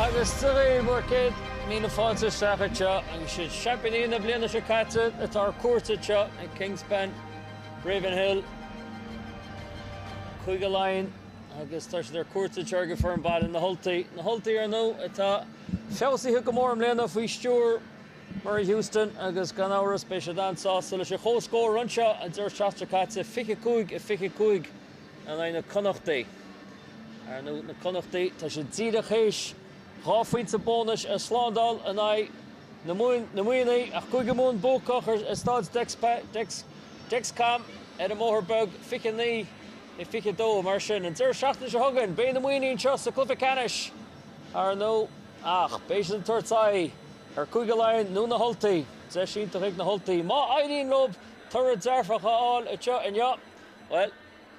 agus tuí marcéad mína fáilte seachaitte agus siad seampaí na bliana se caite atá cuairteite in Kingspan, Ravenhill, chuige Laighin agus tá sé ar cuairteite go fear an bad na Holtaí. Na Holtaí ar nó atá feabhsaithe go mór am léana faoi stúr mar Houston agus gan áras be sé dansá so leis sé chóscóir anseo an dúir seachta caite 55 an na connachtaí. Ar nó na connachtaí tá sé díad a chéis ráfuinte bónus a slándal an ai na muoine ach chuige mún bócach ar stáid Dexcam ar a móthbeg 59 I 52 mar sin an dúir seachta se thugann bé na muoine seo sa clufa canis ar nó ach béis an tuairtáí ar chuige Laighin nó na Holtaí de sínta na Holtaí má airíonn lob tar a dearfacha áil ateo in ja well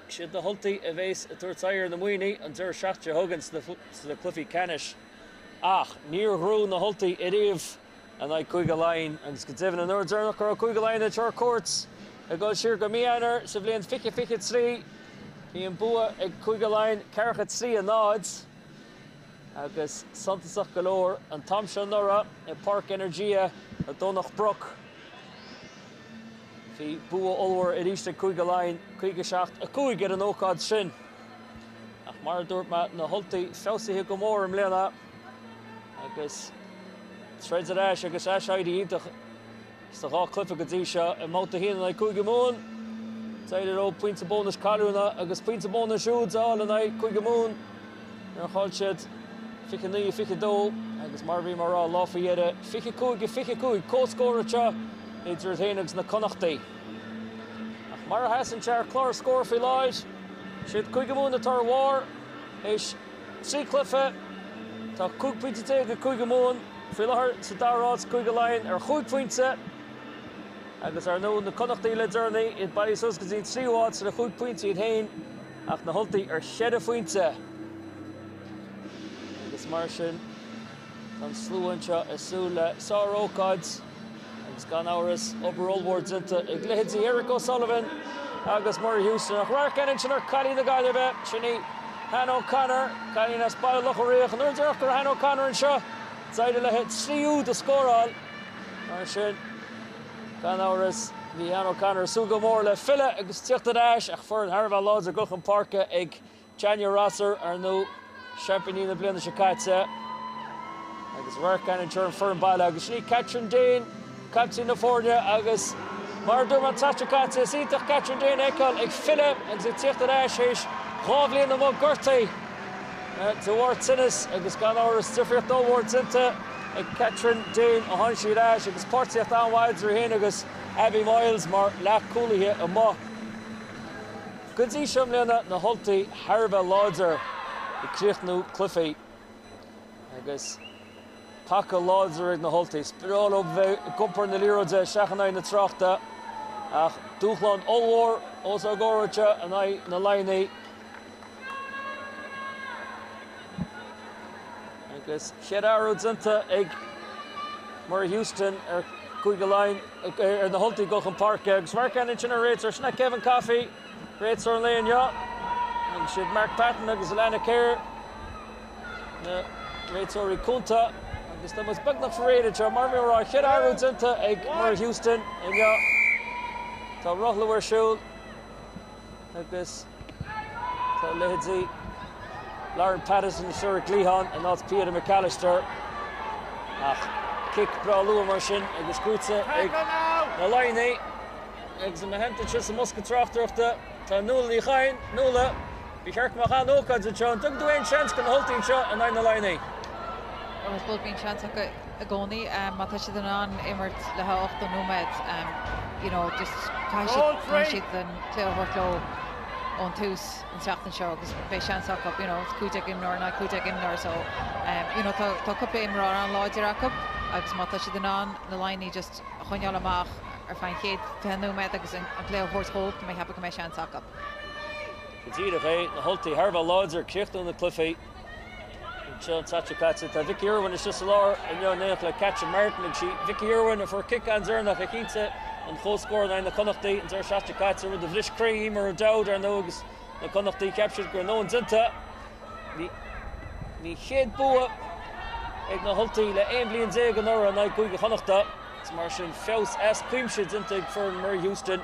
siad na Holtaí a bhés a tuairtáí ar na muoine an dúir seachta thugann sa clufaí canis ach níor hrú na Holtaí I riamh an ai chuige Laighin agus go dtíobh an uirdearnach ar chuige Laighin a tuair cuairt a gáil siar go míonar sa bblion 53 hí an bua ag chuige Laighin cearcha trí a náid agus santasach go leor an tamse nora I Park Energia a Donnach Brook. Bhí bua olmhar I ríiste chuige Laighin chuige seacht a chuig ar an ócáid sin. Ach mar dúirt me na Holtaí feabhsaithe go mór am léana agus tréid ar eis agus eisiadí ítach sa rá clufa go dtí seo I máta híana na chuige mún. Taidir ó puinte bónus carúna agus puinte bónus siúd áil an ai chuige mún ar cháil siad 59-52 agus mar bhí mar rá láfaíire 55 cóscóirte idir théanagus na connachtaí. Ach mar a heas an tear chlár scóir faoi Ulaidh siad chuige mún na tar mhór is trí clufa tá 5 puinte go chuige mún faoi láthair sa dáráid chuige Laighin ar 5 puinte agus ar nó na connachtaí le dúirnaí iad bailí sus go dtí 3 uaid sa 5 puinte iad hain ach na Holtaí ar 7 puinte. Agus mar sin an slúhainse isú le sárócáid agus gan áras obair dinta ag leití Eric O'Sullivan agus mar Houston ach rá ceann sin ar cailí na gaiileh sinní Han O'Connor cailí na spáil locharíoch an uirdeach gur Han O'Connor an seo Zaidir le hit 3 de scóráil mar sin gan áras bhí Han O'Connor súga mór le fille agus tíochtta dáis ach fuair an Tharbh Láidir Gochan Parka ag Jania Rosser ar nó Champagne na bliana se caite agus bhar ceann tear an fuair an baile agus ní Catherine Dean captaí na fórne agus mar dúir an taiste caite sítach Catherine Dean eáil ag fille agus ag tíochtta dáis éis rábhlíonn na mó gortaí Dúhar tinnis agus gan áras tíocht óhhar tinta ag Catherine Dean ó thain siad éis agus páirtíocht anmhaid ar héin agus Abby Miles mar leach cúlaithe a má. Go dtí seom léana na Holtaí Tharbh Láidir I críochnú clufaí agus pacha Láidir ag na Holtaí spiráil ó bheith gompar na líróide seachanna na tráchta ach dúchláin óhhar os ar ggóirte an ai na Laighin agus cheadú dinta ag mar Houston ar chuige Laighin ar na Holtaí Gochan Parka agus mar ceann sin ar réitir sna Kevin Coffey réitir an léon ja agus siad Mark Patton agus Alana Kerr na réitóirí cúnta agus tá mas beagnach réidir mar mé rá cheadú dinta ag mar Houston in ja tá rothlamhar siúil agus tá leití Lauren Patterson Sir Laighin and that's Peter McAllister ach kick bra lua mar sin agus cúta ag na Laighin agus an mahananta just a musca trachtarachta tá núla í chain núla bhí chearc mar chan ócáid an seo tug dúin seans go na Holtaí seo an ai na Laighin Agus bud bíon seans a gcónaí má tá siad an immert le 8 nóméid just cai siad an cléohhartló on tús an seachtain seo agus bé seanach up cúte imnar na cúte imnar so tá cuppa imrá an Ulaidh acu agus má tá siad an na Laighin just chuineáil amach ar féin chéad 10 nóméid agus an cléohhortchót mé hepa go mé seanach up. Tíadach é na Holtaí Tharbh Láidir críochtú na clufaí seo taite caite tá Vicky Irwin is just a lár in néach le Catherine Martin ag si Vicky Irwin a fuair kick an dúirnach a cínte an chóscóir na connachtaí an dúir seachte caite rud a bhlis craí mar a dáid ar nó agus na connachtaí captured gur nó an dinta ní chéad bua ag na holtaí le 1 bliain zéag an uair an 5 chonachta. It's mar sin feos as cuimsid inta for Murray Houston.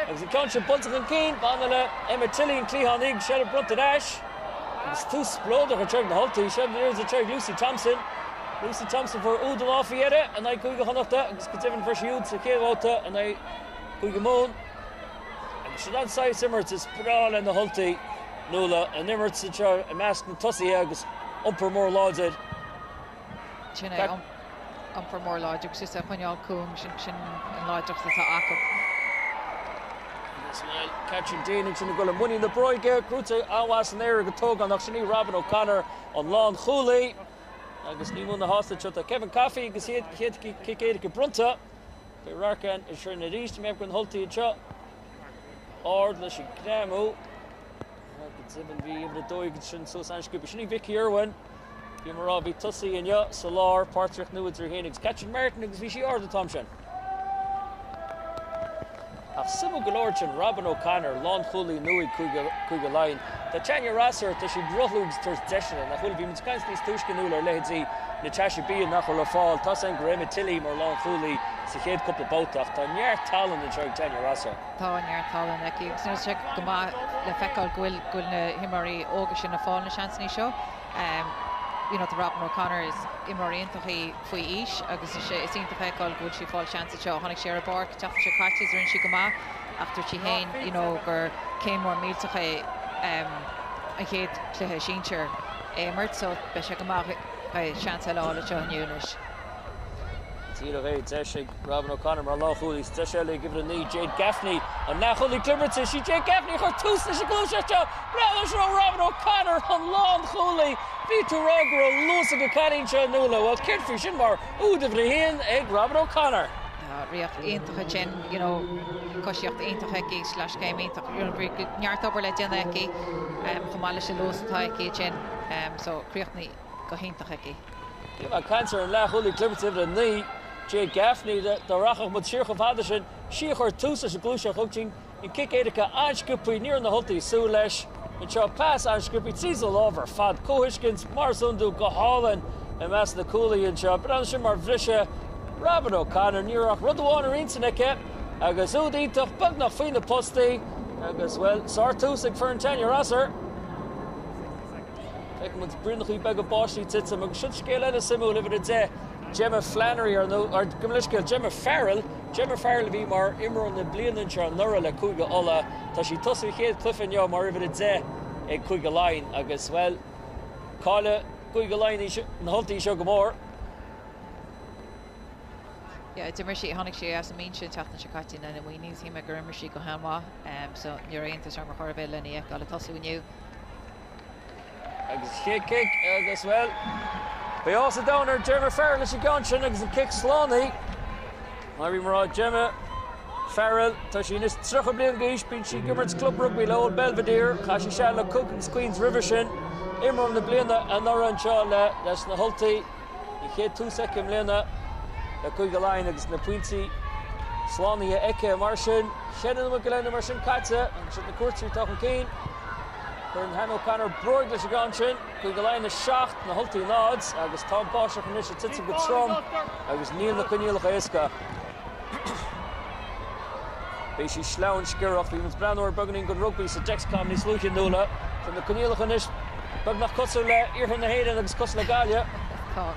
Agus an cáin sin bultach an cín, bána le Emma Tilly an clíthanig, Shelley Brunta Dash. Agus tú splódach a treig na holtaí, Shelley Ears a treig Lucy Thompson. Lucy Thompson for Udal Áfiére, an 5 chonachta, agus Cativin for Shiúd sa céhváta, an 5 món. Agus sin an sais immert is spráil in na holtaí, Nula, an immert sa treir a measc na tosaí agus umpar mór láidead. Sinna umpar mór láidead, agus is a chuineáil cúm sin an láideach sa acu. Catching Dane sin go le muí na broige, grúta áhas an éire go tóg nach sinní Robin O'Connor an lán chúlaí. Agus ní mún na hásta a Kevin Caffey agus héad cicéad go brunta. Be Rarcan is sure na ríist me gon holtaí anseo. Ard leis sin gnámú. Agus ibn bhí ibn dóig sin so ansciúpa sinní Vicky Irwin. Bhí mar bhí tusaí inne, Solar, Páirteach nuad ar héananig. Catching Martin agus bhí sí ard atá sin. Ach simú golóir sin Robin O'Connor, lán chúlaí nuaig chuige Laighin. Tá Tanya Rasser tá sí brothúgs tar deisina nach chuil bhí mun caiins níos túiscinúil ar leití na teise bíon nach le fáil, tá an go Emma Tilly mar lán chúlaí sa chéad cúpla bótach. Tá neart talan in treig Tanya Rasser. Tá neart talan aici. Agus sé go le feicáil goil na himmarí óga sin na fáil na seansaní seo. You know, the Robin O'Connor is imorientaí faoi is, agus is ínta feicáil goil sí fáil seansa seo. Tháinig sé ar barc, teachta sé cartas ar in si go má, after si hain, you know, gur céim mór míltacha a chéad cluthe síntear émert, so be sé go má seansa lála seo an dúnis. Tír a bhéid deisig Robin O'Connor mar lá chúlaí deisiile give it a ní Jade Gaffney an nacholaí clibrite sí Jade Gaffney chuir tús leis a glúiseiste breis ro Robin O'Connor an lán chúlaí bhí tú rágur a lúsa go carín seo nula bhil cirfiú sin mar údamh le héan ag Robin O'Connor. Riocht aontacha sin, you know, cosíocht aontacha aici / céim aontacha neart obair le déana aici chumáile sé lúsatá aici sin, so críochtnaí go aontacha aici. Bhí mar cancer an lecholaí clibrite a ní Jade Gaffney de rachach mud siircha fada sin sí chuir tús leis a glúiseach chugting in kick éidecha ansciúpaí níor na holtaí sú leis in seo pass ansciúpaí tíosal ábhar fad cóhuiscins mar sundú go hálan i meas na cúlaí in seo, bra sin mar bhrise Robin O'Connor níorach rud amháin ar insanaice agus údaíteach bag nach faoin na postaí agus well sár tús ag fearn Tanya Rasser. Feic mud brúnachaí bag a báistí titsa agus sin scéile na simú le bhid dé Gemma Flannery or gymliscail Gemma Farrell bhí mar imar na blianan seo nura le cúige ola tá sí tosú chéad clufin jo mar ribh dé ag cúige Laighin agus well cáile cúige Laighin na holtaí seo go mór. Yeah, it's immersi honig sé as a mean sin tatan se catin and we need him a gur immersi go hama so you're into some chorbe and ag gal tosu new agus kick agus well we also down there Gemma Farrell is gone sin agus a kick sláney Mary Mara Gemma Farrell tá sí is trocha blian gaiis bin sí Gimmert's Club Rugby le Old Belvedere cha sí se le Cookins Queens River sin imar na bliana an oran seo leis na holtaí I chéad 2 second bliana le cúige Laighin agus na puintí sláney a eice mar sin cheann go lein mar sin caite an sin na cuairtí tá an céin Chun Hannah O'Connor broig leis a gan sin, cúige Laighin na seacht na holtaí náds agus tá báiseach an isise titsa go trom agus níl na conílacha éasca. Bé sí sleann scireach bhí mus breanúir baganín go rugbaí sa Dexcom níos lúchan núla chun na conílacha is bag nach cosú le iarthan na héireann agus cos le gaile. Tá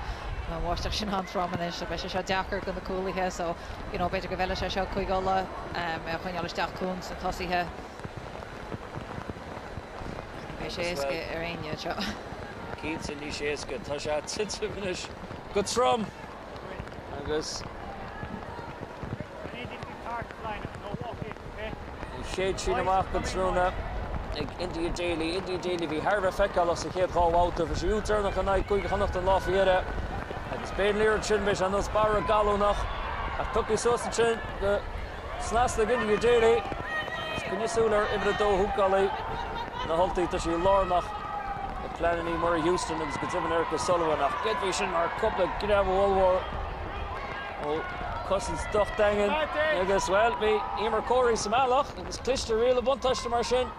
bháisteach sin an trom is be se seo deachar go na cúlaithe so you know beidir go bheile se seo chuig ola chuin eisteach cún sa tosaithe. Séasca ar aine seo. Cíd sa ní séasca tá se titsa bhanis go trom agus séad sin amach go trúna ag India Daily bhí Harbh feiceáil sa chéad chábháta fa siú tearnach an ag cúige chanacht an láfiíre agus béin líir sin beis an os bara galúnach ach tucaí sósta sin go snas le India Daily cunnisúlar ibre dó húgálaí na holtaí tá sí lárnach le pleanaí Murray Houston agus go dtibin Erica Sullivan ach gedhí sin mar coppla gneamhhilmhór ó cosins doch dagan agus well bhí imar cóirí sa meallach agus cliste riail buntáiste mar sin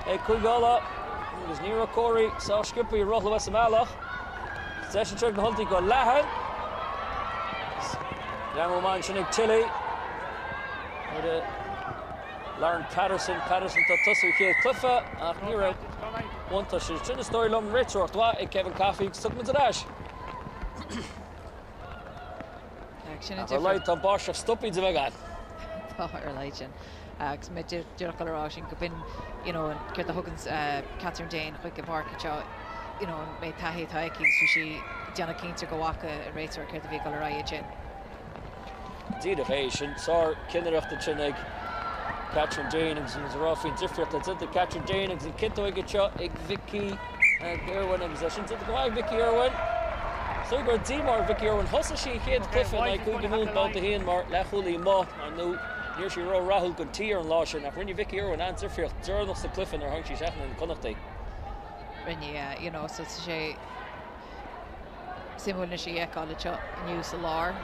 ag cúigála agus níra cóirí sa sciúpaí rothla sa meallach Session Trug na Hulty go Laighin. Demo man Sinig Tilly. With Lauren Patterson to Tussu Kate Cliffa. Ach, Nira. One touch. Trin the story Lum Retro. Dwa, Kevin Coffey. Stuck with the dash. Ulaidh on Bosch of Stuppids of a gun. Ulaidh. Agus me dúach ará sin go bin, you know, and Ceir the Huggins, Catherine Dane, quick a mark, you know, me tahi taiki, so she Diana Keenter go waka a racer Ceir the vehicle ará chin. Did of Asian, saw Kinder of the Chinig, Catherine Dane, and was rough in different. That's it, the Catherine Dane, and Kinto get shot, Vicky, Irwin, and possession to the go Vicky Irwin. So we got Timor, Vicky Irwin, Hussa she hit Cliff, and I could get moved about the hand, Mark, Lachuli Mo, I knew. Here she row Rahul good tier and Lashin. Now when you Vicky Irwin answer for Zernos the Cliff in her hung she's happening in Connacht. When you know, so she similar she college news a lar.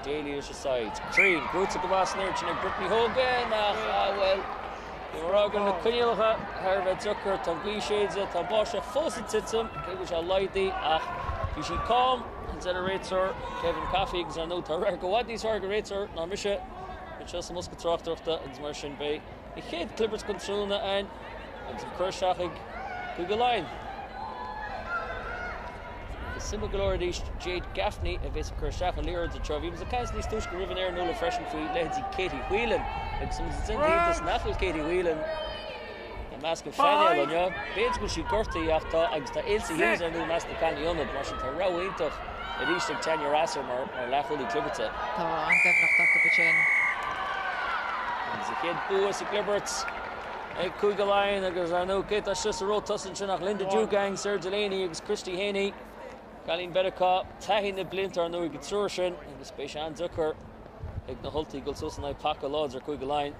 Daily is the sides. Green, Groots at the West Nurture and Brittany Hogan. Well, you were all going to Kunyilha, Hervet Zucker, Tangui Shades, Tambosha, Fossit Titsum, Kibush Ulaidh, you should come. Generator Kevin Coffey is a note to Rarko. What these are generator, Namisha, and just a musket rock of the Exmersion Bay. He hit Clippers Controlna and some Kershachig Ulaidh. The similarity Jade Gaffney, if it's Kershach and Lear the Trovy, was a Casney Stushka Riven Air Nola Fresh and Free, Ledsy Katie Whelan. Like some this National Katie Whelan. Mask of Fanny on you. Bates will she Gertie after Agsta Elsie Hughes and new Master Canny on the Marshall to row into at least in Tanya Rasser or Lachuli Clibberts. I'm definitely not the chin. And the kid Boas Clibberts. Egg Kugaline, because I know Kate, that's just a road Tussin Chinach, Linda Dugang, Sarah Delaney, Christy Haney, Colleen Bedicott, Tahin the Blinter, no Gitsurshin, and the Space Ann Zucker, Egg Nahulti, Gulsus and I pack a lodge or Kugaline.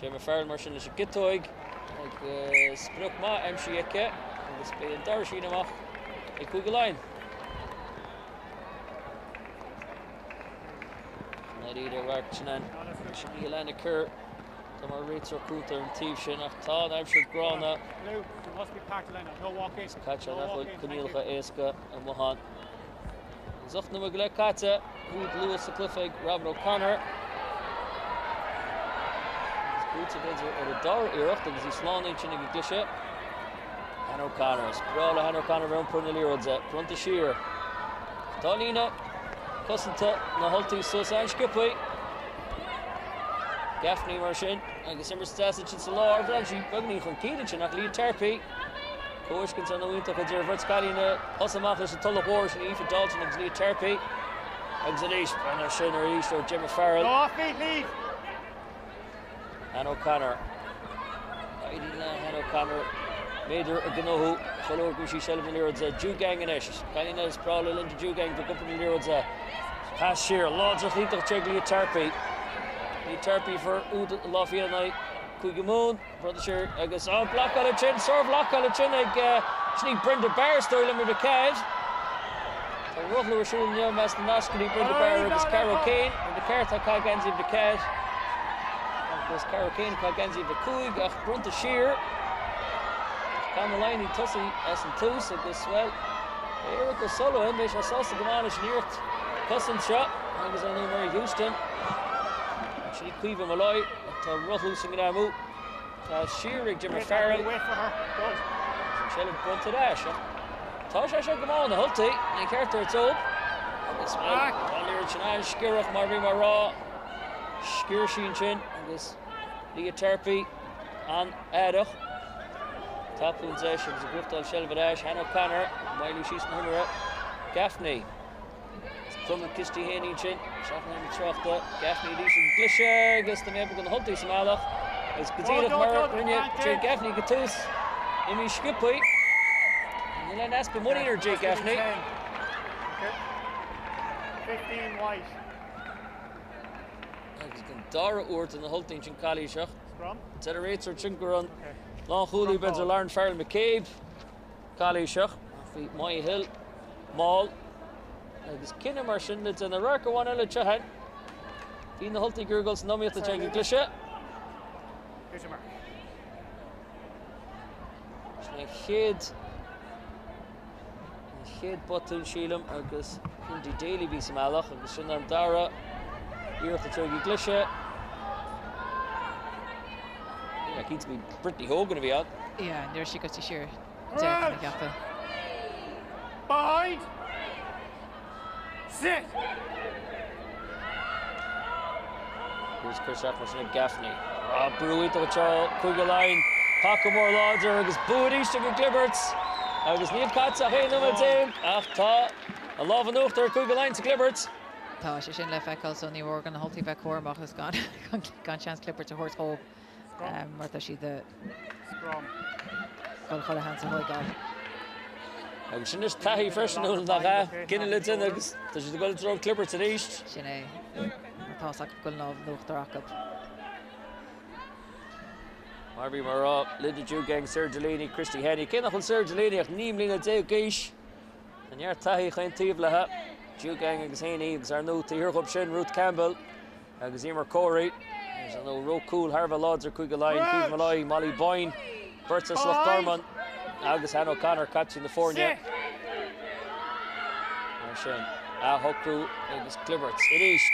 Jamie Farrell Marshall is a Gittoig, like Spruk Ma, Mshieke, and the Spain Darshina, a Kugaline. Not either Warchinan, Elena Kerr, Tomar Rates or Coulter and Thief Shin, Todd, I'm sure Grana. You must be packed line, no walking. Catch on that, Kunilka Eska and Mohan. Zuchna Maglek Kata, Hood Lewis the Cliffig, Robert O'Connor. Boots against the door, because he's slowing in Chinnig Glisha. Han O'Connor, Sprawla Han O'Connor around Purnalirodza, front of Sheer. Tolina, Cossanta, Nahulti, Susan Skippy. Gaffney Marshin, and December Stasic and Salar, Blanchi, Bugny from Keedich and Lee Tarpey. Koshkins on the winter, because Vertskalina, Osamakas, and Tulla Wars, and Aoife Dalton, and Lee Tarpey. Exilish, Brenner Shinner, East, or Jimmy Farrell. Go off, leave! Han O'Connor. Han O'Connor. Major Ganohu. Follow Gushi Shelvin Lirod's Jugang and Esh. Kalina is probably into Jugang to Company Lirod's pass sheer. Lots of Lito Chegli Tarpey. Lee Tarpey for Ud Lafayette Night. Kugamoon. Brother Sheer. I guess on block on a chin. Serve block on a chin. Sneak Brenda Barr style with the cage. Roughly we're showing you Master Noskini Brenda Barr against Carol Kane. And the Carta Kaganzi of the cage. Was Carol Kane, Kaganzi the Kuig, Brunta Sheer, Kamalini Tussi, S&2, so this well. Eric O'Sullivan, they shall sauce the Gamanish near it. Custom shot, I was on Mary Houston. She Cleveland Malloy, to Russell Singanamu. Sheerig, Jimmy Farrell. Wait for her, good. Shell Brunta Dash. Tasha shall come on the Hulty, and Carter it's up. This well, Valir Chinan, Skirach, Marvin Mara, Skirshin Chin, and this. Leah Tarpey and Adach. Top one's Ash, it was a Griftal Shelvadash, Han O'Connor, Miley Sheeson Hummer, Gaffney. Clement Kisti Haney Chin, Shafman Trofta, Gaffney Leeson Glisha, Gus the Maple on the Hunty Samalach. It's Katina Mara, Rinya, Jake Gaffney Gatus, Amy Skippy. And then ask for money or Jake Gaffney. 15 white. Dara Oort in the Hulting Chinkali Shach. Scrum. Rates or Chinkaran. Long Hooley Benzer Lauren Farrell McCabe. Kali Shach. Maya Hill. Mall. This Kinna Marshin, it's in the Rarka one Ella Chahan. In the Hulting Gurgles, Nomi at the Changi Glisha. Here's your mark. na chéad botún sílam agus chundí déala bhí sa meallach agus sin an dara íocht a tuaigh gluise. Yeah, keeps me Brittany Hogan to be out. Yeah, and there she got to share. Behind. Sit. Here's Chris Emerson and Gaffney. Brewit with Ulaidh line. Pacamore Lauder agus Búid East of Glibberts. Agus Níl Katsa Hay number 10. Tá a love and Uchter Ulaidh line to Glibberts. Tá sé sin le feicáil so ní bhór gan holtaí bheith cuairmach is gan chance Clipper to horse hope. Mar tá si de Scrum. Gol chola hansa hoigáil. Agus sin is taithí freisin úl nach cinenne le in agus tá si de goil tró Clipper to ríist. Sin é. Tá sa gol ná nuachtar acab. Marby Mará, Linda Dewgang, Serge Delaney, Christy Henny. Cé nach chun Serge Delaney ach níim lína déh géis. An near taithí chain tíomh lethe. Dewgang agus Henny agus ar nó tíorchop sin Ruth Campbell agus Emer Corey. There's an old row cool Harva Lodds or Ulaidh line, Keith Malloy, Molly Boyne, Bertha Slough-Gorman, agus Han O'Connor catching the four-net. Shin, Hokru agus Glibberts, it east.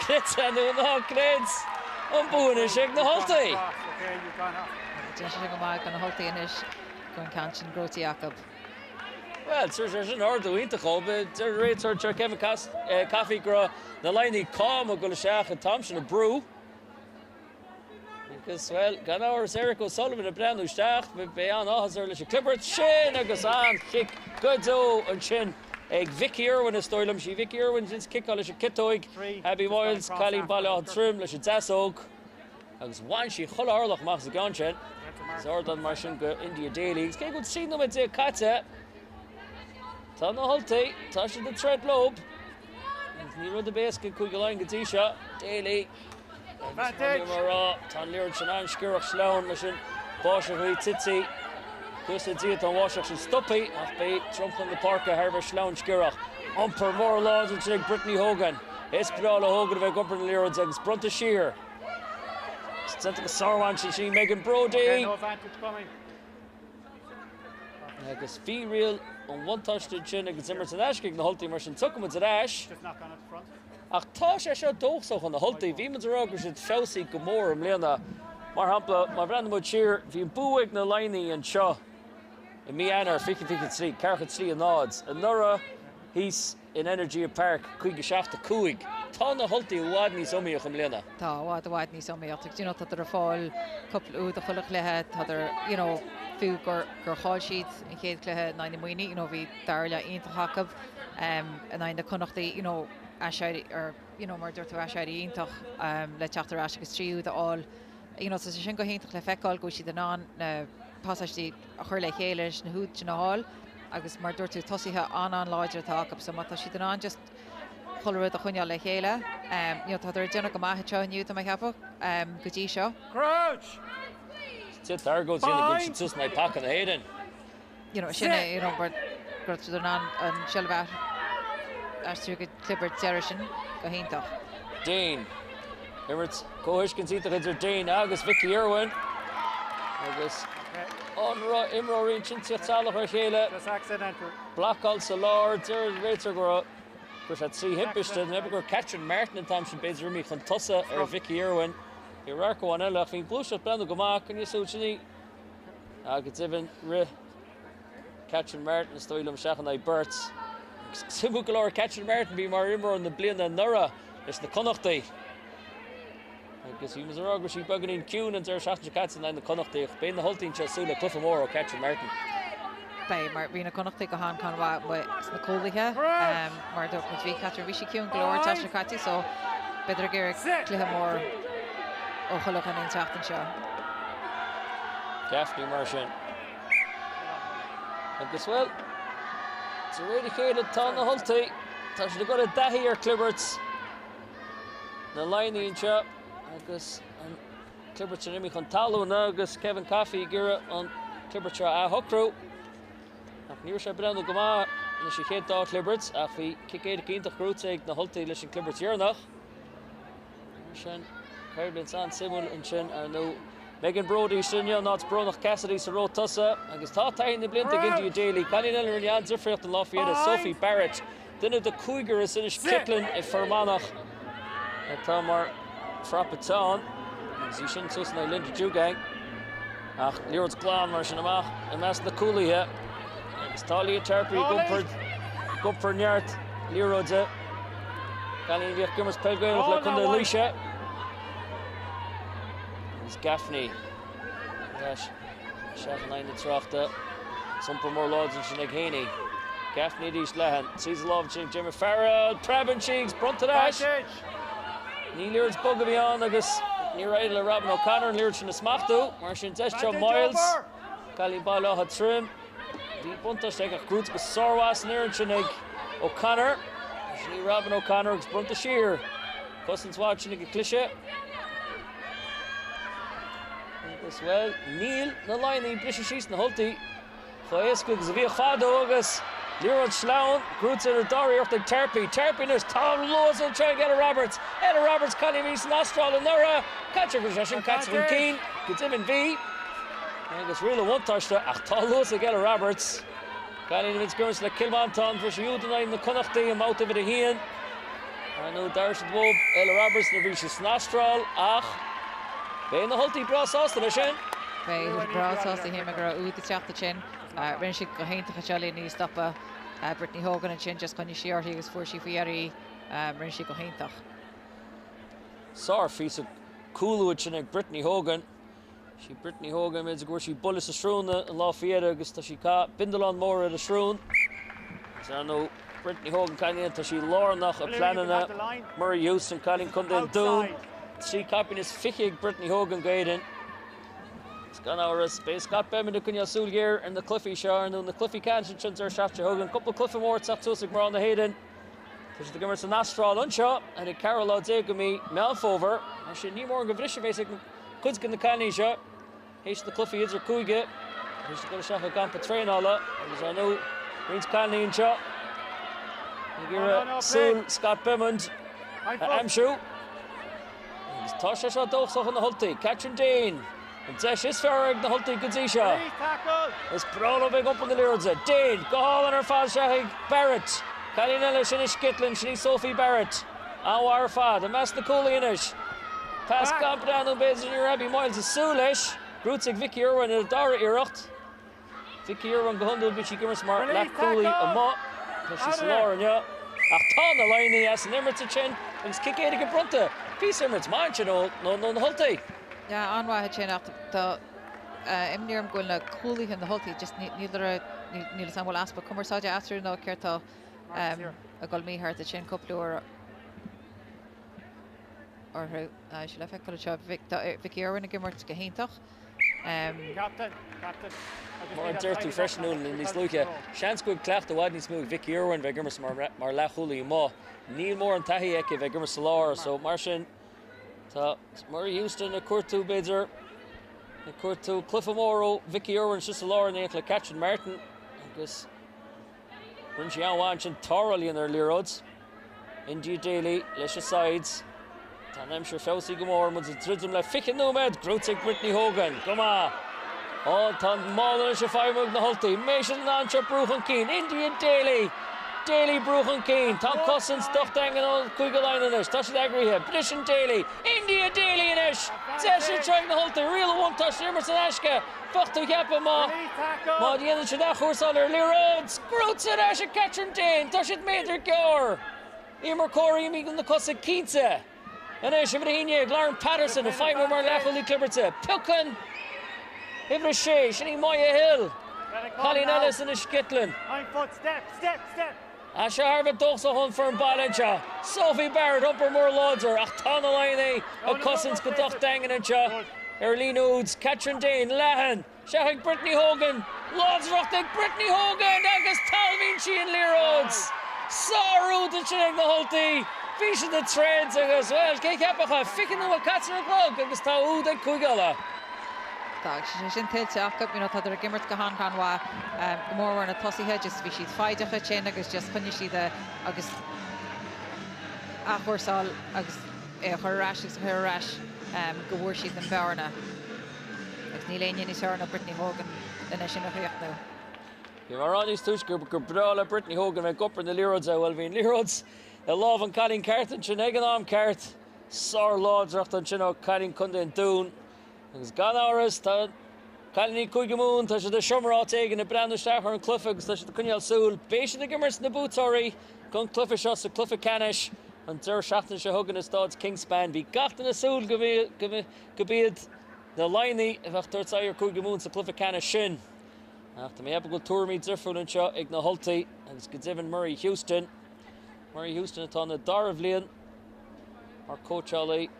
Klitz and no Klitz. Unbúin sig na holtaí. Okay, you've gone off. Déan sé go maith gan na holtaí inis gon canchin Groti Jacob. Well, there's an order to go, but there's a Kevin Coffee Gro, the line he calm a Gulashach and Thompson a brew. Because, well, gan hours Eric O'Sullivan a brand new staff, but beyond all has early Clippert, Shin, a Gazan, kick, Goodzo, and Shin. Vicky Irwin is stoilum, she Vicky Irwin since kick on a Kitoig, Abby Moyles, Colleen Balla on Trim, Lish Zasog. Agus one she Hull Arloch Max Ganchin. Zordan Martian go India Daily. It's good seeing them at the Kata. Tá na holtaí, tá si de tread lob. Ní rud a béasca Ulaidh line Gatisha, Daly. Mará, tá Líor sin an sciúrach sleán leis sin báise chuí tití. Cusa díad an bháiseach sin stoppaí ach bé trompan na parca Harvard sleán sciúrach. Umpar mór lád an trig Brittany Hogan. Esperála Hogan bheith gumpar na Líor agus Brunta Shear. Senta go Sarwan sin Megan Brody. Okay, no advantage coming. Agus bhí rial an one touched sin agus Zimmerton Ashking na holtaí mar sin tucam at Ash. Just knock on at the front. Ach tá sé seo dóchsach an na holtaí bhí man arágur sin fésaí go mór am léana mar hampla mar brenn mod siar bhí an buaig na Laighin an seo I mí anar fici slí carchad slí an náds an nura hís in Energy Park chuig seachta cuaig tá na holtaí bhád níos omíoch am léana. Tá bhád níos omíoch you know tá ar a fáil couple úd a chulach lethe tá ar you know fiú gur cháil siad in chéad chluthe na muoine you know bhí darla ionta hacab and na connachtaí you know aisirí ar you know mar dúirtú aisirí iontach le teachtar as agus tríú aáil you know sa sin go héintach le feicáil go siad an na pásaistí a chuir le chéile na húd sin na háil agus mar dúirtú tosaithe an láidir tácab so mata siad an just choirid a chuineáil le chéile you know tá ar déanana go maithe teo nniu am cheappa go dtí seo. Crouch! Sit there goes in the good just my pack of the Hayden. You know, sinna you know but grut an shelvat as to get Clipper Territion go héintach. Dane. Emirates Cohish can see the heads are Dane agus Vicky Irwin. Agus Onra Imro Rin Chintia Salah or Shayla. Just accidental. Black also Lord there rates are go push at see Hippiston never go catching Martin and Thompson Bates Rumi Contossa or Vicky Irwin. Irarco an ela fin blushot brand go mark and you so chini. Agus even catching Martin stoilum shachan Berts. Simukalor catching Martin be mar Imro on the blind and Nura. It's the Connachtaí. I guess he was a rugby she bugging in Kuhn and there shot the cats and then the Connachtaí. Being the whole team just Sula Cliffamore catching Martin. Bei mar bhína Connachtaí go han kan wa na cólathe mar do mit bhí catching Rishi Kuhn glóir tá se catí so beidir gur Cliffamore ó cholach an intachtan seo. Gaffney Martian. Agus well, it's already chéad tá na holtaí. Tá se go a dahi ar Clibberts. Na Laighin seo agus an Clibberts an imi chun talú na agus Kevin Coffey gira an Clibberts a Hokru. Ach níor se brenn go má na sé chéad dá Clibberts ach bhí cicéad cíntaach grúteig na holtaí leis an Clibberts iarnach. Sin Carolyn San Simul and Chin are no Megan Brody sinne not Bronach Cassidy sa ro tusa agus tá tain na blinta ginti daily Colin Eller in answer for the Lafayette Sophie Barrett dinne de Cougar is in Kittlin e Fermanach Tamar Frappeton sie sin tus na Linda Jugang ach Lerods Glan mar sin amach e mas na Cooley he agus Talia Terpy Gumper Nyart Lerods e Colin Viach Gimmers Pelgrin le Kunda Alicia it's Gaffney. Dash. Shaq 9 trachte. Some more lords and Shinagini. Gaffney Dish Laighin. Sees the love Jim Jimmy Farrell. Prabin Cheeks. Bruntadash. Ní Lear's bug of beyond. Agus. Ní right le Robin O'Connor and Lear's in the Smachtu. Martian Zestro Miles. Cali Bala had trim. Deep Buntash. Take a Groots. Sarwas. Near Chinig O'Connor. Ní Robin O'Connor. Brunta Shear. Cousins watching a cliche. As well, Neil na Laighin British East na Hulty. Faescug Zavia Fado Agus. Leroy Sloan, Groots in a Dory of the Terpy. Terpy is Tom Lewis and try to get a Roberts. Eda Roberts, Connie Meeson, Astral and Nora. Catcher possession, Catherine Keane. Gets him in V. Agus really one touch to Tom Lewis to get a Roberts. Connie Vince Gurns like Kilmonton for Shuyudana in the Connachty and out of it a Hean. I know Darius Dwob, Ella Roberts, Navicius Nostral, Ach. Bein na Hulty brasás the sin. Bein na brasás the him gra út teachta chin. Rin si go héintach chalí ní stoppa Brittany Hogan and chin just conny shear he was for she fieri rin si go héintach. Sar fís a coolwood chin ag Brittany Hogan. She Brittany Hogan made a she bullis a shroon and Lafayette agus ta she ka bindalon more at a shroon. So no Brittany Hogan kind of she lornach a planana Murray Houston calling Cundin Doon. She copying his fichig Brittany Hogan gaiden. It's gone over a space got Bem in the Kunya Sulgir and the Cliffy Shar and the Cliffy Canton Chinzer Shaft Hogan. Couple of Cliffy Moore up to us on the Hayden. There's the Gimmers and Astral Unshot and a Carol Odzegumi Melfover. And she need more Gavisha basic Kudskin the Canny shot. Here's the Cliffy Idirchúige. Here's the Gulshach a Gampa train all up. There's I know Reens Canny and shot. Sul Scott Bemmond. Amshu. Tasha shot off on the Hulty. Catherine Dane. And Zesh is Farag the Hulty Gazisha. It's Brolo big up on the Lyrds. Dane. Go on her father Shahig Barrett. Kalinella Shinish Gitlin. Shini Sophie Barrett. Our Fad. The Master Cooley Inish. Pass Camp down on Bez in your Abbey Miles is Sulish. Grutzig Vicky Irwin in the Dara Irocht. Vicky Irwin Gahundul Bichi Gimmer Smart. Lap Cooley a Mott. She's Lauren, yeah. Achtan the line yes, and Emirates a chin. And it's kick Eddie Brunta. Peace Emirates, man, you know, no, the Hulty. Yeah, on why chin after the Emnirm going like Cooley in the Hulty, just neither some will ask, but come or Saja after no Kerto a goal me hurt the chin couple or her, she'll have a job Vicky Irwin a Gimmer to Gahintach. Captain. More dirty fresh noon in this look here. Chance good clap the wide smooth Vicky Irwin Vegummer Mar Lachuli Mo. Neil Moore and Tahi Eke Vegummer Salar. So Martian to Murray Houston a Kurtu Bidzer. A Kurtu Cliff Amoro, Vicky Irwin Salar and Ekla Catchin Martin. I guess Rinchian Wanchin thoroughly in their Lerods. India Daily, Lesha Sides. And I'm sure Fauci Gomor was a Tridzum left Fickin Nomad, Grutzig Brittany Hogan, come on. All Ton Mall and Shafai Mug the Hulty, Mason Lancha Bruchen Keen, India Daily Bruchen Keen, Tom Cousins, Duff Dang and all Kugaline in this, Touch the Agri here, Petition Daily, India Daily in ish, Zeshin trying the Hulty, real one touch, Emerson Ashka, Babhta Yappa Ma, the end of Shadach Horsaler, Lee Rhodes, Grutzig Asha Catherine Dane, Touch it Mater Gyor, Emer Corey, Megan the Cossack Keensa. And then Shivadine, Glarn Patterson, the 5 more Lachuli Clippertse, Pilkin, Ivra Shea, Shini Moya Hill, Colin Ellis and the Skitlin. 9 foot, step. Asha Harvard Doxa Hunt for Balancha, Sophie Barrett, Upper Moor Lodzer, Achtana Line, a Cousins Kudoch Dangan and Cha, Erlene Oods, Catherine Dane, Laighin, Shahig Brittany Hogan, Lodz Rochtig, Brittany Hogan, Agus Talvinci and Lerods, Saru to Chineg the Hulty. Vision the trades as well. Cake Epacha, Fickin of a Catcher Clog, and Gustau de Kugala. She's in tilt up, you know, that Gimmert Gahan Kanwa, more on a tossy head, just Vichy, fight of a chain, Agus just finish the August Ahorsal, Agus her rash, go worship and Barna. ní léine ní sarna Brittany Hogan lena sin nachríocht now. You mar on is tuisgur brala Brittany Hogan ve gopper na Lerods well vin Lerods a love an Colin Carton Chinegan arm cart sar lords racht an Chino Colin Kunde Dún agus gan hours ta Colin Cuigamoon ta de Shummer tegen na brand Stacher an Cluffigs ta de Cunyal Soul Bation the Gimmers na Bootori gun Cluffish shots a Cluffic Canish an der Shafton se Hogan is Dodds Kingspan be gacht in a Soul gebied the liney if tur Sire Cuigamoon sa Cluffic Canish shin. After me have a good tour meet Zerfun and shot Igna Hulty and it's Given Murray Houston at on the Dar of Leon our coach Ali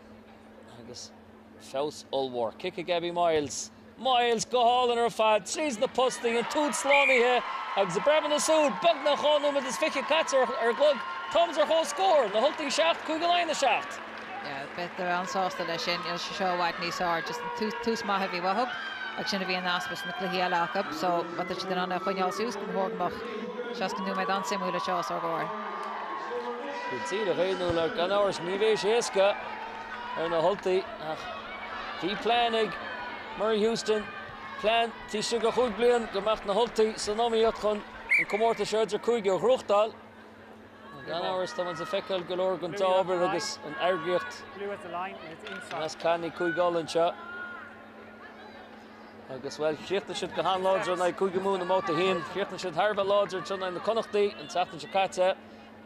I guess Faust Ulwar kick a Gabby Miles go hall in her fad sees the posting and toot slimy here and the Brabant the Soul bug na Honum with his ficky cats or glug Tom's her whole score the Hulty shaft Kugelline the shaft. Yeah, bet the round sauce the lesson you'll show what nice are just too small heavy wahub. Ag sinna bhí an aspas na cluiche eile so what is den anna chuineáil sús go bhórgmach seas go nú méid an simúla seás ar gcóir. Good see the réanú le gan áras ní bhéh séasca ar na Hultaí ach bhí plán Murray Houston plán tí go chuig bliain go macht na Hultaí san nóíocht chun an Comórtas Idir Chuige ó Rugbaí gan áras tá man sa feiceáil go leor gon tábhair agus an airgiocht Blue at the line and it's inside. as canny chuigáil anseo. Agus well Chiachta should go han lodger na Cuigamoon am out hin Chiachta should harba lodger chun na Connachtaí and Sachtan Chakata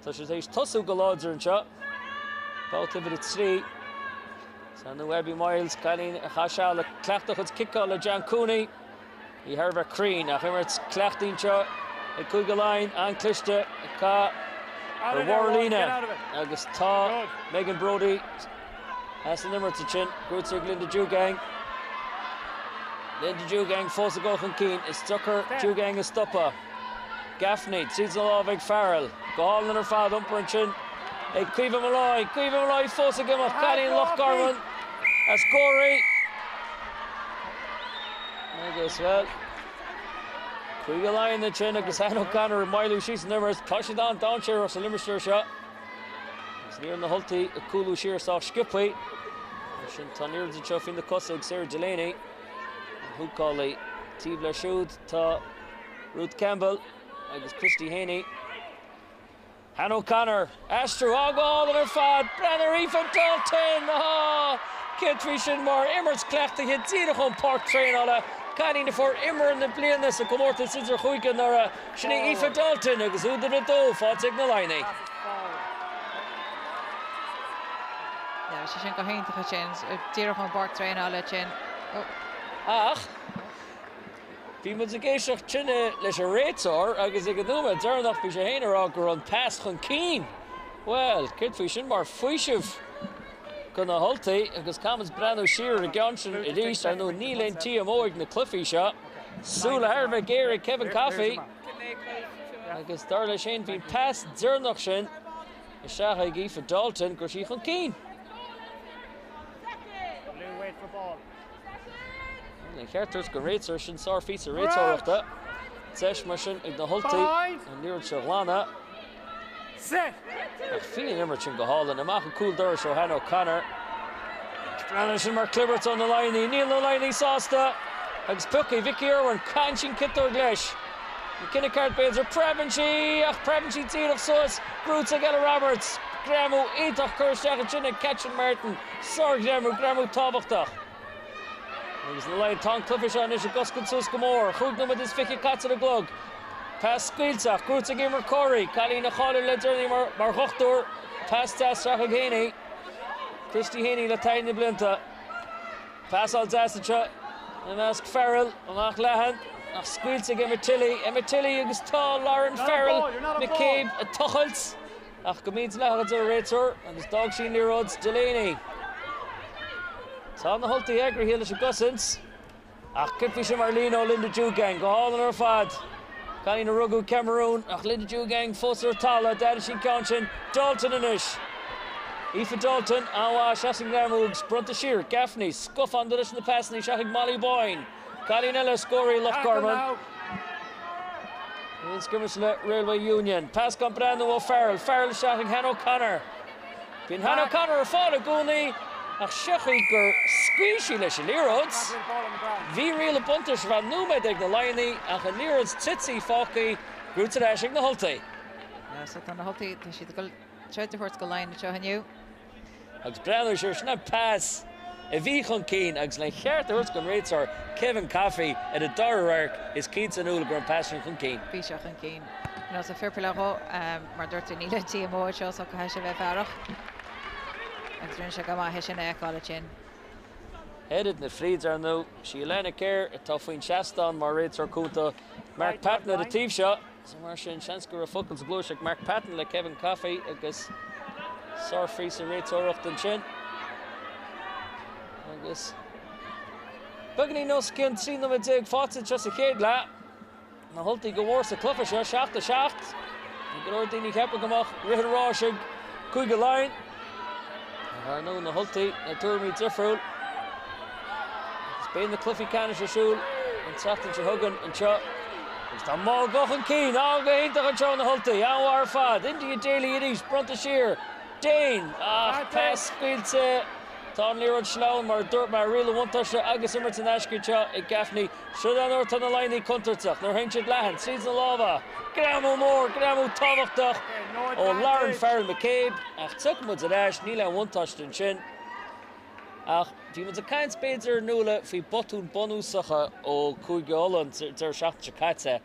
so should éis tosu go lodger anseo Babhta vid 3 so na Webby Miles Colin a chasha le clachtach its kicka le John Cooney he harba Crean a himmerts clachtin cho a Cuigaline an Clishte ka or Warlina agus tá Megan Brody as the number to chin Grutzer Glinda Jugang Linda Jugang fós a gochan Keen is Tucker Jugang is stoppa Gaffney sees a law of Farrell go all in her fad umper and chin a Cuiva Malloy fós a gimach Colleen Lochgarman as Corey agus well Cuiga line the chin agus Han O'Connor and Milo she's numbers Caution down share us a Limerick shot it's near in the Hulty a Kulu sheer saw Skippy Shin Tanir the chuff in the Cussig Sarah Delaney who call it Tivla Shoot to Ruth Campbell agus Christy Haney Han O'Connor Astro all in her fad Brenner Aoife Dalton Kitri Shinmore Immers Cleachta hit Zidach on Park Train alla Canning the for Immer in the Blianis and Comórtas Idir Chuige nor Shini Aoife Dalton agus who did it do fought Igna Laighin. Yeah, she shin go haintach chin Zidach on Park Train alla chin. Ach bhí mu a géisiocht tine leis a réitor agus ag numa dearnach bhí sé héanaar gur an pass chun Keane. Well, cid faoi sin mar faoisih go na Hultaí agus Camas Brano Shearer a Gonshin i dís ar nó níléon TMO ag na Cluffy seo. Súla Harvey Gary Kevin Coffey agus dar leis sin bhí pass dearnach sin i seacha ag Aoife Dalton gur sí chun Keane. Blue wait for ball. Na cheartars go réitir sin sár fís a réitóireachta. Teis mar sin ag na Hultaí an Líor Seglana. Set. Ach fion immer sin go hálan amach a cool doir seo Han O'Connor. Brennan sin mar clibbert on na Laighin níl na Laighin sásta agus pucaí Vicky Irwin can sin kittar gleis. Kinne cart beidir Prevenchi ach Prevenchi tíad of sus Grúta Gella Roberts Gramu ítach chuirteach a sin Catchin Martin Sir Gramu tábhachtach. Agus na Laighin tá Cluffish an is a goscin sus go mór chuagnam with his ficky cats at a glug. Pass scuilteach Grúta Gimmer Corey Colleen a cháir le journey mar chochtúr pass teastrach a Haney Christy Haney le taine blinta pass all Dasacha and ask Farrell amach Laighin ach scuilte Emma Tilly agus tá Lauren Farrell McCabe a tuchelt ach go míid Laighin a réitor agus dog sin Lerods Delaney tá na Hultaí eagraí hí leis a gosins ach cipfi sin Marlino Linda Jugang go hálan ar fad Colleen a Rugu Cameroon ach Linda Jugang fósar tala dada sin Conshin Dalton inish Aoife Dalton anhá seasin Glamúgs Brunta Shear Gaffney scuff an leis na passni seachig Molly Boyne Colleen Ellis Corey Lochgarman in skirmish le Railway Union pass gan Brandon O'Farrell seachig Han O'Connor bhín Han O'Connor a fád a gúnaí ach seachig gur squeeze leis an líróds. Bhí riail buntas ran númed ag na Laighin ach an líróds titsaí fácaí grúta leis ag na Holtaí. So tá na Holtaí tá siad go treidir thuirt go Laighin seo haniu. Agus breanú seir sna pass a bhí chun cín agus le cheart a thuirt go réitar Kevin Caffey at a darararc is cín san úla gur an pass chun cín. Bhí seo chun cín. No sa fair play go mar dúirt níle TMO seo so go heis a bheith fearach. Agus rinne se go má heis sin eála sin. Headed na Frieds are now. She Elena Kerr, a tough win Shaston, mar réitar cúnta Mark Patton at a tíb shot. So mar sin Shansker a fuckles blúiseach Mark Patton le Kevin Caffey agus Sir Fries a réitóireacht an sin. Agus Bugnaí nó cin trí nó ag fáte just a chéad le. Na Holtaí go bhór sa clufa seo, 7-7. Go leor daoine ceappa gomach, rithead ráisig, cúige Laighin. Ar nó na Holtaí na tuairimí difriúil. Bein na cluffy canis a siúil, an teachtain se thugann an seo. Agus tá má gochan cín, á go héintach an seo na Holtaí, anhhar fad, India Daly Idís, Brunta Shear, Dane, pass scuilte. Tá an líróid slán mar dúirt mar riail bhainteiste agus immert an eiscirt seo ag Gaffney. Siúd an uirt an na Laighin contarteach, nuair hain siad leathan, tríd na lábha. Gramú mór, gramú tábhachtach ó Lauren Farrell McCabe, ach tucmud an eis, ní le bhainteiste an sin. Ach, bhí mu a caint spéidir nula fhí botún bonúsacha ó cúige Holland tar 7 caite.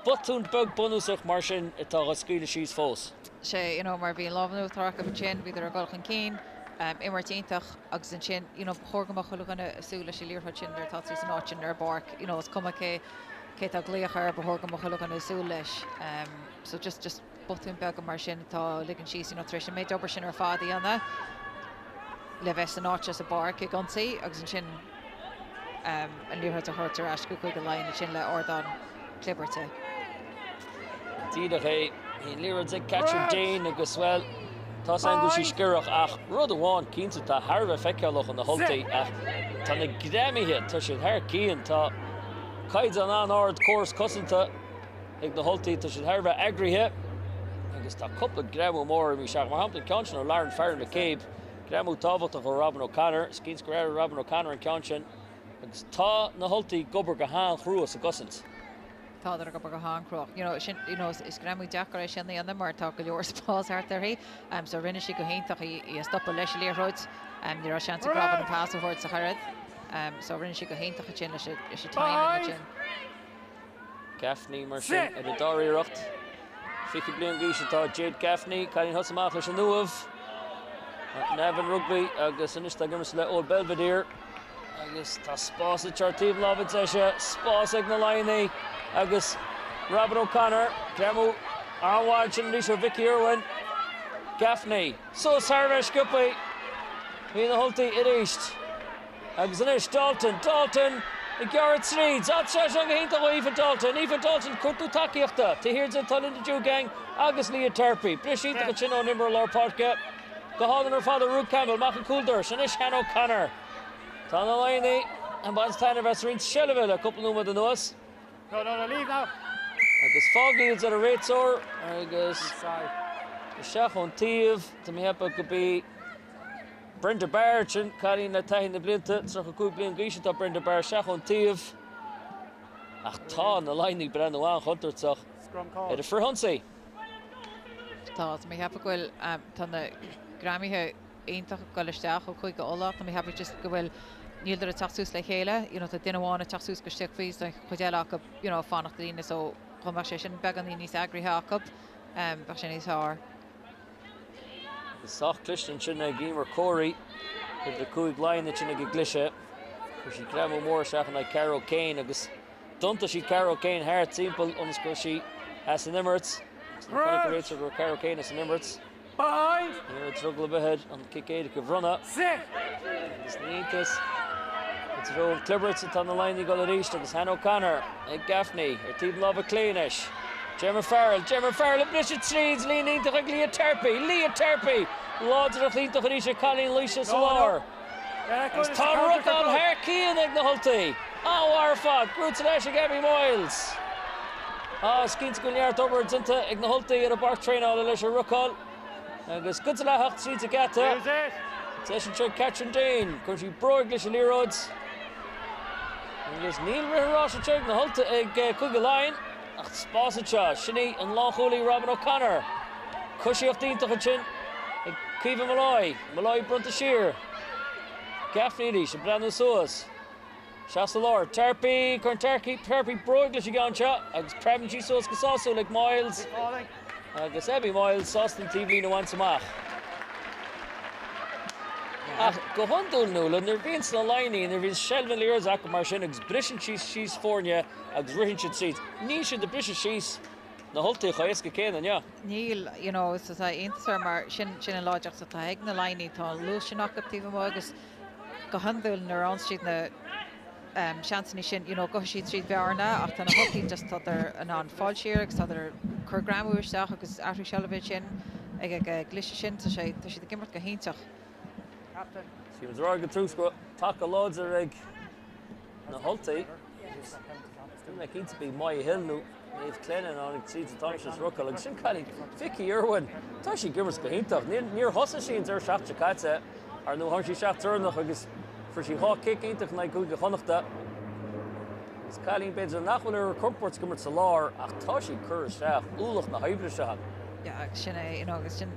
Botún bug bonúsach mar sin atá a scuile síos fós. Sé, mar bhí lábhanú tarach a sin, bhí ar a gulchan cín. Imartíntaach agus an sin, chógamach chuganna súla sé líortha sin ar tatí san áin ar barc, is cuma cé tá gléochar ba chógamach chuganna sú leis. So just botún beg mar sin tá ligan síos tris méid obair sin ar fádaí anna. Le bheits an áit a barc ag gansaí agus an sin an líortha a thuirt ar eisciú chuig go Laighin sin le ordan cliberte. Díadach é, hí líorad ag catcher Dane agus well. Tá an go sí scireach ach rud amháin cínta tá tharbh feiceálach an na Holtaí ach tá na gréimithe tá sin thar cían tá caid an ard córas cosanta ag na Holtaí tá sin tharbh agrithe agus tá coppla gréimú mór mí seach mar hampla ceansin ó Lauren Farrell McCabe gréimú tábhachtach ó Robin O'Connor scíns go raibh Robin O'Connor an ceansin agus tá na Holtaí gobar go háan chrúas a gosint. Tá ar go go háncroch. Is gréimú deacair sin na mar tá go leor spás ar hí, so rinne si go héintach í stoppa leis líorthóid, ní ra sean graban an passhort sa charad, so rinne si go héintach sin leis sé time sin. Gaffney mar sin ar a dáíireacht. Fichi blion gíise tá Jade Gaffney, cailín thosamach leis an nuamh. Nevan Rugby agus inista gimmas le Old Belvedere. Agus tá spás a chartíomh lábhaid éise, spás ag na Laighin agus Robin O'Connor, Gremú anhhaid sin lís ar Vicky Irwin. Gaffney, so sarveis gupaí. Hí na Holtaí iríist. Agus inis Dalton, I Garrett Sreeds, atse se go hénta ó Aoife Dalton curtú takeíochta, tá hird's an talin de Jew gang, agus Leah Turpey. Brisínta go sin ó nimmer lár parca. Go hádan ar fád Rúd Campbell, Machan Coulter, sin is Hannah O'Connor. Tá na Laighin an bans tainna bheits rint Shellaville a couple núma den nuas. No, leave now. Agus fágíils ar a réitóir, agus seach ón tíomh, tá mi hepa go bí Brenda Barr sin, cailín na taithín na blianta, so go cúig blion gíise tá Brenda Barr seach ón tíomh. Ach tá na Laighin brenn amháin chuntartach ar a frithonsaí. Tá mi hepa gohfuil tá na gráimithe aontacha go leisteach ó chuig go olach, tá mi hepa just go bhfuil níl ar a taxús le chéile, tá duine bháin a taxús go stiach fís chuideach go fánach lína so chumach sé sin began níos agrithe acu bach sin níos thar. Soch Christian sin a gímar cóirí ag le cúig Laighin sin ag glise. Chu sí Gremú mór seach na Carol Kane agus donta sí Carol Kane thar timpeall ons go sí as an Emirates. Connic réitir go Carol Kane as an Emirates. Behind. Níor trugla behead an kick éide go bhrunna. Sit. Agus nítas. It's Rowan Clibbert at on the line, you got the reach. It's Hannah O'Connor, Gaffney, or Team Love a Cleanish. Gemma Farrell, Bishop Sreeds, leaning to Leah Turpey. Lords of the to Felicia Colleen, Lucia Solar. It's Tom Rook on her key and the Holtaí. Warford, Groots and Ashley Gabby Moyles. Skins Gunyard upwards into Holtaí at a bark train all the Lisha Rookall. Agus good to la Street to get there. Session check Catherine Dane. Country broig leis Lerods. Agus Neil Riharrasha check na Hulta ag Ulaidh. Ach Spásacha, Shinny and Laighin Robin O'Connor. Cushy of Dínta Chin. Ag Civa Malloy Brunta Shear. Gaffney, Shabranu Suas. Shassalor, Terpy broig leis Gancha. Agus Prem G Suas Gasasu like Miles. Agus Ebby Miles, Sostin TV no once amach. Go handul nula, nar víns na Laighin, nar víns Shelvin Lears ac mar sin agus Brishin she's Fornia agus Rihin seat. Ní sin de British she's na Hulta chaisca céan, yeah. Neil, you know, is a inter mar sin an láideach sa tá ag na Laighin tá lúsinach up tífa mo agus go handul nar an street na Shantzany sin, you know, go sheet street bearna ach tá na Hulta just tá an fáil siar agus tá chur gramúir seach agus Arthur Shelvin sin ag glisise sin tá sé de gimmart go héintach. She was right good through squat. Talk a loads of rig. Na Hulta. Didn't make to be my hill no. They've cleaning on it. See the Thomas's ruckle. Like Shin Kelly, Vicky Irwin. Tashi Gimmers Kahintach. Near Hussashins or Shaft Chakatsa. Or no Hunshi Shaft Turnach. I guess for she hawk kick intach and I go get Hunachta. It's Kelly Beds and Nachwiller Comforts Gimmers Salar. Ach Tashi Kur Shaft. Ulach na Hybrid Shaft. Yeah, Shin, you know, Shin.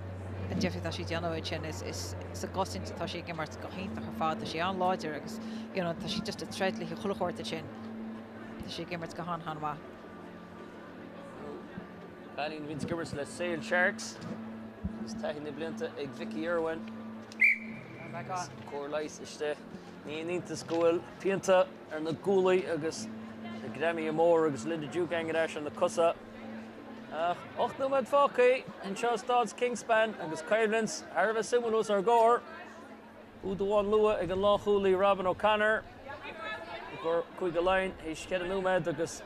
And Jeffrey that she Janovic is a gusting to Tashi Gimmert go hint her father she on lodger because you know she just a thread like a hulhort the chin. Tashi Gimmert go han hanwa. Planning Vince Gimmert let's say Sharks. Is taking the blinta ag Vicky Irwin. Back on. Core lice is the need to school Pinta and the Gooley agus the Grammy Amore agus Linda Duke Angadash and the Cussa. Ochnomad Fokey and Charles Dodds Kingspan agus Kyrlins Harva Simulus ar Gore Udawan Lua ag an Laighin Robin O'Connor Gore Ulaidh his Keda Numad agus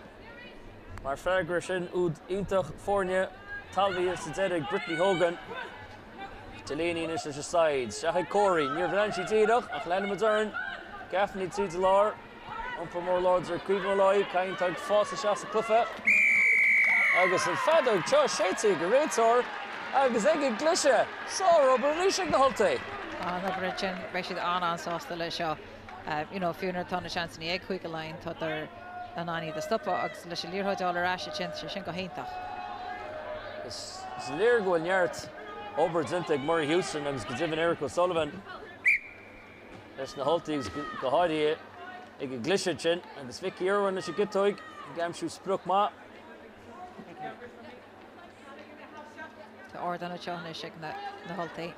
Mar Fergrishin Ud Intach Fornia Talvi is Zedig Brittany Hogan Delaney is the sides Shahai Corey near Valanchi Tidach ach Lennon Mazurn Gaffney Tidzalar Umpamore Lords or Quiva Malloy Kain Tag Fossa Shasta Cluffa agus an fadog Cho Shaiti go réitor agus ag glisise sór obair lísig na Hulta. Na bridgin beisi an sásta lei seo you know fiúnar tá na Shantzany ag chuig Ulaidh tá an ani de stoppa agus leis líortháil ar as sin go héintach. Is léir go neart obair dinta ag Murray Houston agus go Jivan Eric O'Sullivan leis na Hulta agus go háidí ag glisise sin agus Vicky Irwin leis gitóig gamsú spruch má. The order na John is na Hulta.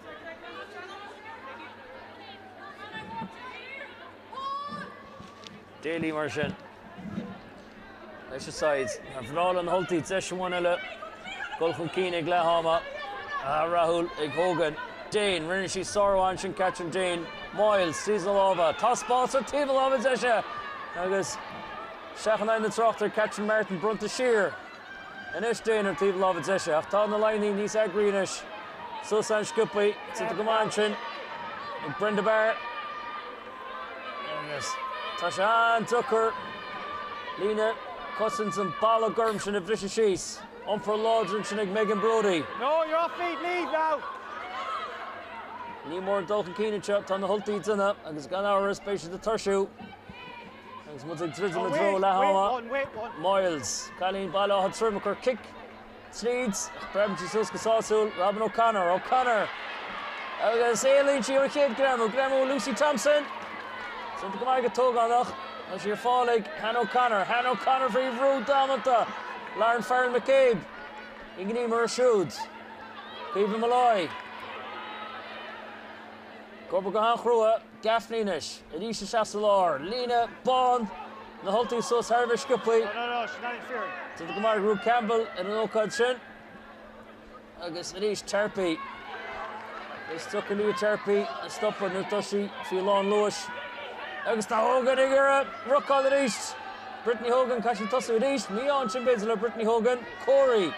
Daily Martian. Exercise. Vnal and Hulta session 1-0. Golfun Keen ag Lehama. Rahul ag Hogan. Dane, Rinnishi Sorwan Shin Catherine Dane. Miles, Cizalova. Toss sponsor Tivalova Zesha. Agus Shachanine the Trochter Catherine Martin Brunta Shear. And ish Dane or Tivalova Zesha. After the Laighin Nisa Greenish. Susan Scuppy. Sita Gomanchin. And Brenda Barrett. Yes. Tashan Tucker. Lena Cousins and Bala Gurmshin of British Shees. For Lodge and Megan Brody. No, you're off feet, leave now. Ní mór dulchan cíine teacht tá na Hultaí duna agus gan ára spéisi de tuirsiú. Agus mu ag tríd na dro le Miles. Cailín baile áthad trim chur kick. Sneeds. Bremtí sus go sáúil. Robin O'Connor. Agus Éilín sí ar chéad Graham Lucy Thompson. Santa go maith go tógánach. As you're fálaigh Han O'Connor for Ivrú Dámata. Lauren Farrell McCabe. Igní mar siúd. Civa Malloy. Gorba go han chrua, Gaffney-nish, Edisha Chassalar, Lena, Bond, na Hultaí sus Harvish Scuppy. No, she's not interfering. To the Gamar Group Campbell and an O'Cod Shin. Agus Edish Terpy. They stuck a new Terpy and stop on Nurtushi, Fionn Lewis. Agus ta Hogan Igara, Rock on the East. Brittany Hogan, Kashi Tussu Edish, Neon Chimbizla, Brittany Hogan, Corey.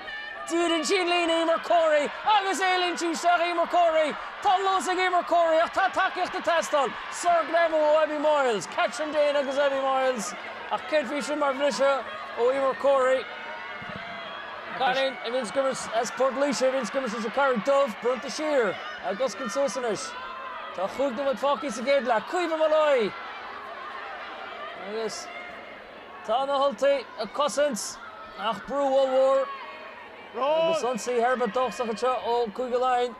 Dúdan sin lína mar Corey, agus Éilín sin seach mar Corey. Tá lús ag mar Corey, ach tá takeíocht na testal. Sir Graham ó Abby Miles, Catherine Dane agus Abby Miles. Ach céad sin mar bhliise ó mar Corey. Cailín, Vince Gimmers as Spórt Líse, Vince Gimmers is a carried dove, Brunta Shear, agus Consusanis. Tá chuig na fáci sa géad le cuimh Ulaidh. Agus tá na holtaí a cosint ach brú Ulmhór. Agus sunsaí Herbert dochsach anseo ó chuig Ulaidh.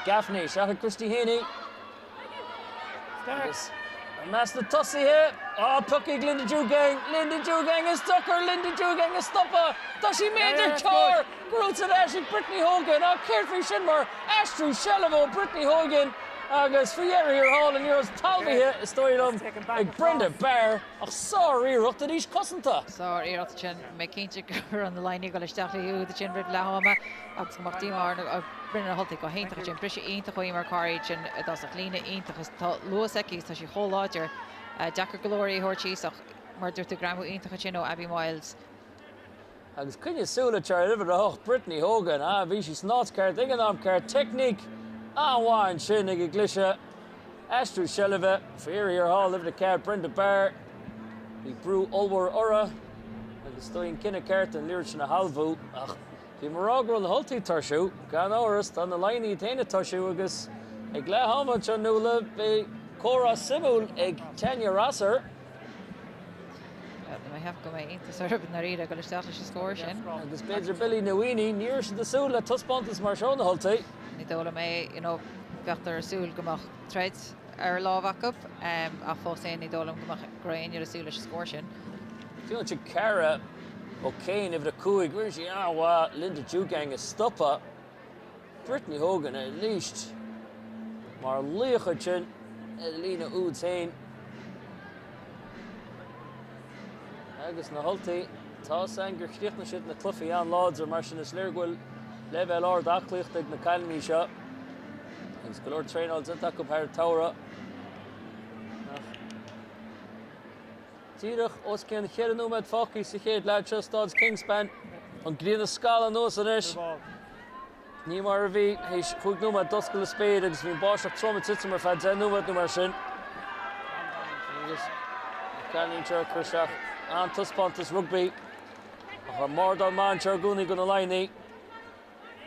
Gaffney, seach Christy Haney. Agus Mas na tosaithe. Puckig Linda Dúgang. Linda Dúgang is tucker. Linda Dúgang is stoppa. Tá sí méidir ceár. Grúta Ashley Brittany Hogan. Cairfree Shinmar. Astrid Shellivo. Brittany Hogan. Agus Fiera here Hall and Euros Talbithe is stoilm ag Brenda Bear. Ach sorry rucht a rís cosanta. Sorry rucht chin me cínte gur an line go leisteach hiú de chin rib lehama agus martí mar Brenda Holty go héintach chin brise einta go mar carry chin das a lína einta is Luas Ekis tá sí choláidir Jacker Glory hortíach mar dúirta gramú einta chin ó Abby Miles. Agus cynne súla tear liver a hoch Brittany Hogan bhí sí snátscart ag an amcart technique Anháin sin ag glise Astrid Shellive Fiera here Hall liver a cart Brenda Bear bhí brú Ulmhór ora agus stoin cinenne cart an líir sin na halbhú ach bhí marrágur an holtaí tarsú gan áras tá na Laighin taine tarsú agus ag le hámad an nula bhí Cora Simúl ag Tanya Rasser. I have go mé inta sorb na ríide go leisteach leis scóir sin. Agus beidir Billy Nawini níor sin desúla tuspátas mar seo na holtaí. Ní dóla mé, beachtar súl gomach treid ar lábhacup a fós ní dólam gomach grain ar a súla leis scóir sin. Fiúin si Cara ó Céin ifir a cúig bhuiir sí bhá Linda Dúgang is stoppa. Brittany Hogan at least mar líocha sin lína úd féin. Agus na holtaí tá sangur chríochna siad na clufií an láidir mar sin is léirgúil level ár daclíocht ag na cailmí seo. Agus go leor tréáil zinta go peir tabhra. Tíreach os cén chéanú med fácií sa chéad leid seo stáds Kingspan an grína scala nuas an is. Ní mar a bhí héis chuig núma doscail a spéad agus bhíon báiseach troma titsa mar fad den núma mar sin. Agus cailín tear chuiseach an tuspántas Rugby. A chu mór dá man tear gúnaí go na Laighin.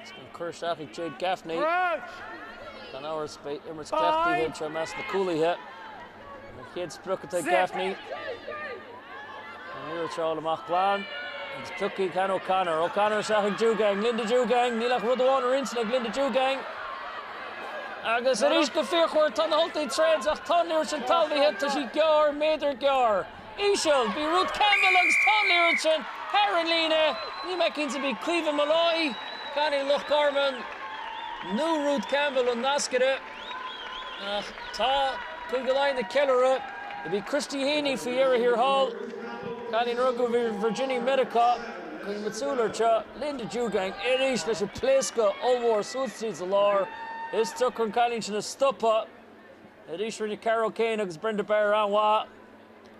Is gon chuiseach ag Jade Gaffney. Gan áhar immert cleachtaí tear meas na cúlaithe. An chéad sprucata Gaffney. An nuair teáil amach gláán. Agus Tucky Can O'Connor. O'Connor seach ag Dúgang. Linda Dúgang. Nílach rud amháin rinsa ag Linda Dúgang. Agus a rís go fíorchúir tá na holtaí trades ach tá nuair sin talmhaithe tá sí gear méidir gear. Íseal, bhí Ruth Campbell agus tá nuair sin Heron lína. Ní me cinnta bhí Cleave Malloy. Canny Loch Garman. New Ruth Campbell an nascire. Ach tá chuig Ulaidh na Kellera. Bhí Christy Haney Fiera here Hall. Canny Rugby Virginia Medica. Chuig Matsúlar te Linda Dúgang. Irís leis a pléisca Ulmhór Suitstíd a lár. Is tuck an Canny sin a stoppa. Irís rinne Carol Kane agus Brenda Bear anhá.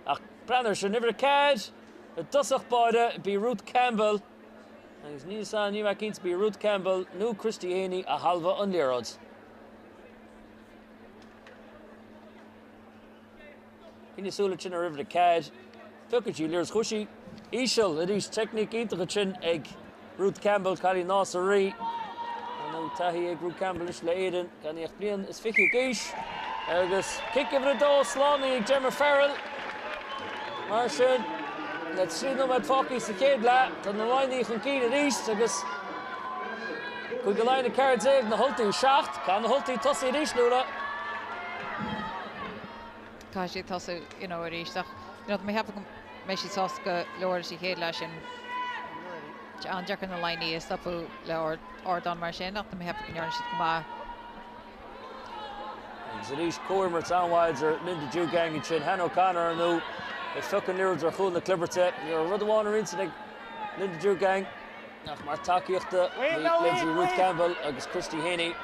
Ach Brenner sin niver a cad. A dusach báide bhí Ruth Campbell. Agus níos an ní me cinnta bhí Ruth Campbell. Nú Christy Haney a halbha an léarad. Cinne súla sin a river a cad. Tucatí líras chuisí. Íseal a dís technic íntacha sin ag Ruth Campbell Cali Násarí. Anú taithí ag Ruth Campbell is le éidean. Gan íocht blian is fichi gais. Agus kick ifir a dó slánaí ag Gemma Farrell. Mar sin, let srídnú med fácií sa chéad le. Tá na Laighin chun cín a rís agus chuig Ulaidh na cards éag na holtaí seacht. Can na holtaí tosaí rís núla. Tá sé tosa a ríisteach. Mé heb mé sí tosca leir sí chéad lei sin an deacan na Laighin is stopú le ardán mar sin ach mé heb gnearn si go má. Agus a rís cuaimmart anhaidir Linda Dúgang sin Hen O'Connor nó ag fucking líorad ar chuúil na cliberte. Níor rud amháin rinsa ag Linda Dúgang nach mar takeíochta Lindsay Ruth Campbell agus Christy Haney.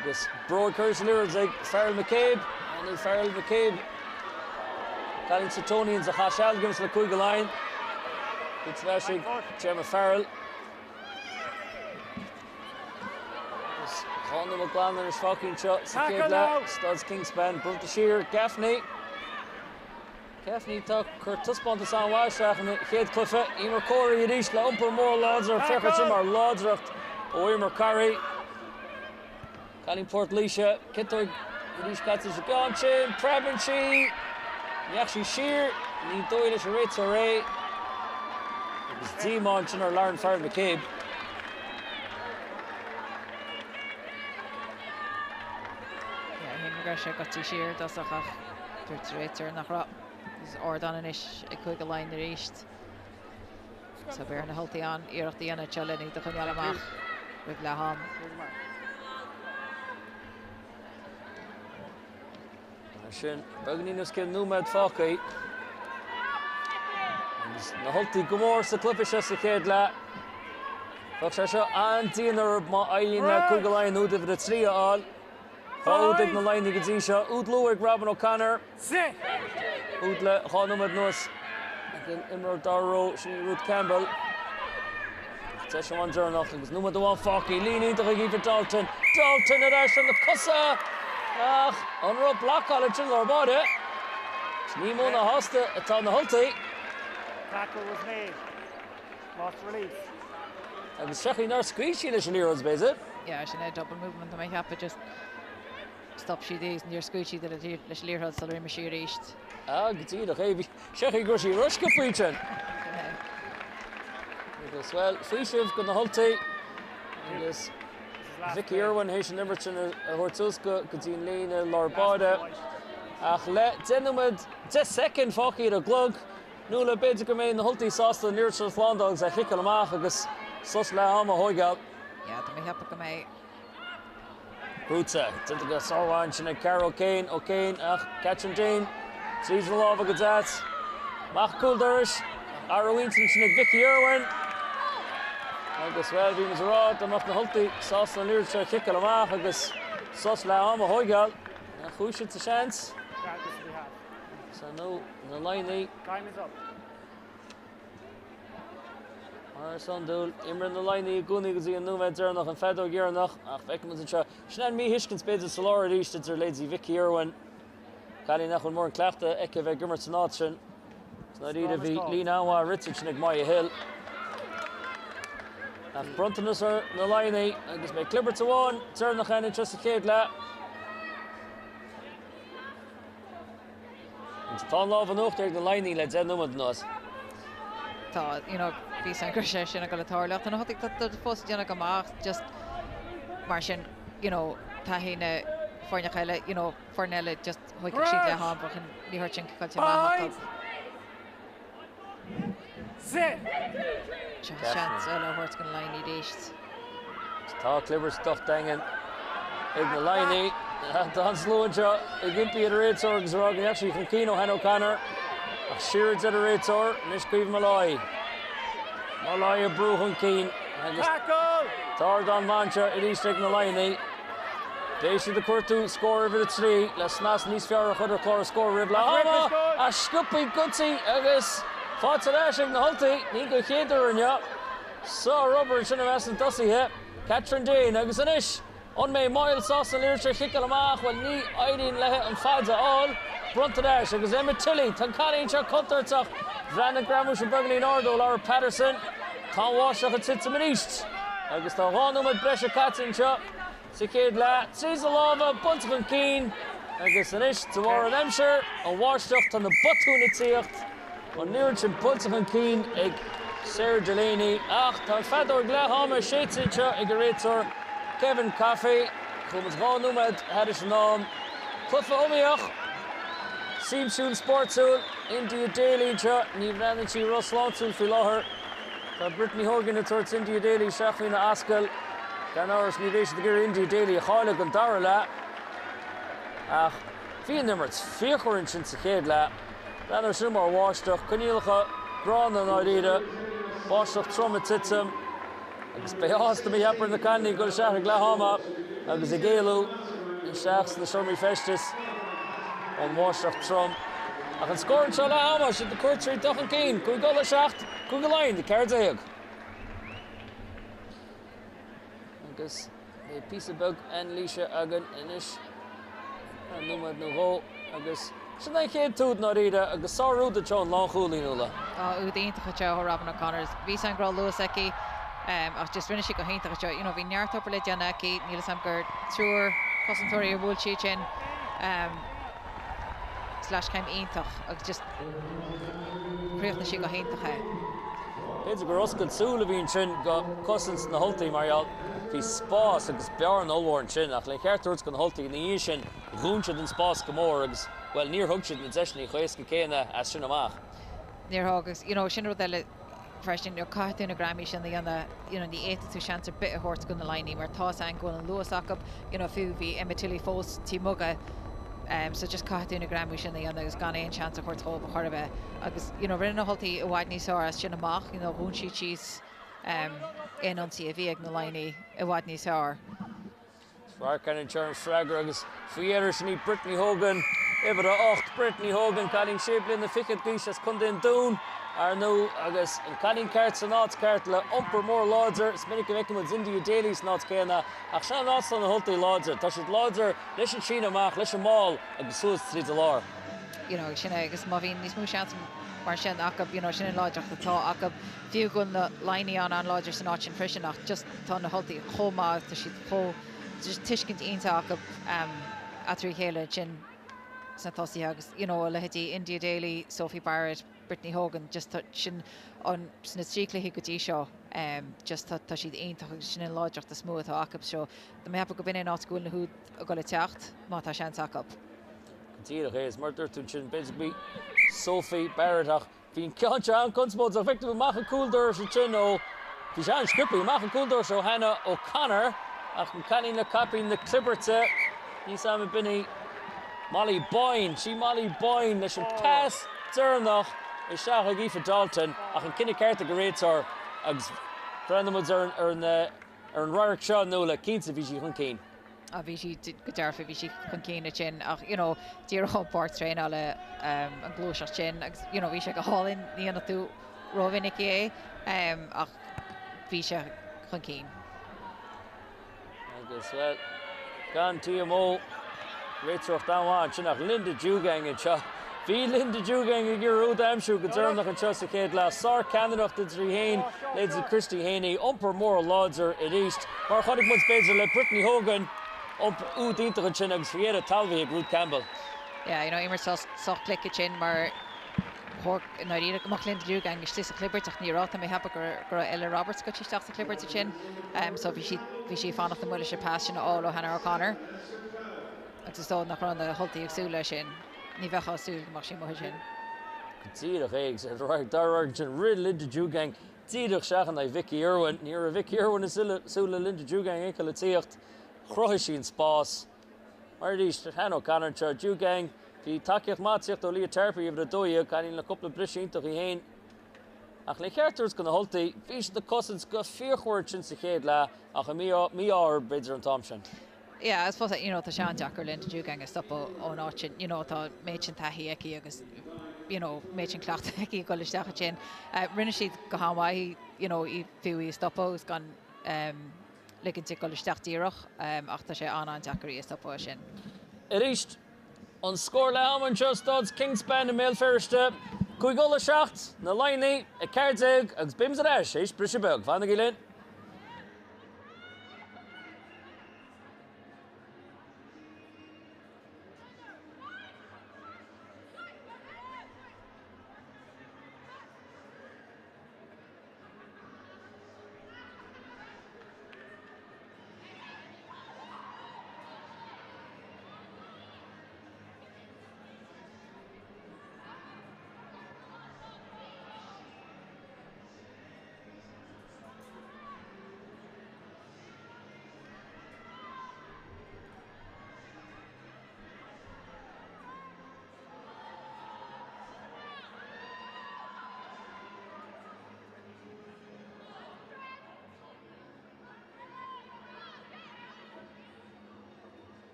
Agus broad chuir líorad ag Farrell McCabe. Anú Farrell McCabe. Calling Satonians a Hashal gives the chuig Ulaidh. It's Vashig, Gemma Farrell. Conor McGlanagan is fucking shot. Sakibla, Studs Kingspan, Brunta Shear, Gaffney. Gaffney took Curtis Pontus on Washach and Kate Clifford. Emer Corey, Yadish, La Umper, more Lodzer, Ferguson, or Lodzracht, Oimer Curry. Calling Port Leisha, Kittor, Leisha Katz's gone chin, Prebenchi, Yakshi Shear, Ni Doyle Sharitz Array. It was Demon Chin or Lauren Farr McCabe. Gresha got to shear, that's a half. Turturator nach ra. Is Ordanish, a quick line the east. So we're in a healthy on, ear of the end, Chalini, the Kunyalamach, with Laham. Shin, Bagninus Kim Numad Faki. The Hulti Gomórtas the Clippish as the kid la. Foxasha and Dinner Ma'ayin la Kugalain who did the three all. Dig na line the Gazisha, Udluig Robin O'Connor. Udle Hanumad Nus. Again Imro Darrow, she Ruth Campbell. Session one turn off, because Numad the one Faki, leaning to the for Dalton. Dalton at Ash from the Kussa. On road block college in Lorbode. Nemo na hosta at on the Hulti. Tackle was made. Lost release. I was checking our squeegee the Shaliros, is it? Yeah, she had double movement to make up, but just stop she days near squeegee that the Shaliros had Salary Machine reached. Good to heavy. Checking Gushy Rushka preaching. Well, Fishiv got the Hulti. Yes. Vicky Irwin, Haitian Everton, Hortuska, Katin Lena, Lorbode. Achle, Denumad, just second Focky the Glug. Nula Bedgamain, the Hulti sauce, the near to the Flandogs, a Hickalamath, agus Suslahama Hoigal. Yeah, to make up a May. Bruta, Tintaga Sarwan, China, Carol Kane, O'Kane, Catchin Jane, Seasonal Lava Gazats, Mach Kulderish, Arrowinson, China, Vicky Irwin. Agus well, we was rod, the Mach Hulti, sauce, the near to Hickalamath, agus Suslahama Hoigal. Who should the chance? So no, the line Time is up. Sandul, Imran the line Guni Gazi and Numed Zernach and Fedo Girnach, Beckman and Shaw. Shnan me Hishkin spades a Solar East, it's her lady Vicky Irwin. Kali Nachel More Clafta, Ekeve Gimmerton Notchen. It's not either Linawa, Ritzich, Nigmaya Hill. Bruntonus are the line, I guess make Clipper to one, Zernach and just a kid la. It's Tom Love and Oak, the line, let's end them with us. Thought, you know, peace and Christian, I got a tour left, and I think that the first Janaka just Martian, you know, Tahina, Fornakala, you know, Fornella, just Hoik Sheet Hamburg and the Hurchin Culture. Sit! Chance, I know where it's going to line it east. Tá clever stuff dangin. Ig na line Don Sloancha, Igimpi at a Raidsor, Gzarog, actually from Keno, Han O'Connor. Sheards at a Raidsor, Nishkiv Malloy. Malloy a Bruhan Keen. Tackle! Tardon Mancha, it is taking the line. Daisy the Kurtu, score over the three. Let's smash Nisfiara Hutter Clara score Ribla. A Scoopy Gutsy, Agus. Fought at Ashing the Hulti, Nico Hader and ya. So rubber in Shinnamas and Dusty here. Catherine Dane, Agus and Ish. On May Mile Sauce and Lyrcha Hickalamach, when Ni Aidin Lehe and Fadza all. Bruntadash, Agus Emma Tilly, Tankani and Chuck Huntertzach. Brandon Gramush and Burgley Nordo, Laura Patterson. Tom Washach and Sitsam East. Agus the Honum and Brescia Katzin Chuck. Sikid La, Cecil Lava, Buntsman Keen. Agus and Ish, tomorrow Hampshire, and Washtach on the Buttoon at Seacht. On Nirch and Buntsman Keen, Ig Sarah Delaney. Tan Fador Glahama, Shaitsincha, Igarator. Kevin Coffey, Thomas Ghanumad, Hadish Nom, Cluffa Umiach, Seam Soon Sportsoon, India Daily, Nivranchi Russ Lonson, Philoher, Brittany Hogan, and Thirds India Daily, Shafina Askell, Ganaris Nivation, the Gear India Daily, Harlag and Darala. Fian Nimmerts, Fiachor and Shinsakadla, Banner Shumar Washtach, Kunilcha, Gran and Ardida, Washtach Trummett Titsum. Agus Behas to be happer in the candy, go to Shah Glahama, Agus a Galu, in Shachs, the Shurmi Festus, on Washach Trum. I can score in Shalahama, should the Court Street Duchan Keen, Kugola Shacht, Kugaline, the cards a hug. Agus, a piece of bug, and Lisha Agan, and Ish, and Numad Nuho, Agus. Should I kid to not either? Agus Saru the John Long Holy Nula. Udin to Kacho, Robin O'Connor's, Visan Girl Lewisecki. ach just rinne si go héintach seo, bhí neartopper le deanna cí níl sam gur trúr cosintúirí a bhúil si sin slash caiim aintach agus just chríoch na si go héintacha. Beidir gur oscail súla bhíonn sin go cosint na holtaí marall hí spás agus bearn óhhain sin ach le ceartúirt go na holtaí na dhé sin rúnse den spás go mór agus well níor thug siad na deisnaí chuéisce céine as sin amach. Níor thugus, sin rud eile freisin ar caiú na gramí sin dhéanana ní éta tú seantar bit a thuirt go na Laighin mar tá an ghfuil an luas acab fiú bhí imitilí fós tí muga so just caiú na gramí sin dhéanana agus gan éon seantar chuirtó a chuirbh agus rinne na holtaí a bhaid níos áras sin amach rún si tíos éontí a bhí ag na Laighin a bhaid níos ár. Far Cannon Churn Fragger agus Fier sin Brittany Hogan Ibre 8 Brittany Hogan Calling Shaplin na fichad gís as chun den dún nó agus an Calling Cart san nát cart le umper mór láidir is minic bheicim mu India Dailies nát céna ach se nát san na holtaí láidir tá siad láidir leis an sin amach leis an máil agus suas tríd a lár. Sinna agus má bhíon níos mú seans mar sin acab sin láideach atá acab fiú gon na Laighin an láidir san áit sin frisinach just tá na holtaí chomá tá siad cho just tuiscint ionta acab a trí chéile sin san tosaí agus le hetí India Daily, Sophie Barrett, Brittany Hogan just sin an sna tríclaí go dtí seo just tá siad aonach sin in láideach a smúth acab seo Tá mé hepa go bine ácúil na húd a go le teacht má tá sean acab. Tíach is mar dúirtún sin basically Sophie Barrett ach bhín ceanse an consmód a bhicú amach an cúldor sin sin ó bhí se an scrippi amach an cúldor seo Hannah O'Connor ach an caní na capí na clibberte ní sam binní Molly Boyne, Molly Boyne leis an pass dúrnach is seach a gífa Dalton ach an cinenne ceart a go réitar agus brandamid ar an roiir seo nó le 15 bhí si chun céin. A bhí si go dearfa bhí si chun céine sin ach tíar Spórt tréin le an glúiseach sin agus bhí se go hálinn níana tú rovinnic é ach bhí se chun céin. Agus well gan TMO réitrocht dáháin sin nach Linda Dúgang an seo. Bhí Linda Dúgang ag gur úd amsú go dúrnach an seo céad le sár Canadaach den trí héin leidir Christy Haney umper mór láidir i ríist mar chonig mu beidir le Brittany Hogan úd ítach an sin agus fiad a talmhaí ag Ruth Campbell. Immer soch clic sin mar ríad amach Linda Dúgang is tí a clibbertach níráta mé hepa gur Ella Roberts go tíisteach a clibberte sin so bhí si fannach na muile se pass sin á Hannah O'Connor agus tó nach ran na holtaí agsúla sin ní bhecha asúil mar sin mo sin. Tíadach éigs a roiir darhair sin rid Linda Dúgang tíadach seachan ag Vicky Irwin ní a Vicky Irwin is súla Linda Dúgang éca le tíocht chrothis sin spás mar ríist Hannah O'Connor seo Dúgang hí takeíocht mátíocht ó lío terpaí a dóide canín le coppla brisíntaach i héin ach le cheartúirt go na holtaí bhís na cosins go fíorchúirt sin sa chéad le ach a mí ár beidir an tám sin. I suppose tá sean Jackar Linda Dúgang a stop ó áit sin tá méid sin taithí aici agus méid sin cleacht aici go leisteach sin rinne siad go hámhaí i fiúí stopós gan liginn go leisteach díireach ach tá sé an Jackarí stopó sin. I ríist an scór le am an Justods Kingspan na méilferiste chuig go le seacht na Laighin a ceirdeag agus bims a éis éis brise beg fanna gilinn.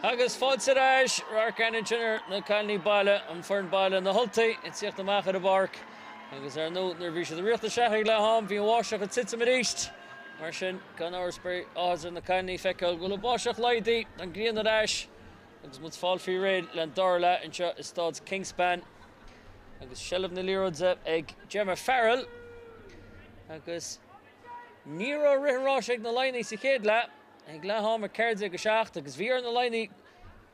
Agus fád sa ráis, Rarcanin sinnar na Calni baile an fern baile na Hultaí, it's the mach of the bark. Agus no bhí sé riachta seachaigh le ham, bhí an bháiseach an titsa mar íst. Mar sin, gan áir spray áhas na Calni feiceáil go le báiseach Ulaidh an gríon na ráis. Agus mud fáil fí réid le an darla an seo is stád Kingspan. Agus shelf na líróidse ag Gemma Farrell. Agus níor ó ritheráis ag na Laighin sa chéad le. Ag le ham ar céirde go seacht, agus bhí ar na Laighin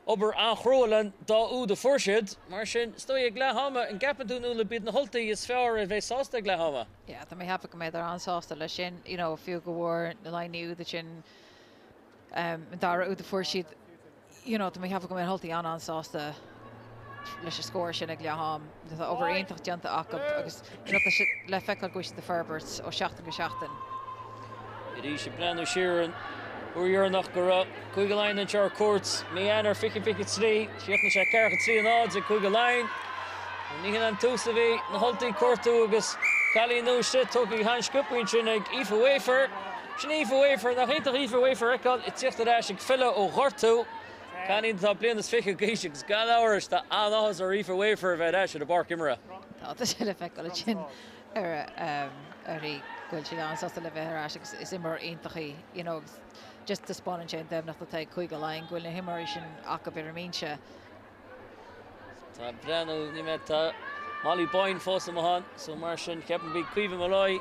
ober aangroelen da u de voorzit, maar sin stoi ik lehama en gappen doen ule bid na Hultaí is fear en veisasta lehama. Ja, dan may have to make aan sasta le sin, you know, few go war na Laighin u de sin dar u de voorzit, you know, dan may have to make Hultaí aan sasta leis score sin ag leham, dat over 1 janta akab agus le fecal gois de Ferberts o 16 go 16. It is brand Sheeran. We're nach go Ulaidh in char courts, Meaner ficky tree, Sheachna sé cearcha trí an odds at Ulaidh. Ní an túsaví na Hultaí cuartú agus Cali nó shit tógí hanscupin sin ag Aoife Wafer. Sin Aoife Wafer nach héintach Aoife Wafer eáil I tíocht aráis ag fila ó ghortú. Cali tá blian is fiche gíis agus gan áras tá anáhas ar Aoife Wafer bheith eis a bar imra. Tá sé le feicáil sin ar í gúil sin an sasta le bheith aráis agus is immer aontachaí, you know, just the spawn and chain them nach the take Ulaidh gwil na himar sin aka bir mincha. Tá brano ni meta Molly Boyne fós am so mar sin ceapan big cuimhin malói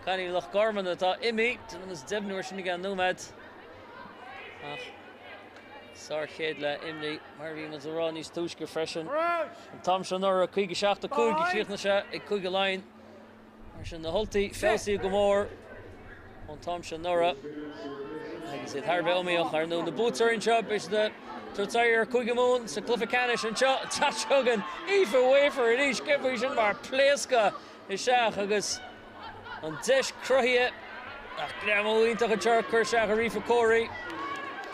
Canny lach garman atá imi tan is debnúir sin gan nómad. Ach sár chéad le imní mar bhí mas ará níos túisce freisin. Tom sin ar a chuige seachta cúig I chríochna se ag Ulaidh. Mar sin na Hultaí fésaí go mór an Tom sin nora. Agus it harbe omíoch ar nó na bútar in seo is de Turtair Cuigamón sa Clufacanis an seo tachogan Aoife Wafer in each gibhí sin mar pléasca I seach agus an deis cruthie ach gramóíntaach a tear chur seach a rifa cóirí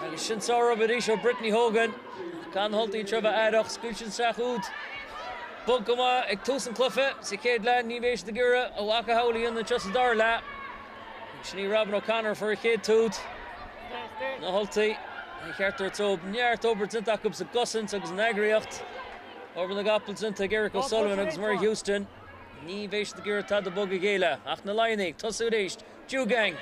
agus sin sára bid isio Brittany Hogan gan Hultaí treba adach scuil sin seach úd bug go ma ag tús an clufa sa céad le ní bhéis de gura ó acha haulaí na just dar le sin Robin O'Connor for a chéad túd na Hultaí I cheartar tób neart obair tinta go sa gosint agus an agriocht over na gapal tinta Garrick O'Sullivan agus Murray Houston ní bhéis de gura tá de bug a géile ach na Laighin tosú éist Dewgang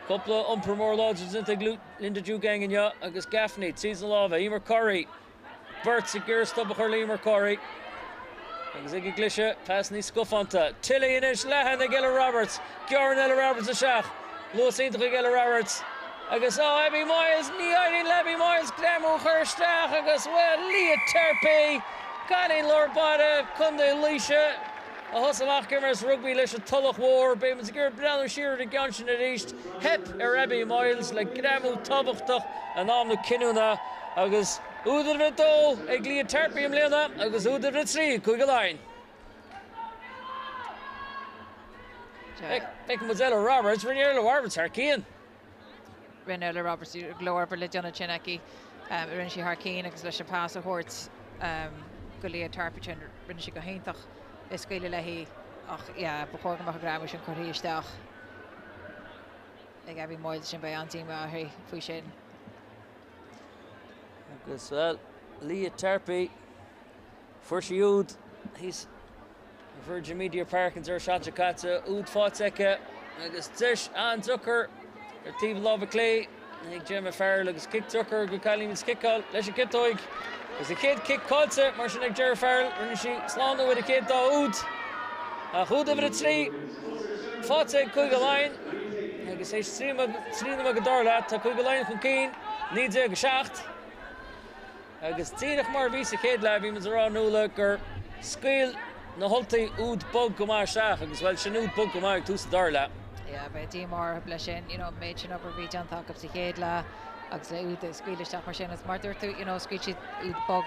Couple umpur mór láidir tinta Linda Dewgang in agus Gaffney season lava Emer Corey Bert sa gura stubach ar Emer Corey agus ag glise pass ní scufanta Tilly inis lehan ag Ella Roberts Gioran Ella Roberts a seach Lewis Intrach ag Ella Roberts agus Abby Miles ní aidin Abby Miles glamú chuirsteach agus well Lia Terpe Canin Lord Bada Cunda Líise a thosamach gimmers rugby leis a tulach war Béman gur breanú siar a gansin a ríist hep ar Abby Miles le glamú tabachtach an am na cinúna agus údar bit dó ag Lia Terpe am léana agus údar bit trí Ulaidh. Feic Ella Roberts rinne Ella Roberts ar cían. Rinne Ella Roberts glóir bar le Donna Chinaki rinne si haar cían agus leis an pás a hort go Lia Terpe rinne si go héintach is scaile lehí ach ja bechorgamach a gramú sin choirí isteach ag Abby Miles sin bei antíma a faoi sin. Agus well Lia Terpe first úd he's Virgin Media Park in Zershachakatsa úd fátecha agus tish an Zucker ar tíb lába clé ag Gemma Farrell agus kick Zucker go cailim is kickall leis a kittóig agus a kid kick cálsa mar sin ag Gemma Farrell rinne si sláánda with a kid dá úd a chúd a bhid trí fáte Ulaidh agus é trína go darla tá Ulaidh chun cín níide go seacht agus tíadach mar bhí sa chéad le bhí mas ará nóla gur scail na Hultaí úd bug go mar seach agus well sin úd bug go mar ag tús darla. Yeah, bei dímar bla sin, you know, méid sin obair bhí deantach go sa chéad le agus le úd scaoileisteach mar sin as mar dúirtú, you know, scail siad úd bug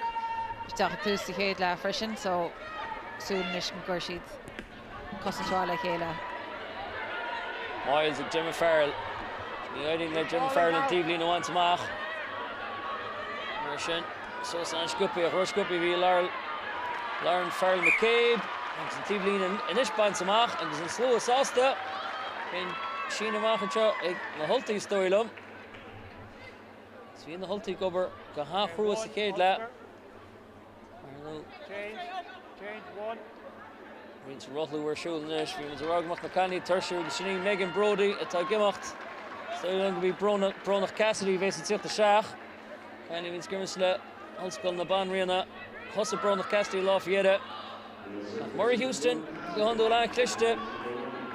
isteach a tús sa chéad le freisin, so súnis go gur siad cosintráil le chéile. Miles ag Gemma Farrell. Ní aiding le Gemma Farrell an tíblin a bhaint amach. Mar sin, so san scupi a chuirscupi bhí Lauren Farrell McCabe agus an tíblin in isbant amach agus an slú asásta in sin amach anseo ag na Hultaí stoilm. Svín na holtaí gobar go háchrú sa chéad le. Change one. Rins Rothlú ar siúlanis, bhí man ragmach na canny tuirsiú go sinní Megan Brody atá gimacht. So going to be Bronach Cassidy bheits an tíocht a seach. Canny vín scrimmage le Hallscoil na ban riana. Hosa Bronach Cassidy Lafayette. Murray Houston go handú le cliste.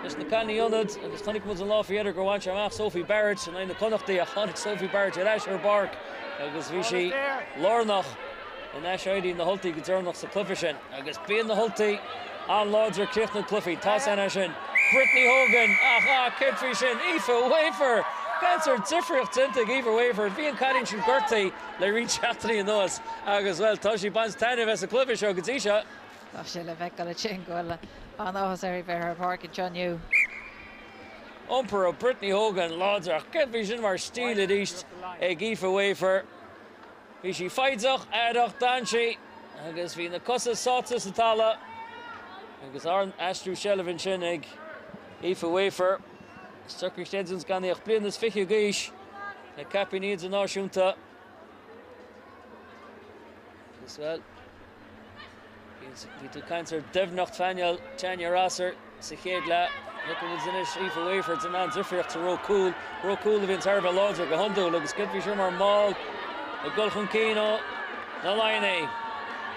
Is na canny ionad agus chonig muid an Lafayette go bhaint amach Sophie Barrett and na connachtaí a chonig Sophie Barrett at Asher Bark agus bhí sí lornach in Ashaidi na holtaí go dúrnach sa clufi sin agus bíon na holtaí an láidir clift na clufi tá ana sin Brittany Hogan Kidfree sin Aoife Wafer Cancer difriocht tinta Aoife Wafer bhí an cadín sin gortaí le rí teachtaí an nós agus well tá sí bans tainmh sa clufi seo go dtí seo Tá sé le bheith go le sin gohfuil an áhas ar bheith Park and John New. Umper of Brittany Hogan, láidir Kidfree sin mar stíl a díist ag Aoife Wafer. Bhí sí faidzach adach dansi agus bhí na cosa sáta sa tala agus an Astrú Shelvin sin ag Aoife Wafer. Stuckir Stensons gan íoch blian is fiche gaish na capi níos an náisiúnta. Agus well, bhí tú cancer devnacht fanial Tanya Rasser sa chéad le. Looking at Zinish, Aoife Wafer, it's a man different to Rocool. Rocool of Intarva Lodger, Gahondo, looks good for Shumar Mall. The Gulfun Kino, the Laighin.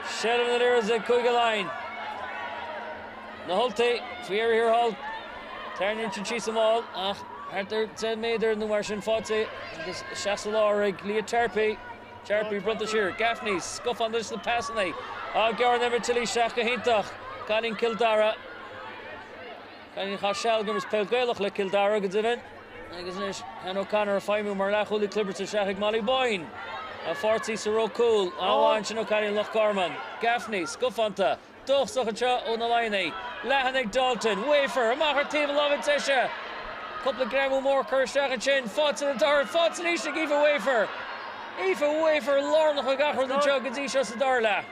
Shelvin there is a Cuiga line. The Hulte, Fier here Hull. Turn into Chisamal. Arthur said Mader in the Martian Fotze. This Chasselorig, Leah Tarpey. Tarpey, Brother Shear, Gaffney, scuff on this the passing. Garn ever Tilly Shaka Hintach. Colin Kildara. Colin Hashel Gimmers Pel Gaelach le Kildara, good event. Agus Ann O'Connor, Faimu Marlach, Holy Clippers to Shahig Molly Boyne. A 40 Siro Cool, Awan Chinokani Loch Garman, Gaffney, Scuffanta, Doch Sochacha, Onalaine, Lahanig Dalton, Wafer, a Maher Table of it, Sesha. Couple of Gramu more, Kirstach Chin, Fots in the door, Fots and Ishik, Aoife Wafer. Aoife Wafer, Lorna Hogachar, the Jug, and Isha Sadarla.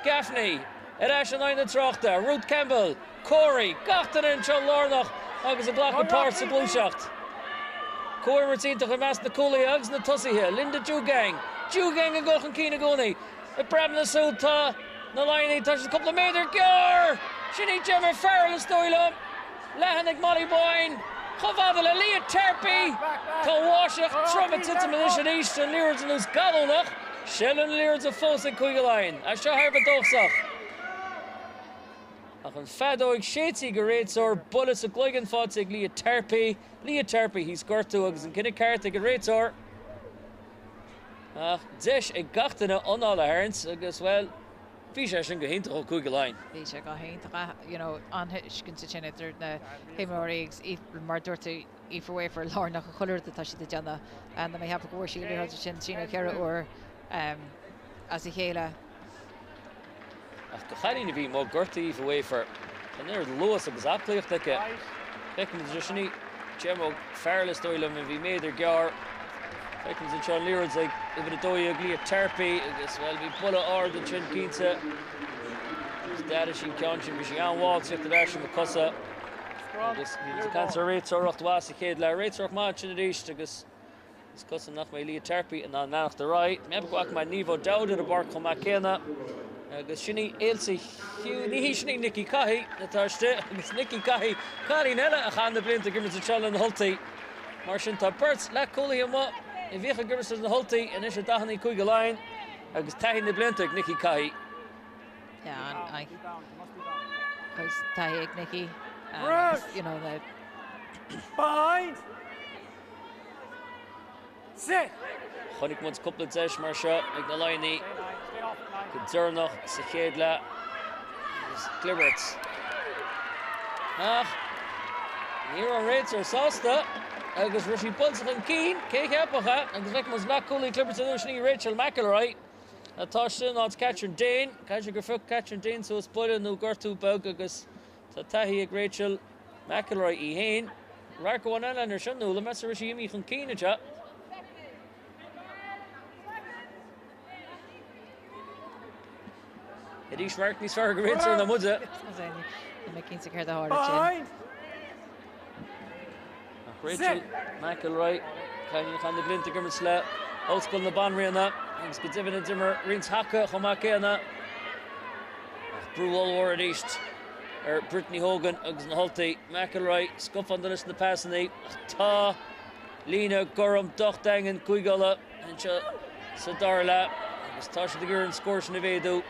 Gaffney, at Ashanine the Trochta, Ruth Campbell, Corey, Gachtan and Chol Lornach, Agus a Glock of Parts of Blueshacht. Corey Martin to Hamas the Cooley, Hugs and the Tussie here, Linda Jugang and Gochan Keena Goni, a Bramna Suta, the Laighin touches a couple of meter, Gyar, Shinny Gemma Farrell and Stoilum, Lahanig Molly Boyne, Chovadala, Leah Tarpey, Kawashach, Trumpet Intimidation East and Leards and Luz Galonach, Shellen Leards of Foss and Cuiga line, a Shahar Badosach. Ach an fadoig Shétsi Garetzor, Bullets of Gloigan Fotzig, Leah Tarpey, he's Gortu, agus an Kinnicarta Garetzor. Dish a Gachtana on all the Herns, agus well, Fisha sin go hinta ó Cuiga line. Fisha go hinta, you know, an Hitchkin to Chin, they're the Hemorrhages, mar Dorty, Aoife Wafer, Lorna, a colour the Tashi the Jana, and then we have a course, you know, Chin, Chino Kera, or as a Hela. Ach go chailín a bhí má gortaí Aoife Wafer. An ir luas agus aplaíocht aice. Feiceann is sinní Gemma Farrell Stoilum and bhí méidir gear. Feiceann is Sean Leards ag Ibn Adoya Leah Tarpey agus well bhí bulla ard an sin cínta. Agus dada sin ceansin bhí sin an bháil tíocht a sin na cosa. Agus bhí cancer réiteoir ocht was a chéad le réiteoir má sin a ríist agus is cosa nach mé Leah Tarpey and an nach the right. Meb go ach má Nívo Dowd a bar chum céna. Agus sinní Ailsa ní sinní Nicky Cahy na táiste agus Nicky Cahy Carín eile a chan na blinta gimmers a chall an holtaí mar sin tá Bert le colaí ama I bhíocha gimmers na holtaí and is a dahannaí Cuiga line agus taithí na blinta ag Nicky Cahy. Yeah, I because taithí ag Nicky, you know the Behind. Sit. Chonig muid couple deis mar seo ag na Laighin go dúrnach sa chéad le agus Clibberts. Níor an réiteoir sásta agus ru sí bulsach an cín cé ceapacha agus bheith mas le colaí Clibberts a dúis ní Rachel McElroy atá sin áit Catherine Dane caiise gur fuc Catherine Dane so is buile nó gortú beg agus tá taithí ag Rachel McElroy I héin Rar go bhain eile ar sin núla meas ru sí imí chun cín ateach. It is Mark Nis Farg Ritzer na Mudza. The McKinsey care the harder. Rachel McElroy, Canyon Khan the Blinta Grimmer Sla, Old school na ban rianna. Agus go divan dimmer rins haka chomacéna. Brú allhór east. Brittany Hogan agus na Hultaí. McElroy scuff on the list na passaní. Tá Lína Gorham dochdangan cuigala. And Sadarla. Agus tá sé de gur an scóir sin a bhéadú.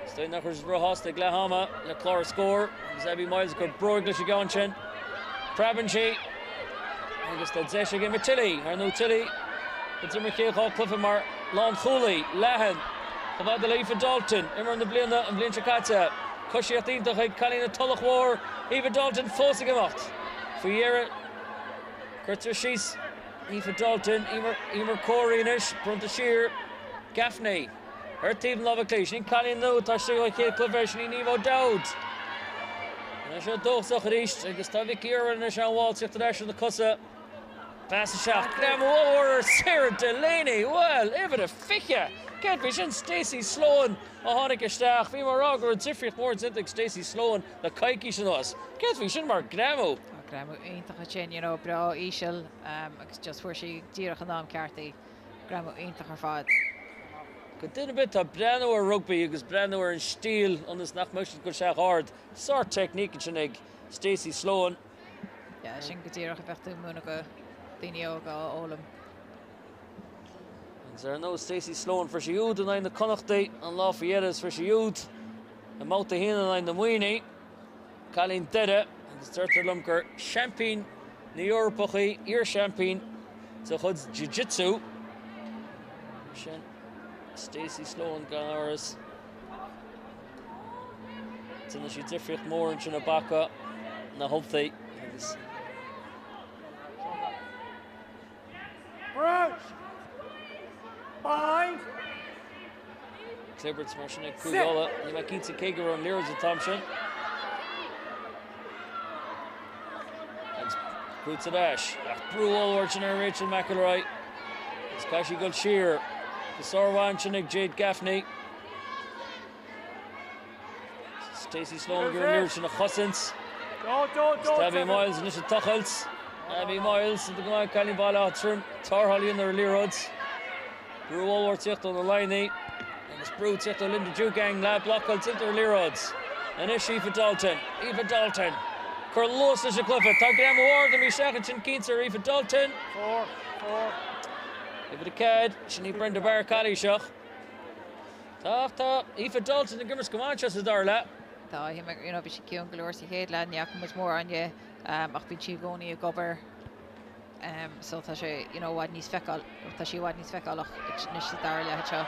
Stein nach chus rohas de Glahama. Le chlár scór. Agus Abby Miles gur broigla sé gáin sin. Prabanchi. Agus tá Zesh agin Tilly. Ar nó Tilly. It's a McKeoch Clifford Mar, Lon Cooley, Laighin, Babhta Laighin Dalton, immer in the Blina and Blin Chakata, Kushi Atin to Kalina Tullach War, Eva Dalton Fossig gemacht. For Yera, Kurtzer Shees, Eva Dalton, Emer Corinish, Brunta Shear, Gaffney, her team love occasion, Kalin No, Tashigo Clifford, and Evo Dowd. And I should do so East, and Gustavik Yera and Nishan Waltz after that in the Cussa. Pass the shot. Graham over Sarah Delaney. Well, even a figure. Can't be sure Stacey Sloan. A Hanukkah staff. We were all going to different more than Stacey Sloan. The Kaiki should us. Can't be sure Mark Graham. Graham, Intach Chin, you know, Bra Ishel. Just where she Dirach and Nam Carty. Graham, Intach her fad. Could do a bit of Brano or rugby because Brano or in steel on this knock motion could shot hard. Sort technique and Chinig. Stacey Sloan. Yeah, Shinka Dirach Bertu Munaga. Dinioga Olam. There no Stacey Sloan for Shiud and I'm the Connachty and Lafayette for Shiud. And Mount the Hin and I'm the Weenie. Colleen Dede and the Sturter Lumker. Champion New Europe ear champion. So Hud's Jiu Jitsu. Stacey Sloan Ganaris. It's in the Shidifrich more in Chinabaka. And I hope they. Crouch! Behind! Clifford smashing it, Kugola. You might keep the Kager on Lyra's Thompson. And Boots of Ash. Brew all Orchiner, Rachel McElroy. It's Kashi Gulshear. The Sorwan Chinik, Jade Gaffney. Stacey Sloan, Lyra's in the Hussins. Abby Miles, Nisha Tuchels. Abby Miles, the guy Callie Bala Trim, Tar Holly in their Lerods. Brew Allward Ticht on the line, and it's Brew Ticht on Linda Jugang, Lab Blockholz into their Lerods. And it's Eva Dalton. Carlos is a Clifford. Tagram Award, and Mishachin Keenser, Eva Dalton. 4. Give it a cad, Shani Brenda Bar Kali Shach. Ta, Eva Dalton, the Gimmers Comanches is Darla. Tá hí you know, bhí sé ciúin go leor sa chéad leat neach muid mór anje ach bhín si gcónaí a gobar so tá sé you know bhaid níos feiceáil tá sí bhaid níos feiceálach níos sa dar leat seo.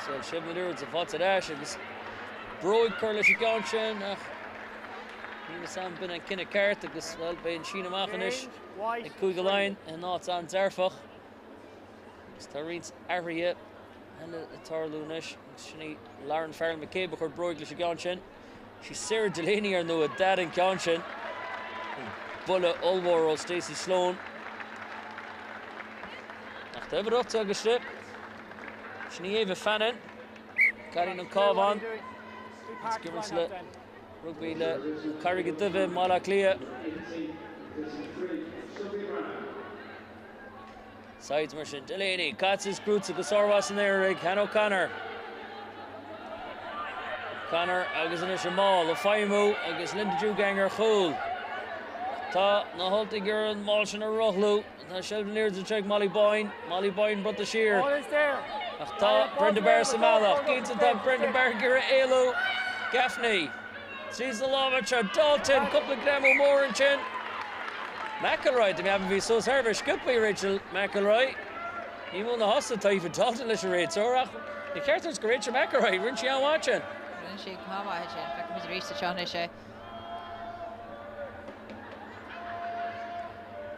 So Shib na Lyrads a bhát a Ash agus Broig Curl is a gáin sin ach ní sam bin an cinna ceart agus well bein sin amachanish ag Cúigalain and náit an Zarfach agus tá rins Arria and the Tarlunish, Shani Lauren Farrell McCabe, her Broiglish Ganshin. She's Sarah Delaney or no a dad in Ganshin. Bulla Ulwar Stacey Sloan. Nach the ever up to a strip. Shani Eva Fannin. Carrying on Cavan. Let's give us a rugby Carrigadivin, Mala Clea. Sides Merchant, Delaney, Katz's Groots of the Sorwas in there, Han O'Connor. Connor, agus in Shamal, the Faimu, agus Linda Juganger, Khul. Ta, na Hultiger and Malshin or Rohlu, na Sheldon Lears to check Molly Boyne but the sheer. All is there. Ta, Brenda Bear Samala, Keats and Ta, Brenda Bear Gira Elu, Gaffney. Sees the Lovacha, Dalton, couple of Graham more in chin. McElroy, to be having so service, good by Rachel McElroy. He won the hostel type of Dalton Lisha rates, or the characters go Rachel McElroy, weren't she on watching? She come on, she was reached the challenge.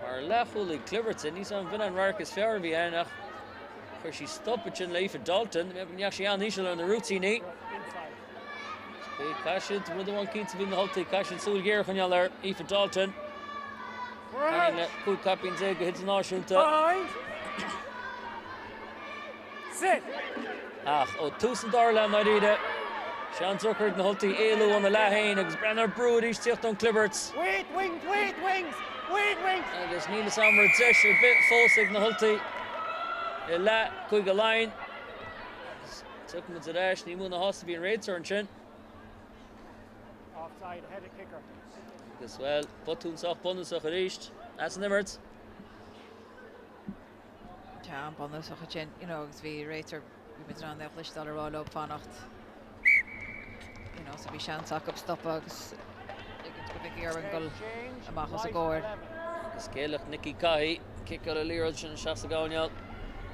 Our left fully Cliverton, he's on Vinan Marcus Fairby, and where she stopped with Life at Dalton, maybe actually on Ishel on the routine. Cashin, with the one keen to be in the whole thing, Cashin Soul Gear from Yaller, Eve at Dalton. Good capping Zeg hits an Ashunta. Sit. Tusen Darla, I did it. Sean Zucker, the whole thing, Elu on the Laighin, Brenner Brood, each ticht on Cliberts. Wait, wings. Wing, wings. Agus Níl Samar Zesh a bit fósig na hultaí. Le chuig a Laighin. Took him to dash, ní múna hosta bhí an réitear an sin. Offside, ahead of kicker. Agus well, botúnach bonusach a ríist. As an immert. Ja, an bonusach a sin, agus bhí réitear bhí mit an leis dal rá le fannacht. So bhí seanach up stop agus go big ar an goal amachchas a ggóir. Agus céalach Nicky Cahy, kick ar a líral sin seas a gáineal.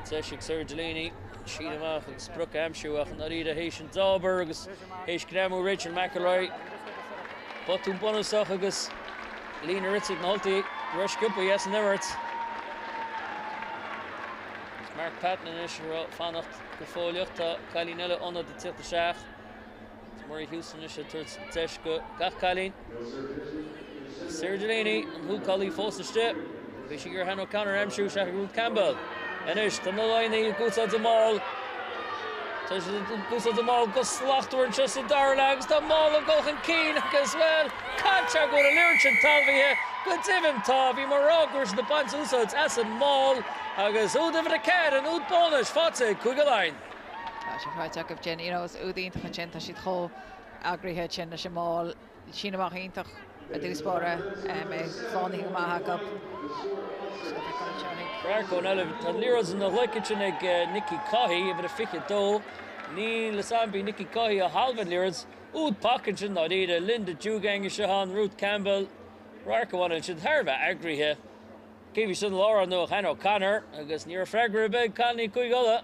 Teisig Sergelini, Sheena amach agus Brooke Amshuach na ríide hééis an dábar agus hééis gréimú Rachel McElroy. Botún bonusach agus Lína Ritzig na hultaí, rush gúpa yes an immert. Mark Patton is fannacht go fóiliocht tá Cailín eile anna de tíochta seach. Murray Houston is tuairt teis go gach Cailín. Sergelini an thúcáilí fósaiste. Bhí si gur Hannah O'Connor Amshu seach Ruth Campbell. Inis tá na Laighin gúsa de máil. Tá gúsa de máil go slachtúir an just a darla agus tá máil an gochan cín agus well caite go a líirtin talmhaithe go dimim tá bhí mar águrs na bans úsáid as an máil agus údamh a cead an úd bónus fáte chuig a Laighin. Tá sé fáteach ab sin, is údaíonnta an sin tá siad chó agrithe sin na sin máil sin amach ionintach a dúspáire fánaí go maithe go. Rarco now tá líras na Laighin sin ag Nicky Cahy a bit a fiche dó. Ní le sambi Nicky Cahy a halvan líras. Úd pacan sin ná ide Linda Dúgang Sehan Ruth Campbell. Rarco an sin tharbh agrithe. Céhí sin lára nó Hannah O'Connor agus níor freigra beg Connie Cuigola.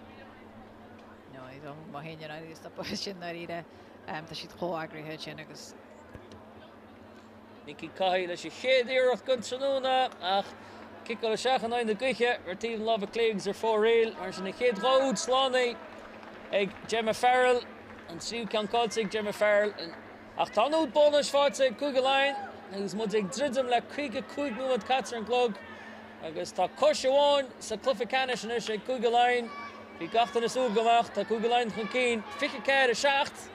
No, I don't má héine na stop sin na ide tá siad chó agrithe sin agus. Nicky Cahy leis sé chéad iarach gon tróna ach kick al seachan in de guiche tíim lá a cléigs ar fóréil mar sin na chéad ráúd slánaí ag Gemma Farrell an siú can cáilsigh Gemma Farrell ach tá úd bónus fáte chuig a Laighin agus mud ag ddridim le chuig nuad catar an glog agus tá cosisiháin sa cluficanis an is ag chuig a Laighin bhí gachtain is úg gomacht tá chuig a Laighin chun cín fiche céad a seacht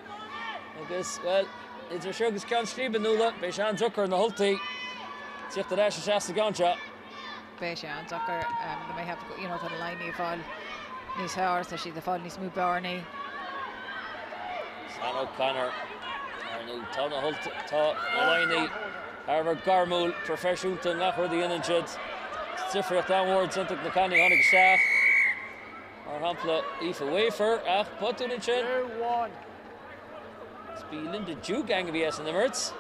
agus well idir segus ceann scríban nula béis an zucar na hultaí tíocht a réis a seacht a gáinte. Béis an zucar go mé heb tá na Laighin fáil níos háir tá siad a fáil níos mú bearnaí. San O'Connor tá na hulta tá na Laighin arbh garmúil profisiúnta nach chuirdaí inan siad sifreacht anmhór suntaach na cannaí tháinig isteach ar hampla Aoife Wafer ach botún an sin. 2-1. Bí Linda Dúgang a bhí an immert.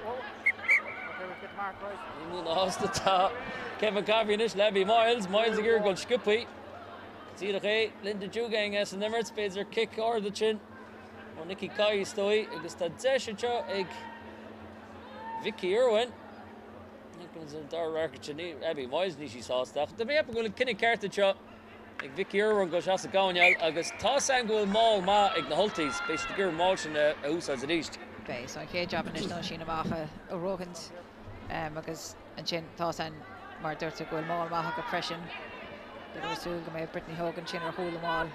Okay, we get Mark right. Ní múna hásta tá Kevin Cavianish lebí Miles a gur go scipaí. Tíadach é Linda Dúgang an immert beidir kick or the chin ó Nicky Cahy stoi agus tá deisiteo ag Vicky Irwin. Nicholas an dar record ebí Miles ní sí sásteach. Tá mé go cinnig ceartta seo ag Vicky Irwin go seas a gáineal agus tá an gohfuil máil má ag na hultaís béis de gur máil sin a úsáid a ríist. Béis an chéad job is ná sin amach ó rógant agus an sin tá an mar dúirta gohfuil máil maithe go freisin. De sú go méid Brittany Hogan sin ar chúla máil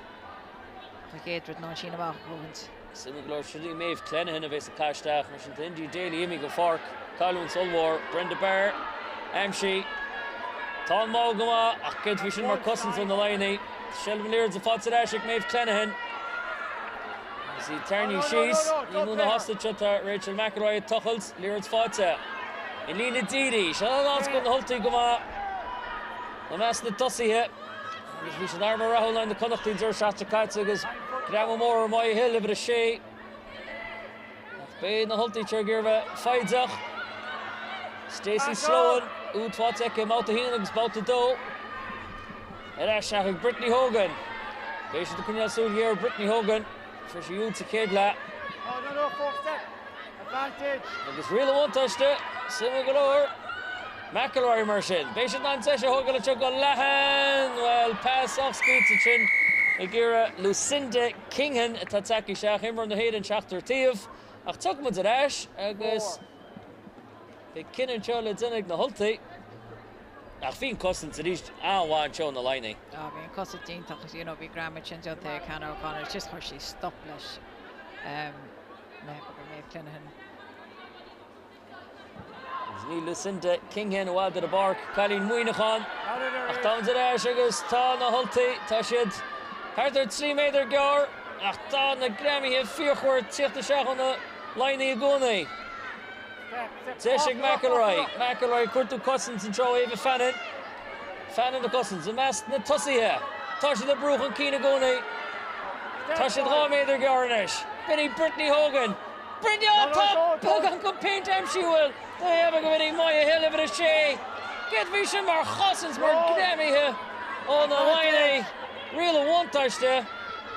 chu chéad ná sin amach rógant. Simime glóir siúlí méh Clenaghan a bheits a caiisteach mar sin Indy Daly imi go farc Calvin Sulwar, Brenda Barr, Amshi. Tá má go má ach céad bhí sin mar cosint an na Laighin Shelvin Leard a fád eisiach méh Clenaghan. Is í tarniú síos ní múna hostaite tá Rachel McElroy tochailt Leard fáte. In lína díri se nás go na hultaí go má na meas na tosaithe. Agus bhí sin armar rathúil na connachtaí dúir seachta caite agus Graham mór mai hill over a sé. Ach bé na hultaí tear ggéirbh faideach. Stacey Sloan úd fáte ag máta hín agus báta dó. Eis seach ag Brittany Hogan. Béis de cúneal súil héar Brittany Hogan for sí úd sa céad le. Oh, no, 4 step. Advantage. Agus riail bhainteiste Simime go leor. McElroy mar sin. Béis an teise Hogan le tuag go Laighin. Well, pass off scúta sin. I ggéire Lucinda Kinghan atá takeí seach imar na héad an seachtar taobh ach tuag mu eis agus be cinan seo le duine na hultaí ach bhíon cosint a ríist anháin seo na Laighin. Bhíon cosint díntaach bhí Graham sin deonta ag Hannah O'Connor just chuir sí stop leis méid Clenaghan. Ní Lucinda Kinghen Wad at the Bark, Colleen Muinachan. Ach down to there, Sugas, Tá na Hulti, Tashid. Harder 3 meter gar. Ach Tá na Grammy have 4 Tiach the Shach on the line of Guni. Zeshig McElroy, Kurtu Cousins and Joe Eva Fannin. Fannin the Cousins, the Mask na Tussie here. Tashid the Bruch and Keena Guni. Tashid 3 meter Garnish. Benny Brittany Hogan. Brittany on top! Hogan can paint him, she will. They have a winning Maya Hill over the Shea. Get vision more Cousins, more Grammy here. On the line, real one touch there.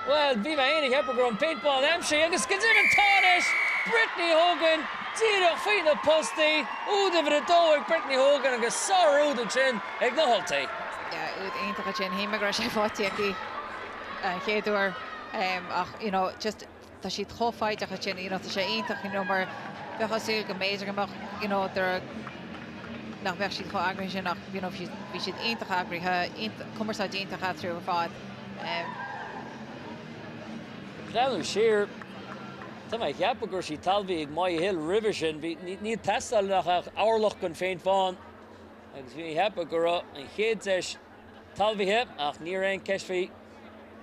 Well, Viva Annie Hepper on paintball and Amshay. Agus gets even Tarnish. Brittany Hogan. Zero feet the posty. Uda for the door. Brittany Hogan and Gasar Uda chin. Egna Holte. Yeah, Uda Inta chin. He migrash Fatiaki. Hedur. You know, just that she tough fight. Chin. You know, that she Inta. You know, more. Because you can measure them. You know, they're. Nach weg ziet gewoon agree nach you know wie zit in te gaan agree kom uit in te gaan through five Now sheer Tama Japagur she talvi my hill revision niet testal nach oorlog kan fein van agus wie Japagur en geet talvi hep ach near een cashfee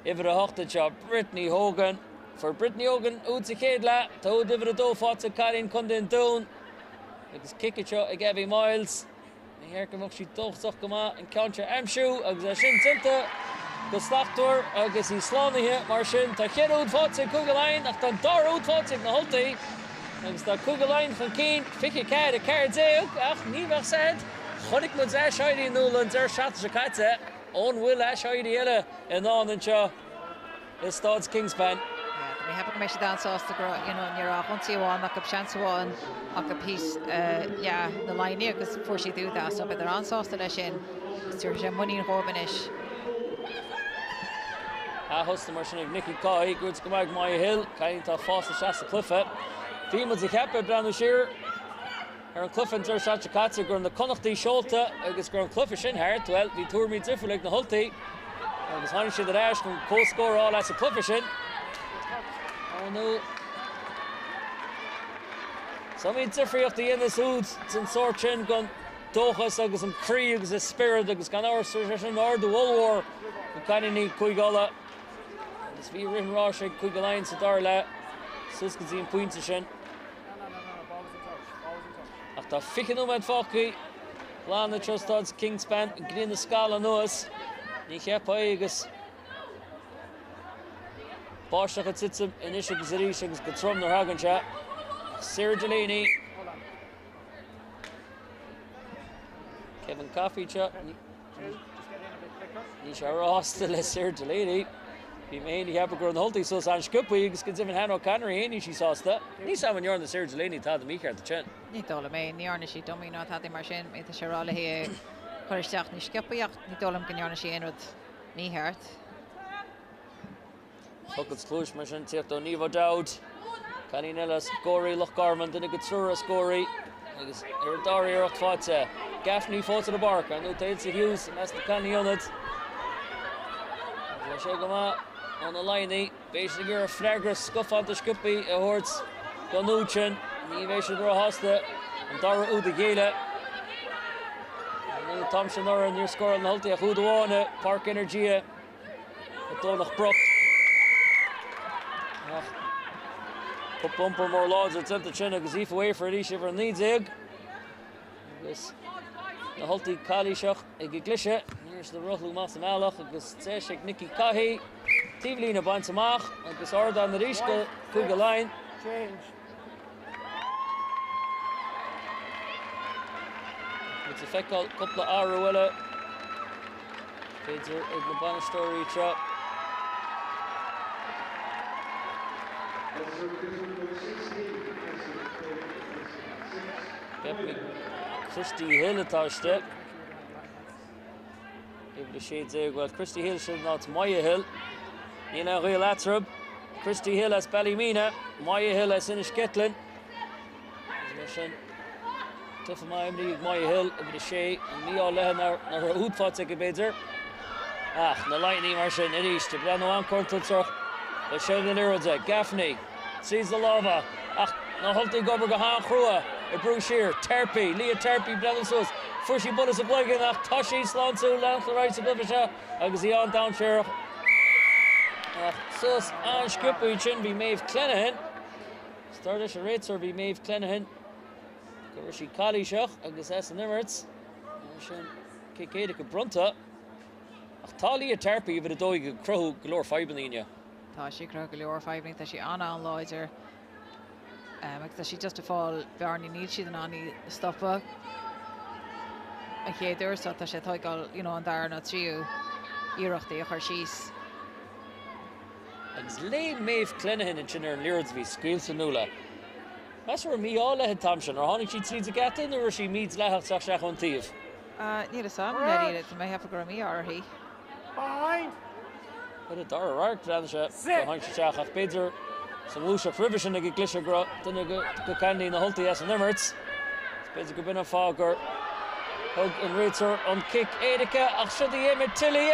over de hoogte job Brittany Hogan for Brittany Hogan uit te kedla to over de doofat te Karin kon den doen. Agus kick it shot Gabby Miles. Hier kom ook sy toch gemaak en counter Amshu agus sin tinte gestachtor agus hy slaan hier maar sin ta geen uitvat sy Ulaidh ach dan daar uitvat sy na Hulti agus da Ulaidh van Keen fikke kaart de kaart ook ach nie weg sent god ik moet zeggen sy die Noland der shot se katse on will sy die hele en dan en cha is starts Kingspan. We have a commission dance off the you know, and you're off once you want, like a chance one, like a piece, yeah, the line here, because before she do that, so but they're on sauce to let in, there's a money in Horbanish. Host the merchant of Nicky Kai, goods come out my hill, kind of fast as Shasta Clifford. Females the cap at Brandon Shear, her Clifford, their shot to Katzer, going the Connachty Sholta, I guess ground Clifford in here, well, we tour me different like the Hulti, I was honest that Ash can co score all as a Clifford in. Oh no. Something different at the end of the hood. It's in Sorchin, gone Dochas, agus some Cree, agus a spirit, agus gone our session or the World War. We kind of need Kuigala. It's be written Rosh, Kuigala, Sadarla, Suskazi and Pointishin. After Ficking at Focky, Lana Trustod's Kingspan, Green the Scala Noas, Nichepa agus. Bosch at Sitsum, Initial Zerishings, Gatrum the Hagan chat. Sarah Delaney. Kevin Coffey chat. Nisha Ross still is Sarah Delaney. He mainly have a girl in the Hulti, so San Scuppy, because even Hannah Connery, and she saw that. Nisa when you're on the Sarah Delaney, Tad the Meeker at the chin. Nitola may, Niarnishi, Dummy, not had the Marshin, with the Sharala here. Korishach Nishkapiak, Nitolam Kanyarnishi, and with me heart. Huckets Clush, Mission, Tirto Nivo Dowd, Caninella Scory, Loch Garman, then a good Sura Scory, Iridari or Fatsa, Gaffney fought to the bark, I know Tailsy Hughes, and that's the Canny on it. Shagama on the line, basically a Flagras, Scuff on the Scuppy, a Horts, Gonuchin, Nivation Rohasta, and Dara Udagela. And then Thompson Nora near score on the Hulti, Hudawana, Park Energy, Donach Brook. Put bumper more laws at the chin because if away for each of needs egg. This the Hulti Kalishach, a Giglisha. Here's the Ruchlu Masamalach, because Seshik Nicky Kahi, Tivlina Bansamach, and this Ordan the Rishka, Ulaidh. Change. It's a fecal couple of Aruella. Kids are in the Banner story trap. Christy Hill attached it. Give the shades there. Well, Christy Hill should not Maya Hill. Nina Real Atrub. Christy Hill as Ballymena. Maya Hill as Inish Ketlin. Tough of my Maya Hill over the Shea. And me all lehen naar her hoedvat take beter. Ach, the lightning Martian in east. The Blano Ankor Tutsor. The Sheldon Erodze. Gaffney. Sees the lava. Ach, no Hulti Gober Gahan Crua. I Brúisier, Terpy, Leah Terpy, Blenus, Fushy Bullis of Laighin, Toshi Slonsu, Lantharice of Bibisha, agus he on down share. Sus an Skipui Chin be Maeve Clenahan. Stardish a Rates be Maeve Clenahan. Gorishi Kali Shach, agus Essen Emirates. Shin Kikada Brunta. Tali a Terpy, but a dog crow galore 5 in the Tashi crow galore 5 in that she on Loider. Because she just a fall Barney needs she than any stop up. Okay, there's so that she thought, you know, on there not you. Irach the Harshies. And Lane Maeve Clenahan and Chinner and Lirds v Squeals and Nula. That's where me all had Thompson, or honey she sees a gat in, or she meets Lahak Sachach on Thief. Need a song, Nelly, it may have a Grammy or he. Behind. But a Dara Rark, Ransha, behind Shachach Bidzer. Some Lusha Frivish and a Glisha Gro, then a good candy in the Hulti as an Emirates. Spades a good bit of Fogger. Hug and Ritzer on kick Edeka, Achshadi Emmett Tilly,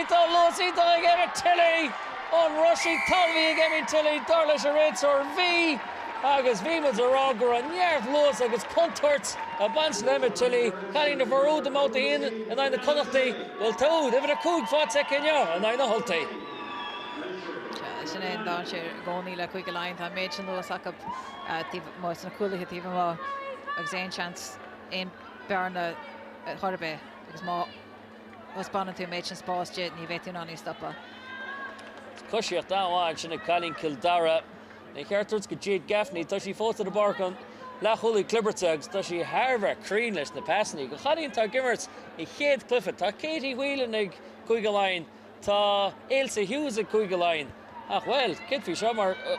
Tolosi, Dying Emmett Tilly, on Rushy, Talvi, Emmett Tilly, Darlish Ritzer, V, Agus Vimas a Roger, and Yarf Lewis, Agus Contorts, a Banson Emmett Tilly, Calling the Varud, the Mouty in, and I'm the Connachty, well, too, David a Coog, Fatsek Kenya, and I'm the Hulti. Sinead down she going like quick line to mention those sack up most cool hit even more exam chance in Berna at Rugbaí because more responding to mention Spórt jet ni vetin on stopper Cushiach down watch and Colin Kildara and Hertz get Jade Gaffney does she fall to the bark on La Holy Clippertugs does she Harvard Creenless the passing go Colin Targimmers a Kate Clifford ta Katie Wheeling quick line ta Ailsa Hughes at quick line. Well, Kidfish,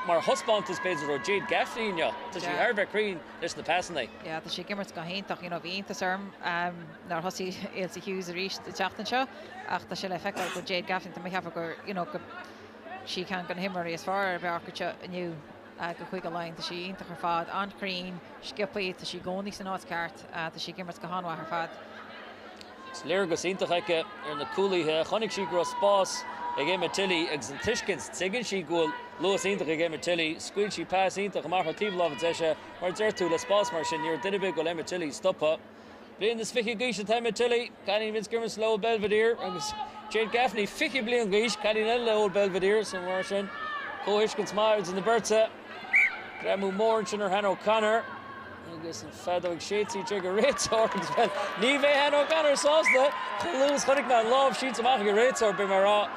mar husband is based on Jade Gaffney, yeah. Does she Harvard Green listen to passing day? Yeah, the she gimmers go hint, you know, being the term. Now, Hussy, Ilse Hughes reached the Chapton show. After she left with Jade Gaffney to make have a you know, she can't go him as far as Barker new go quick a line to she into her fad on Green, skip it to she go on this notes cart, the she gimmers go on with her fad. Slair goes into like in the coolie here, Honig she grows boss. Again, Matilli, Exen Tishkins, second she goal, Lewis into again, Matilli, squid she pass into Kamar Tivlov and Zesha, or Zertu, the Spos Martian, near Dinabig, Golem Matilli, stop up. Playing this Ficky Gish at time Matilli, Canning Vince Grimmins, low Belvedere, and Jade Gaffney, Ficky Blian Gish, Canning low Belvedere, some Martian, Coishkins Myers in the Bertha, Gramu Moranch and her Han O'Connor. I guess in Fadog Shadesy Jigger rates or as well. Nive Han O'Connor sauce that. Lewis Honigman love sheets of Machig rates or Bimara.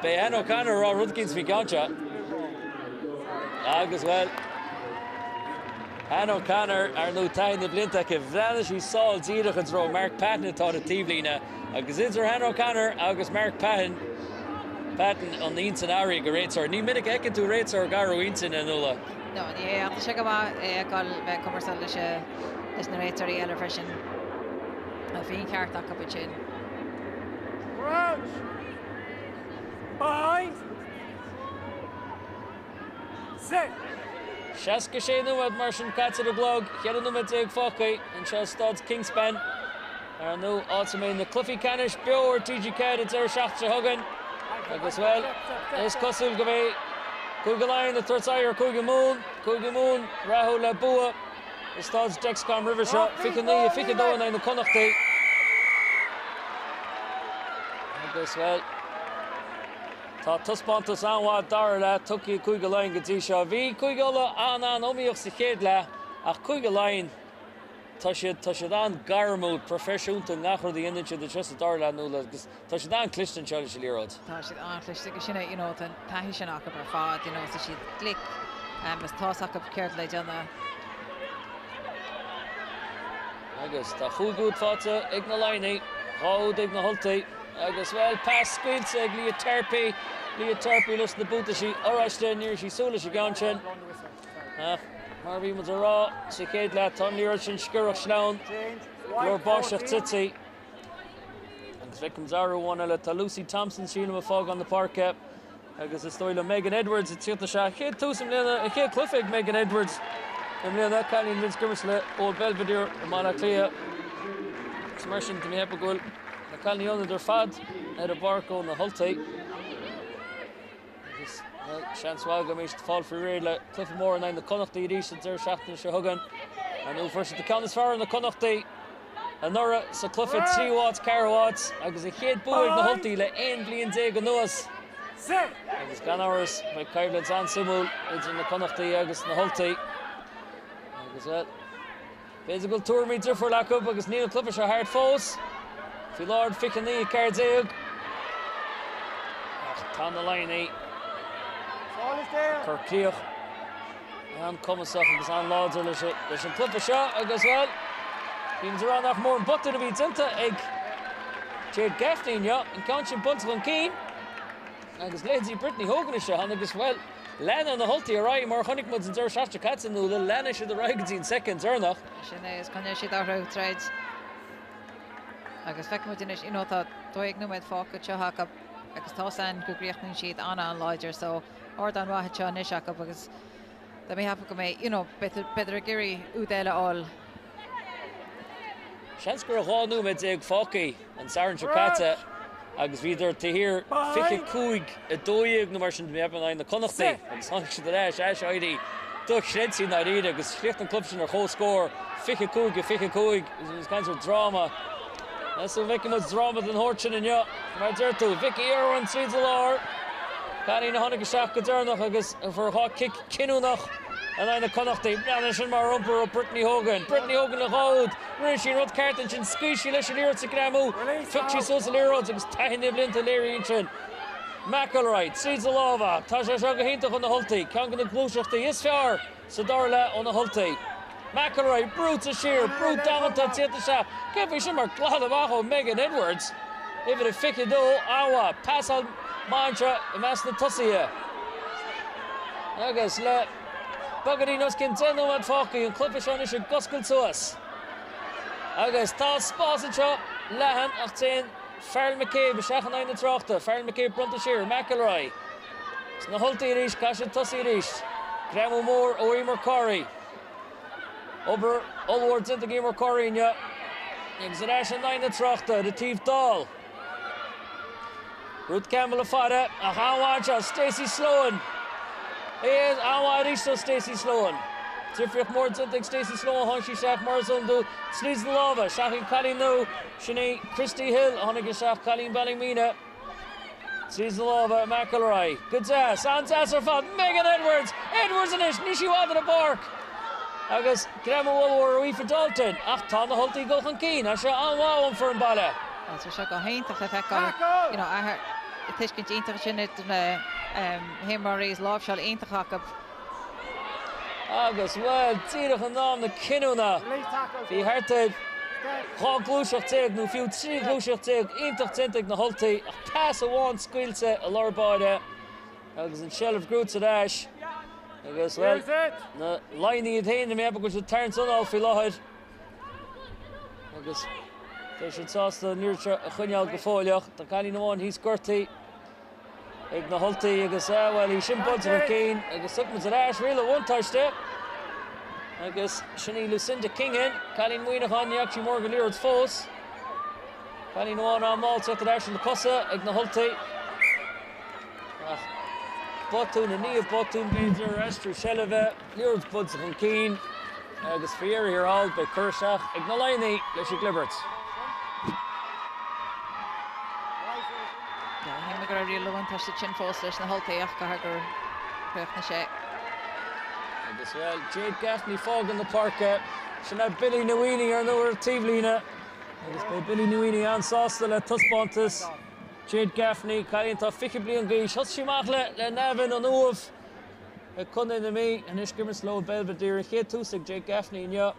Han O'Connor or Rudkins Vigancha. As well. Han O'Connor are no time the Blinta Kevanish he saw Zidach and throw Mark Patton taught a Tivlina. Agus Idzer Han O'Connor, Agus Mark Patton on the Incenary rates or Ni Minnick Ekin to rates or Garo Incin and Ula. No, yeah, the Shagama call commercial is narrator yellow version of being character capuchin. Crouch. Behind. Sit. Shaska Shane with Martian Cats of the blog, Yadunum Dig Fokai, and Shell Studs Kingspan. Are no also in the Cliffy Canish, Beo or TG Cad, it's our Shach Hogan. As well, there's Kosul Gavay. Kugaline, the third side, Kugamoon, Rahul Labua, the Studs, Dexcom River Shot, Fikani, Fikado, and the Connachty. As well. Tuspontus Anwa Darla, Tuki Kugaline, Gazisha, V, Kuigala, Anna, Omiok Sikedla, a Kugaline, Tashadan Garmud, professional to Nachro the Indian, the Trust Darla Nula, Tashadan Clifton Challenge Lirod. Tashadan Clifton, you know, the Tahishan Akaba Fad, you know, so she click and was toss up carefully on the. I guess the Hugud Fata, Ignaline, How Dignahulte, I guess well, pass Squints, Leah Terpy, lost the boot that she, Orashton near she sola she ganchin. Marvin was a raw, Sikadla, Ton Lirchin, Skirach Schnaun, Lord Boschach Tsitsi. And Victim Zaru won a Lucy Thompson, Sheena Fog on the parquet. I guess the story of Megan Edwards, it's the shot. Hit to some Lena, a hit Cliffig, Megan Edwards. And Lena, Canning Vince Grimmersle, Old Belvedere, Amala Clea. Smashing to me Hepagul. The Canning under their fad, Ed a Barco on the Hulte. Chance Walgamish to fall for real. Clifford Moore and the Connacht the Edition, there Shafton Shahugan. And nu first the count is far in the Connachty. And Nora so Clufford 3 watts, Cara watts. Agus a head boy na Hulty le ein blian day go nuas. Agus gan hours by Kyblins and Simul. It's in the Connachty agus na Hulty. Agus well. Physical tour me for Lacup agus Neil Clufford are hard foes. Fi Lord Fickin the cards eug. Tan the line Kirkleach. And Commissar agus an Lauder leis an Clufford shot agus well. Teams around off more and Babhta to be into egg. Jade Gaffney in Counchin Bunts on Keen. Agus Lady Brittany Hogan is and agus well. Lana on the Hulty arrive more Honig Muds and Zer Shasta Cats and the Lana should the right in seconds or not. Sinné is can she that out trades. Agus fekmudinish that doig no med fok chahaka agus tosan go griechnin sheet an Ulaidh so or dan wa cha nishaka agus that may have come better Gary udela all. Shansker Hall nu met Zig Foki and Saran Chakata. Agus vidar to hear Fiche Cúig a dóig na mar sin me hebben in the Connachty. Agus hannig de Ash ID. Doch Shredsi na ride agus schlicht an club sin whole score. Fiche Cúig is kinds of drama. That's so Vicky much drama than Horchin and ya. Maar derto Vicky Irwin sees the lore. Canny na hannig shaf gedernach agus for a hot kick kinunach. And then the Connachty, Blanishin mar umper of Brittany Hogan the road. Rishi Rod Carton chin squishy lesh lirot to Gramu. Fitchy sos lirot agus tahin nibblin to Larry Inchin. McElroy sees the lava. Tasha Shagahinta on the Hulty. Kangan the Glushach the Isfar. Sadarla on the Hulty. McElroy brute a sheer, brute down to the shop. Give me some more glad of Aho Megan Edwards. If it a ficky do, Awa, pass on Mantra, Master Tussia. I guess let Bugadinos Quinteno and Foki and Clippish on is a gospel to us. I guess Toss Spossenshop, Laighin, 18, Farrell McCabe, Shachan 9 Trochta, Farrell McCabe, Bruntashire, McElroy. Snahulti Rish, Kashin Tussi Rish, Graham Moore, Oemer Corey. Over all words into Gamer Corey in ya. Exertion 9 Trochta, the Thief Doll. Ruth Campbell Fada, a Hawaja, Stacey Sloan. Yes, Awa Risto Stacey Sloan. Tifrich Mordzintig Stacey Sloan, Honshi Shaf Marzundu, Sneeze the Lava, Shafin Colleen No, Shani Christy Hill, Honigashaf Colleen Ballymena. Sneeze the Lava, McElroy. Good ass, Sans Asserfat, Megan Edwards in it, Nishiwa to the park. Agus, Graham Woolwar, Wee for Dalton. Ach, Tom the Hulty Gulchan Keen, Asha Anwa on for Mbala. Also, Shaka Haint of the Feckle. I heard the Tishkin Jinter in it. Him or his love shall ain't the hock Agus well, Tirach and Nam the Kinuna. He hearted Hog Glushach Tig, no few 3 Glushach Tig, Intach Tintig the Hulty, a pass of one squilse, a lower body. Agus in shell of Groots at Ash. Agus well, the lining at hand, the map because it turns on off Ulaidh. Agus they should sauce the near Chunyal Gafoliach, the Canny no one, he's Gertie. Ig na Hulty agus well he shimpuds of Keen agus Suckman's at Ash really one touch there. Agus Shani Lucinda Kingan, Colleen Weenachan Yakshi Morgan Leard's Foss. Colleen one on Malt set the Ash in the Cossa, Ig na Hulty. Bottoon and Nia Bottoon Beazer, Esther Sheleva, Leard's Buds of Keen. Agus Fieri here all by Kershach, Ig na Laighin, Leshi Glibberts. Gur real one touch the chin force leis na Hulty ach gagur pech na sé. Agus well, Jade Gaffney fog in the park. Shana Billy Newini or no Tivlina. Agus by Billy Newini an sauce le Tuspontas. Jade Gaffney Kainta Fickibly and Gay shots she machle le Nevin on Uv. A cunning to me and Ishkimer slow Belvedere and Kate Tusik Jade Gaffney and ya.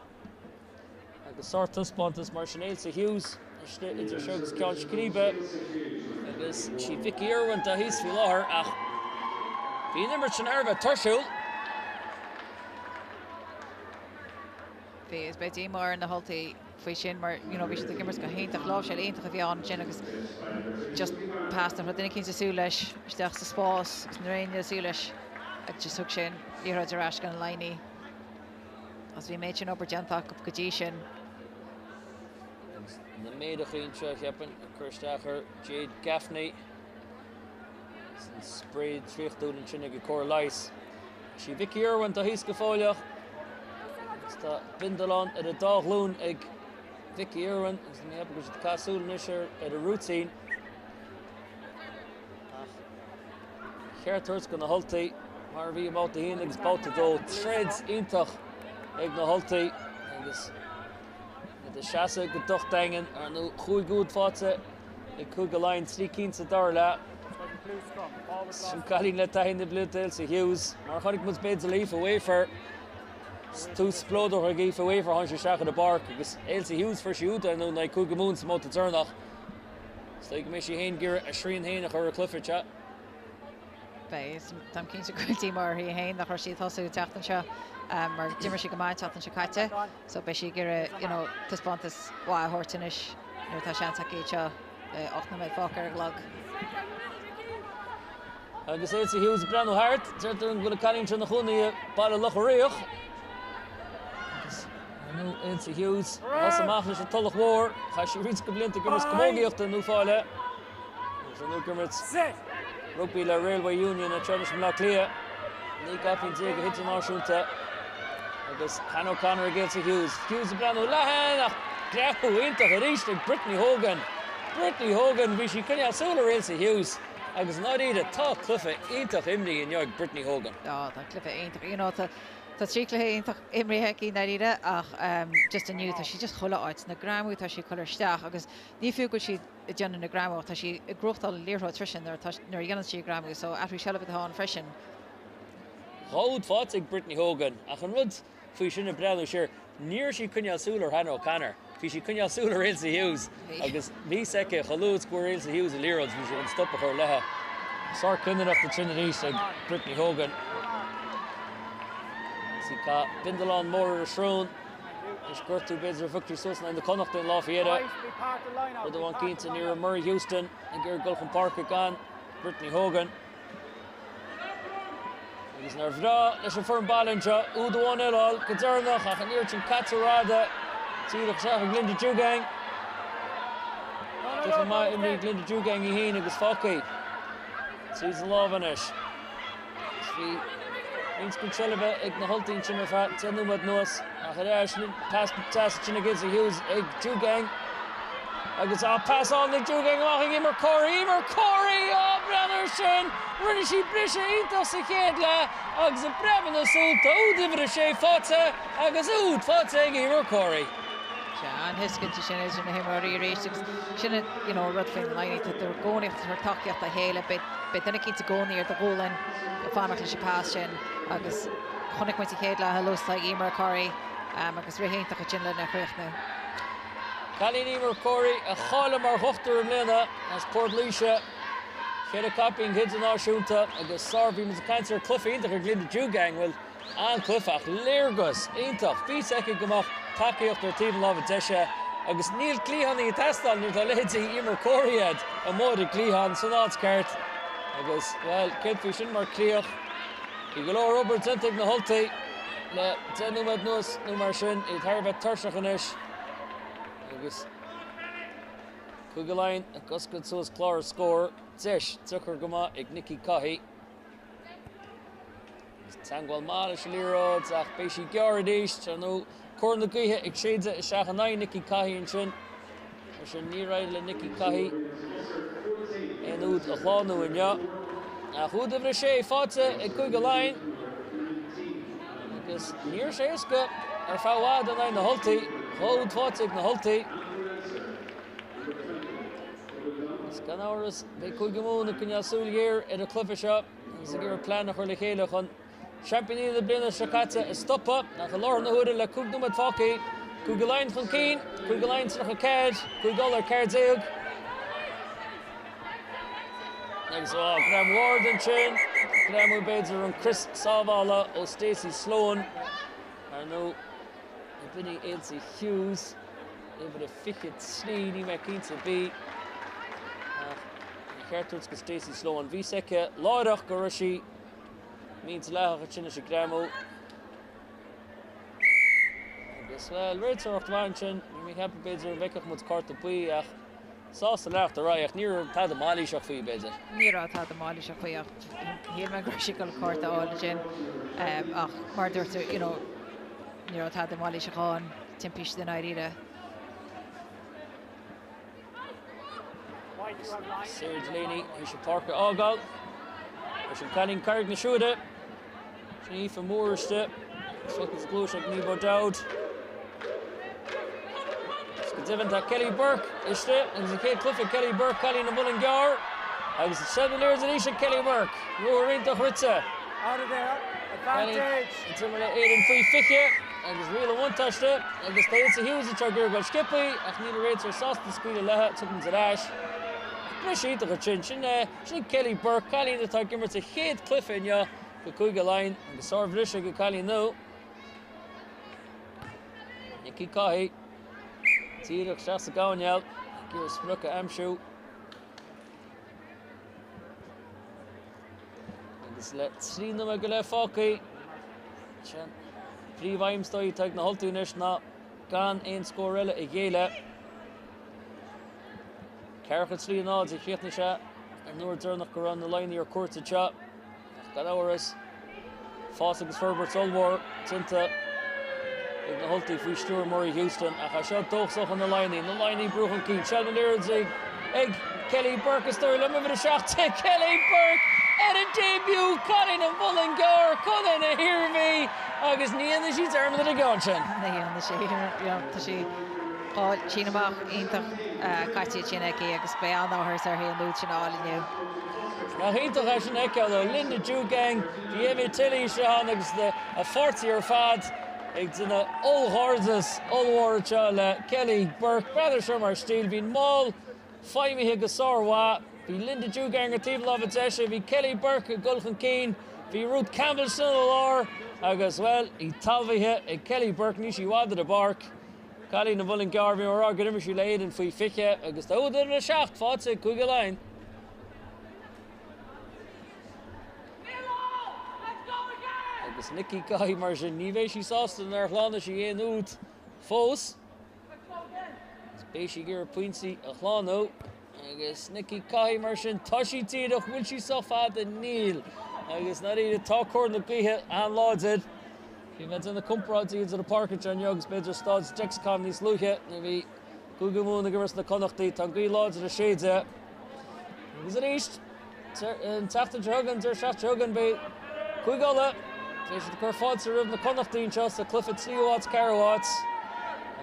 Agus sort Tuspontas Marshall Hughes. It's a shows Couch Kribe. Agus she Vicky Irwin to his Filar. Ach. Be number Chanarva Turshul. Is by Dimar in the Hulty Fishin mar we should the Gimmers go hint of love shall ain't of Jan Jennigus just past them but then Kings Sulish Stachs the Spórt Narrain the Sulish at just hook shin Lira Jarashkan Laighin as we mentioned over Janthak of Gajishin the maid of Intra happen Kirstacher Jade Gaffney sprayed 3 down in Chinnig Core Lice she Vicky Irwin to his Gafolia Sta Bindalon at a dog loon ag Vicky Irwin is the neighbor of the castle nisher at a routine. Gertrude's gonna hulti. Marvi about the Henig's about to do threads intach ag na hulti. And this the chasse gedacht dingen are no good fotse. Ik could line 3 keen se darla. Some calling let in the blue tails Hughes. Maar gaan ik moet beter leave away for two splod or give away for Hansje Shaka the bark because Elsie Hughes for shoot and no like Cougar Moons mo to turn off. So ik mis je heen gear a Shreen heen or a Clifford chat. Base tam keen se kulti mar hi heen da she thosu tachten sha mar dimmer she gemaat tachten shakate so be she gear you know to spontas wa hortenish no ta chance kecha ochna met fokker log. Agus Elsie Hughes brand hard. Zerten gonna calling to the Khuni ball loch reach. Nu Elsie Hughes, als ze mag is een tollig war. Ga je iets geblint, ik was gewoon op de nu vallen. Zo nu komt het Rugby Railway Union en Travis Black clear. Nee, ik heb in zeker hits en afschoten. Dus Han O'Connor against Hughes. Hughes brand Laighin. Grauw into gericht Brittany Hogan. Brittany Hogan, wie je kan ja solar Elsie Hughes. Agus not either talk Clifford into himny in your Brittany Hogan. Ja, dat Clifford into you know to. Tá trícla intach imrí heci na ide ach just a nniu tá si just chola áit na gramú tá si choir steach agus ní fiú go si i dteanna na gramú tá si i grochtá líorthá trisin ar dhéanaan si gramú so afrí sellh an freisin. Rád fáigh Brittany Hogan ach an rud faoi sinna breú siir níor si cunneal súlar Han O'Connor. Bhí si cunneal súlar Elsie Hughes agus bhí seice chalúd scuir Elsie Hughes a líród bhí si an stoppa chuir lethe. Sár cunneach na Trinity ag Brittany Hogan. Ka Bindalon more Shrone is got two bids of victory Susan and the Connacht in Lafayette with the one keen to near Murray Houston and Gary Gulchan Park again Brittany Hogan he's nervra there's a firm ballinja Udo 1-0 all Kazernach and Irchin Katsarada see the Shah Glinda Jugang different my Glinda Jugang Heen agus Focky season Lovenish Eens Kucheleva, ik na halting chimmer fat, ten nummer noos. Achteraan, pass pass chin against the Hughes, ik Jugang. Agus a pass on the Jugang, maching immer Corey, oh Brennerson, rinne she brische into se kedla, agus a breven a sulta, udiver she fotse, agus fotse immer Corey. An hiscin sin is in him orí rééis sinna you know rudfin line that they're going after her takeíocht a héile bit then cinn to gcónaí ar do ghólan a fámach se pás sin agus chonig muinte chéad le halósta Emer Corey agus rihéintach a sin le na chruachna. Calín Emer Corey a chála mar hochtar an lena as Port Lucia chéad a copying hids an áisiúnta agus sarbhí mu a cancer clufa intach ar Glinda Jugang well an clufach léirgus intach bhí seice gomach takeíocht ar tíomh lábh deise agus níl clíhanna i testáil nuair tá léidí Emer Corey a mód i clíhan san áitsceart agus well céadfí sin mar clíoch i go leor Robert Zentig na holtaí le 10 nuaid nuas nó mar sin i tharbheith tuirseach inis agus chuige Laighin agus go suas clár scór deis tuchar goma ag Nicky Cahey Tangwal mála se líród ach béisi gearadéis nó Corn na gaithe ag séide is seach an 9 Nicky Cahey an sin ar sin ní raid le Nicky Cahey an úd a chláánú in ja a chuúd a sé fáte ag chuige Laighin agus níor sé isca ar fáhád an 9 na holtaí chód fáte ag na holtaí is gan áras bé chuige múna cunne súlgéir ar a clufa seo is a gur plán a chuir le chéile chun Championí de Blina Shakata is stoppa nach a lár na huide le cúg numad fácaí chuige Laighin chun cín chuige Laighin nach a céad chuig dul ar céad éag agus Graham Ward an sin Graham Beidir an Chris Sávála ó Stacey Sloan ar nó i bini Elsie Hughes éidir a fichiid slí ní me cínta bí Ceartúirt go Stacey Sloan bhí seice láideach go raibh means láthach a sinne se Graham agus well réitir ocht bhain sin ní heb beidir bheicech mu carta buí ach sásta lecht a ráach níor tá a málaí seach faoi beidir. Ní rá tá a málaí seach faoach hí me gur si go carta ála sin ach mar dúirtar you know tá den mála se gáin timpis den áíre. Sarah Delaney, Isha Parker Ágáil. Isha Canning Carrick na siúide. Sní for Mooriste. Suckers glúis ag Níbo Dowd. Sgadivanta Kelly Burke iste. Agus a céad clufa Kelly Burke Callie na Mullingar. Agus a 7 years in Isha Kelly Burke. Ruarinta Hritza. Out of there. Advantage. It's in 8 and 3 fiche. Agus riile one touchte. Agus Taitsa Hughes a Chargur Gol Skippy. Ach Níl Rates or Sauce the Squeal Leha. Took him to Dash. Brishita Hachin. Shin Kelly Burke. Callie the Targimmer to Head Cliff in ya. Kukuga line. Agus Sarvrisha go Callie no. Nicky Cahy. Tírach Shasta Gawnel. Gira Spruka Amshu. Agus le Srina me go le Fácaí. Príomhaim stoi tag na holtúnis na gan ein scoreile I géile. Carchad Srina nád I chétna se. Nuair dúrnach go ran na Laighin ar cuairte se. Gan áras. Fás agus Ferbert Solwar. Tinta. Ag na holtí frí Stuart Murray Houston. A cha seo dóchsach an na Laighin. Na Laighin brúchan cí. Shelman Lirds ag Kelly Burke is stoir. Lemma vid a seach Kelly Burke. At a debut, Colin and Mullingar, Colin a Hirvey, agus níana sí term na gáin. Níana sí, tá sí á Chínamach ítach caití Chineki agus bean áthir ar hí an lút sin álinniu. Na hítach sin eiceáil Linda Dúgang, the Emmy Tilly seán agus a 40 ar fad ag duna óhardus óhharte le Kelly Burke, brother sure mar stíl, bhín máil faimithe go sárhá. Bhí Linda Dúgang a tíb love it eise, bhí Kelly Burke a Gulchan Keane, bhí Ruth Campbell sin lár, agus well, I talmhaithe ag Kelly Burke ní sí wada a bark. Callie na Mullingar bhí mar agad imiisiú Laighin faoi fiche, agus tá údar na seacht fáte cúige láin. Agus Nicky Cahy mar sin ní bhéh sí sástan ar chlána sí éon út fós. Béis sí gur puintí a chláno. Agus Nicky Cahy mar sin toisí tíadach bhfuil sí sofad a níl. Agus na iad tácóir na gluthe an láidid. Bhí meid in na comprátíad ar a parkage an agus beidir stáid Dexcom níos luche. Na bhí cúga múna guras na connachtaí tá gaí láidid a séide. Agus a ríist an teachta tegan tar seacht tegan bé cúgála. Féis de chur fád sa ribh na connachtaí seo sa clufa 3 Carawats.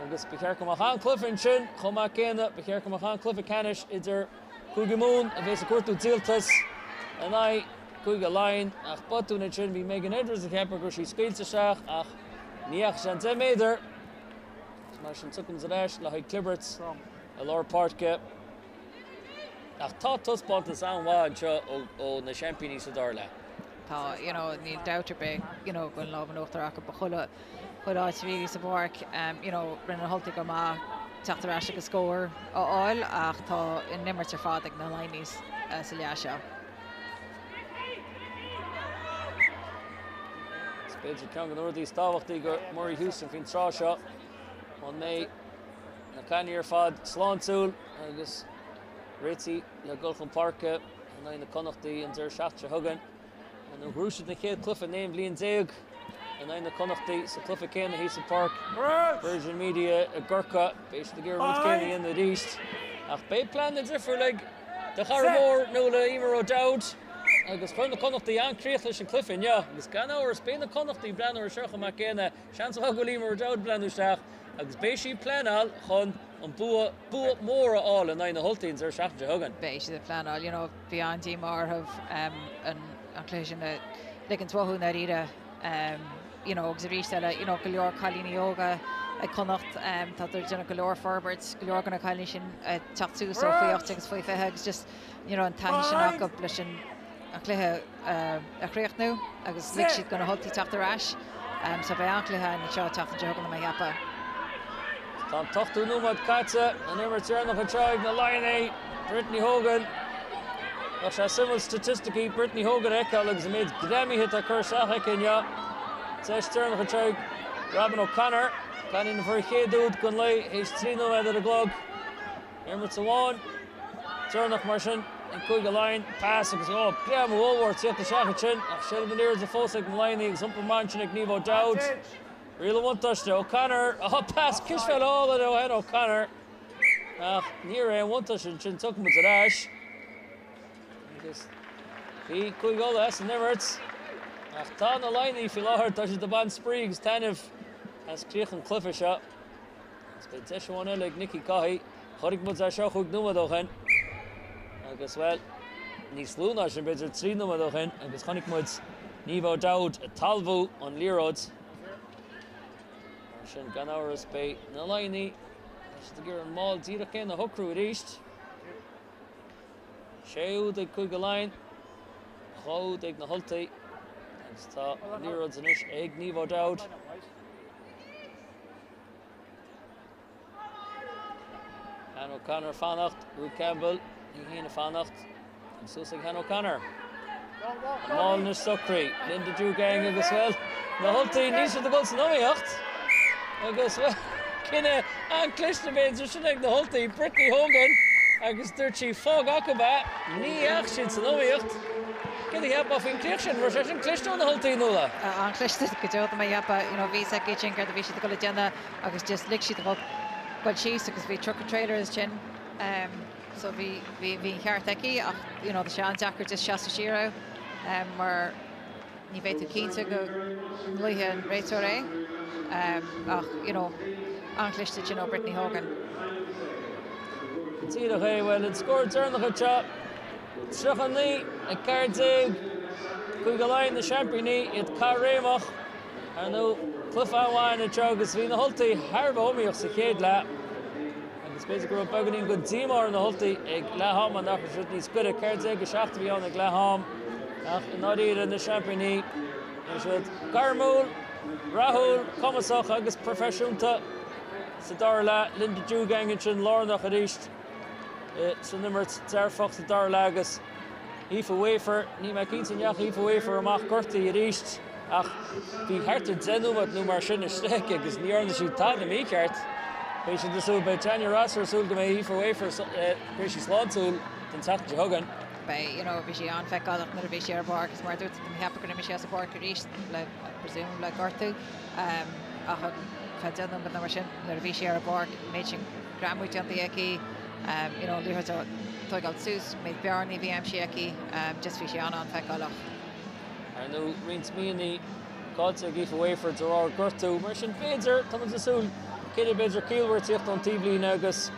Agus bechearcha a chan clufin sin, chumá céine, bechearcha a chan clufa canis idir cúga mún a bhés a cuairtú díaltas. An ai cúga Laighin ach batúna sin bhí Megan Edwards a cheapar gur sí scaoilte seach ach níach sin 10 méidir. Mar sin tuchan sa leis le chuig Clibberts a lár pártce. Ach tá tuspátas anháin seo ó na championí sa dar le. Tá, níl doubt be, gon lá an ochtar acha ba chuile chuidáid sa bhharc, rinne holta go má teachtar eise go scóir á áil ach tá in nimmert ar fád ag na Laignís sa leá seo. Spéidir ceann an ordaí stábhachtaí gur Murray Houston fin trá seo. An mé na caine ar fad sláintúil agus réití le Gulchan Parke an na connachtaí an deir seacht thugan. An an grúisiid na chéad clufa néim blion déag an na connachtaí sa clufa céine Heason Park. Virgin Media a Gurcha, béis de gur rút céine in the east. Ach bé plan na differ le de Charmór nó le Emer O'Dowd. Agus chun na connachtaí an críoch leis an clufin, ja. Agus gan áras bé na connachtaí brenn ar seocha má céine, seans a go Emer O'Dowd brenúisteach. Agus béis sí planál chun an bua mór áil an na holtaíns ar seacht thugan. Béis sí planál, bhí an dí marthah an cléisisin Laighin twathú na ríre, agus a rístelle, go leor chalíní yoga ag connacht, tá dúir go leor Ferbert, go leor gona chalíní sin teachú so faocht agus faoi fethe, agus just an taithí sin acu leis sin a chluthe a chríochtnú, agus lig siad gona holtaí teachtar ais, so bheith an chluthe na seo teachta tegan na heapa. Tá tochtú númad caite an immer tearnach a teag na Laighin Brittany Hogan. Ach sé simil statisticí Brittany Hogan eiceáil agus a méid gréimithe a chur seach eicinne. Teis tearnach a teag Robin O'Connor. Caní na bhar chéadúd gon lei hééis 3 nóidir a glog. Immer sa bháin. Tearnach mar sin in cúige Laighin. Pass agus gréim bhóhhar tíocht a seach sin. Ach Shelman Lirds a fós ag na Laighin agus iompar man sin ag Níbo Dowd. Real one touch to O'Connor. Oh, pass Kishfell all of O'Hen O'Connor. Near a one touch and took him to dash. He could go less and Emirates. After the Laighin fi láthar touches the band Spriggs Tanif as Cleachan Cliffe shot. It's been Tisha one like Nicky Cahy. Chorig Muds a show chug numa O'Hen. Agus well. Nís Lúna sin beidir trí numa O'Hen. Agus Chonig Muds Nívo Dowd a Talvu on Lerods. Sin gan áras bei na Laighin. Just to give an mall díra cén na hocrú ríist. Séú ag chuig Laighin. Chód ag na Hultaí. Agus tá Lerods in ish ag Nívo Dowd. Han O'Connor fannacht, Ruth Campbell, ní héana fannacht. Agus Susig Han O'Connor. Mall na Sucree, Linda Drew gang agus well. Na Hultaí níos of the goals na Nóíocht. Agus well, cinna an clista béidir sin ag na Hultaí, Brittany Hogan. Agus dúirt sí fág acaba, ní ach sin sa Nóíocht. Cinna heapa fin clisin, mar sin clista na Hultaí nula. An clista go deota mai heapa, ví sa gitchin gar bhí si go le déanna agus just lig si go bhil síos agus bhí truck trailer is sin. So bhí cheart aici ach the sean Jackar just seasta síra mar ní bhéitú cínta go luithe an réitear é. Ach, an clista Brittany Hogan. Tíadach é, well, it scored turnach a chop. Struchan ní, a cardig, chuig Laighin na championí, it carrémach. Nó Cliff Anhain a trogus hí na Hultaí Harba omíoch sa chéad le. Agus beidir go baganín go dímar na Hultaí ag letham an nach siúd níos cuide cardig a seachta bhí an ag letham. Ach nádíad na championí. Siúd Garmúl, Rahul, Comasach agus profisiúnta sa dar le Linda Drew gangin sin lárnach a ríist. Sa nimmert dearfach sa dar le agus Aoife Wafer, ní me cínta neach Aoife Wafer amach gortaí a ríist. Ach, bhí hartar denúmat nó mar sin isteach agus níorna siú tána mí ceart. Bhí sin desú bei Tanya Rosser súil go mé Aoife Wafer bhí sí sláintúil den teachta Hogan. Bhí si an feicáach na a bhí sé ar bar agus mar dúirt go heapa go na sé sa bar go ríist le presume le gortú. Ach fe denúm go na mar sin na a bhí sé ar bar méid sin gramúid an aici. Líhar toigáil sús méid bearnaí bhí am si aici just bhí sé an feicáach. Nó rins míonaí cáilte ag Aoife Wafer de rá gortú mar sin béidir tá asúil céidir beidir cíalhar tíocht an tíblín agus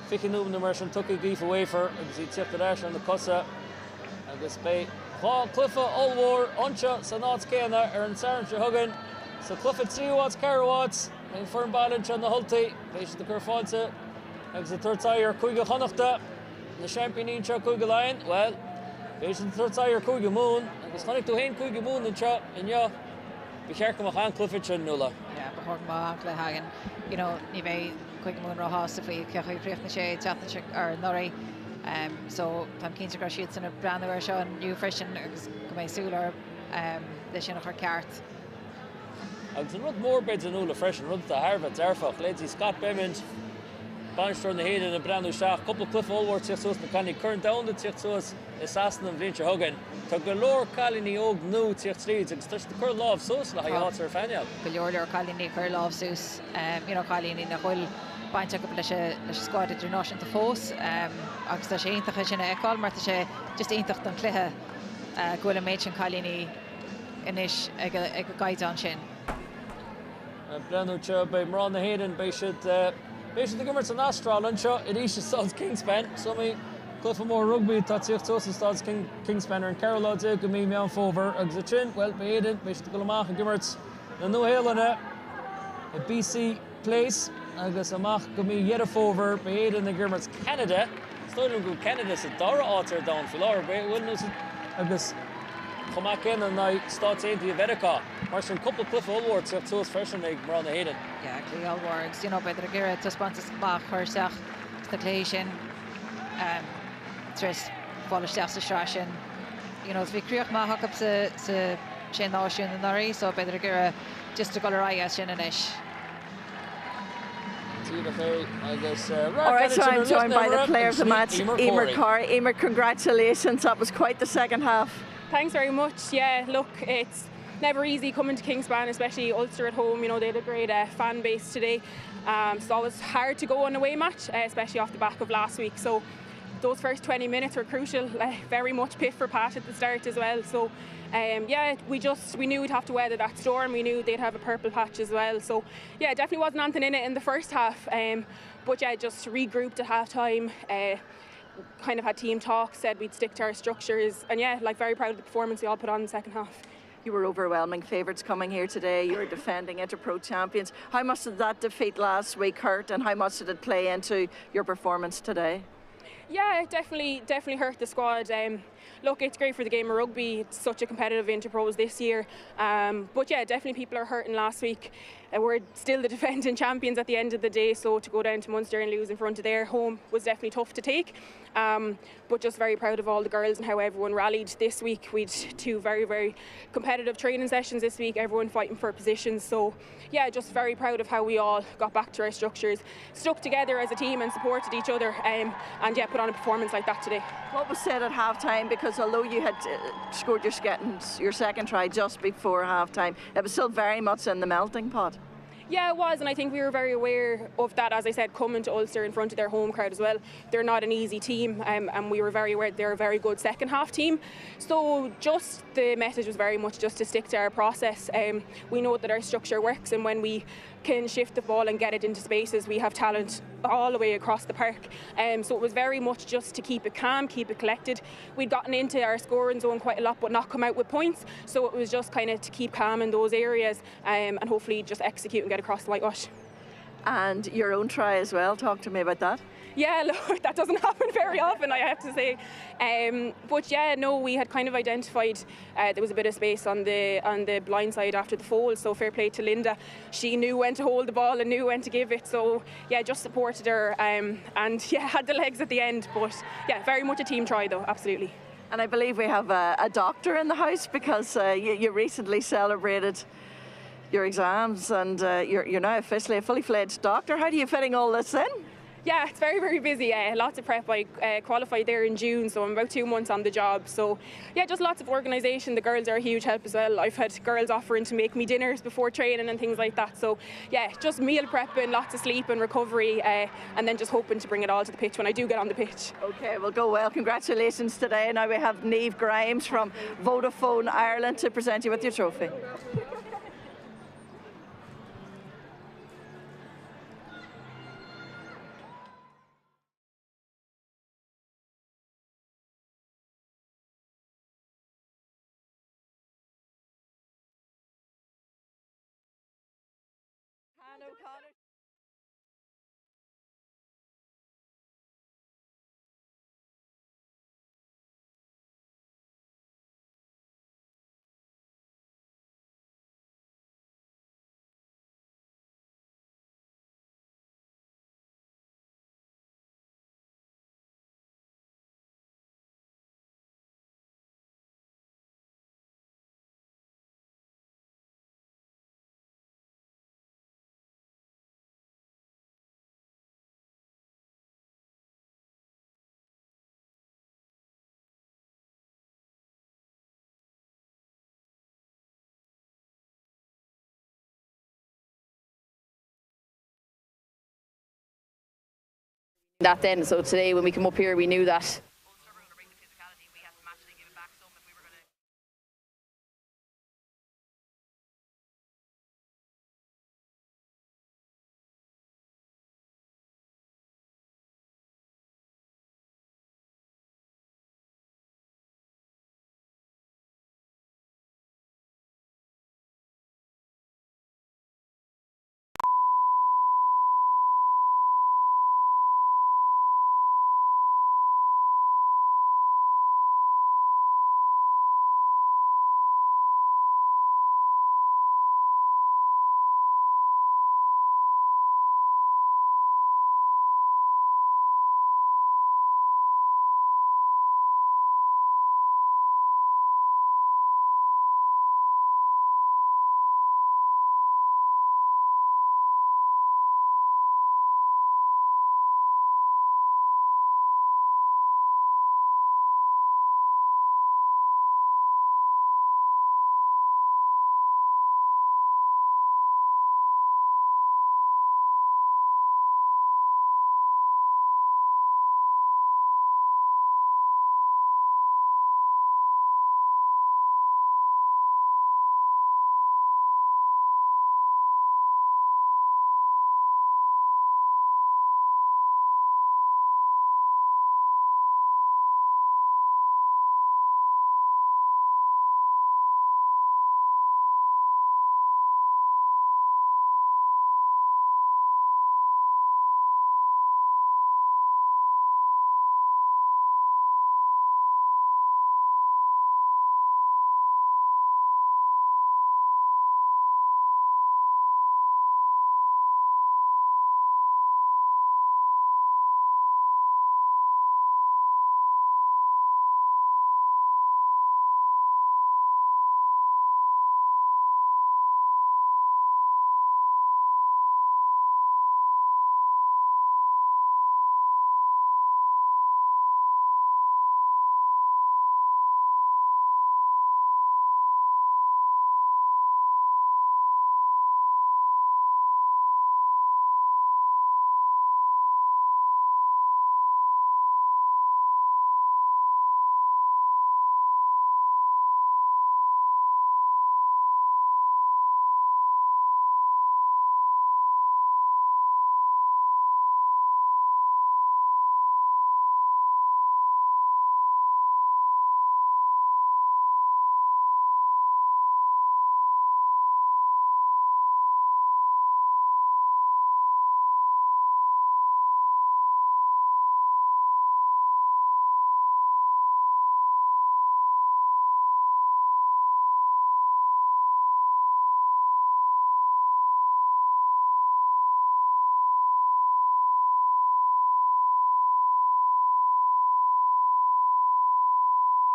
fichinúm na mar sin tuca Aoife Wafer agus í tíocht aéis an na cosa agus bé chá Cliffe Allmhór anseo sa náid céanna ar an Sarnse Hogan sa Cliffe 3 carháid ag form bailint an na Hultaí béis de chur fáilte agus a tuairtáir chuige chonachta na championín seo chuige Laighin well béis an tuairtáir chuige mún agus chonig tú hain chuige mún anseo inneo bhí cheart go an Cliffe sin nula. Ja, bechor má an le hagan. Ní bheith chuige mún ráthasta faoi cechuí príocht na sé teatna ar Norraí. So tam cínta gur siad sanna brandúir seo an nniu freisin agus go mé súlar lei sin nach ceart. Agus an rud mór beidir an nula freisin rud a Harbh dearfach létí Scott Bemint Banstro na héad in a brandú seach couple Cliff Allmhór tíocht suas na cannig current down the tíocht suas is asna an bhlinse Hogan. Tá go leor cálíní óg nó tíocht tríd agus tuis cur lámh suas le haáit ar feineal. Go leor cálíní cur lámh suas cálíní na chuil bainte go leis scoid idirnáisiúnta fós agus tá sé iontacha sinna eáil mar tá sé just iontacht an cluthe gohfuil méid sin cálíní inis ag go gaiid an sin. Brandú seo bei mrán na héan bei siad gimmert an Astral anseo i ríis Stad Kingspan, so mí Cliffe Mór Rugby tá tíocht suas Stad Kingspan ar an Carolade go mí meán fóver agus a sin, well bei éidir bei siad go amach an gimmert na nuhéalana i BC Place agus amach go mí dhéidir fóver bei éidir na gimmert Canada. Stoilm go Canada sa dara átar da fi láir bei bhfuil agus chumach cin an na Stad Saintí a Verica. Mar sin couple Cliffe Allmhór tíocht suas freisin ag mrán na héan. Ja, Cliffe Allmhór agus beidir a ggéire tuspátas bach chuirseach na clé sin tris fáilisteach sa srá sin. Bhí críoch má hacap sa sin náisiún na Norraí, so beidir a ggéire just a go ráige sin inis. All right, so I'm joined by the player of the match, Emer Carr. Emer, congratulations. That was quite the second half. Thanks very much. Yeah, look, it's never easy coming to Kingspan, especially Ulster at home. You know, they had a great fan base today. So it was hard to go on a away match, especially off the back of last week. So those first 20 minutes were crucial, very much pit for pat at the start as well. So yeah, we knew we'd have to weather that storm. We knew they'd have a purple patch as well. So yeah, definitely wasn't anything in it in the first half. But yeah, just regrouped at half time. Kind of had team talks, said we'd stick to our structures, and yeah, like very proud of the performance we all put on in the second half. You were overwhelming favourites coming here today. You were defending Interpro champions. How much did that defeat last week hurt, and how much did it play into your performance today? Yeah, it definitely hurt the squad. Look, it's great for the game of rugby. It's such a competitive Interpros this year. But yeah, definitely people are hurting last week. We're still the defending champions at the end of the day, so to go down to Munster and lose in front of their home was definitely tough to take. But just very proud of all the girls and how everyone rallied this week. We had 2 very, very competitive training sessions this week, everyone fighting for positions. So yeah, just very proud of how we all got back to our structures, stuck together as a team and supported each other, and yeah, put on a performance like that today. What was said at half time, because although you had scored your second try just before half time, it was still very much in the melting pot? Yeah, it was, and I think we were very aware of that, as I said, coming to Ulster in front of their home crowd as well. They're not an easy team, and we were very aware they're a very good second half team. So just the message was very much just to stick to our process. We know that our structure works, and when we can shift the ball and get it into spaces, we have talent all the way across the park. So it was very much just to keep it calm, keep it collected. We'd gotten into our scoring zone quite a lot, but not come out with points. So it was just kind of to keep calm in those areas, and hopefully just execute and get across the whitewash. And your own try as well, talk to me about that. Yeah, look, that doesn't happen very often, I have to say. But yeah, no, we had kind of identified there was a bit of space on the blind side after the fold, so fair play to Linda. She knew when to hold the ball and knew when to give it, so yeah, just supported her, and yeah, had the legs at the end. But yeah, very much a team try though, absolutely. And I believe we have a doctor in the house, because you recently celebrated your exams, and you're now officially a fully fledged doctor. How are you fitting all this in? Yeah, it's very, very busy. Lots of prep. I qualified there in June, so I'm about 2 months on the job. So yeah, just lots of organisation. The girls are a huge help as well. I've had girls offering to make me dinners before training and things like that. So yeah, just meal prepping, lots of sleep and recovery, and then just hoping to bring it all to the pitch when I do get on the pitch. Okay, well, go well. Congratulations today. Now we have Niamh Grimes from Vodafone Ireland to present you with your trophy. That then, so today when we come up here we knew that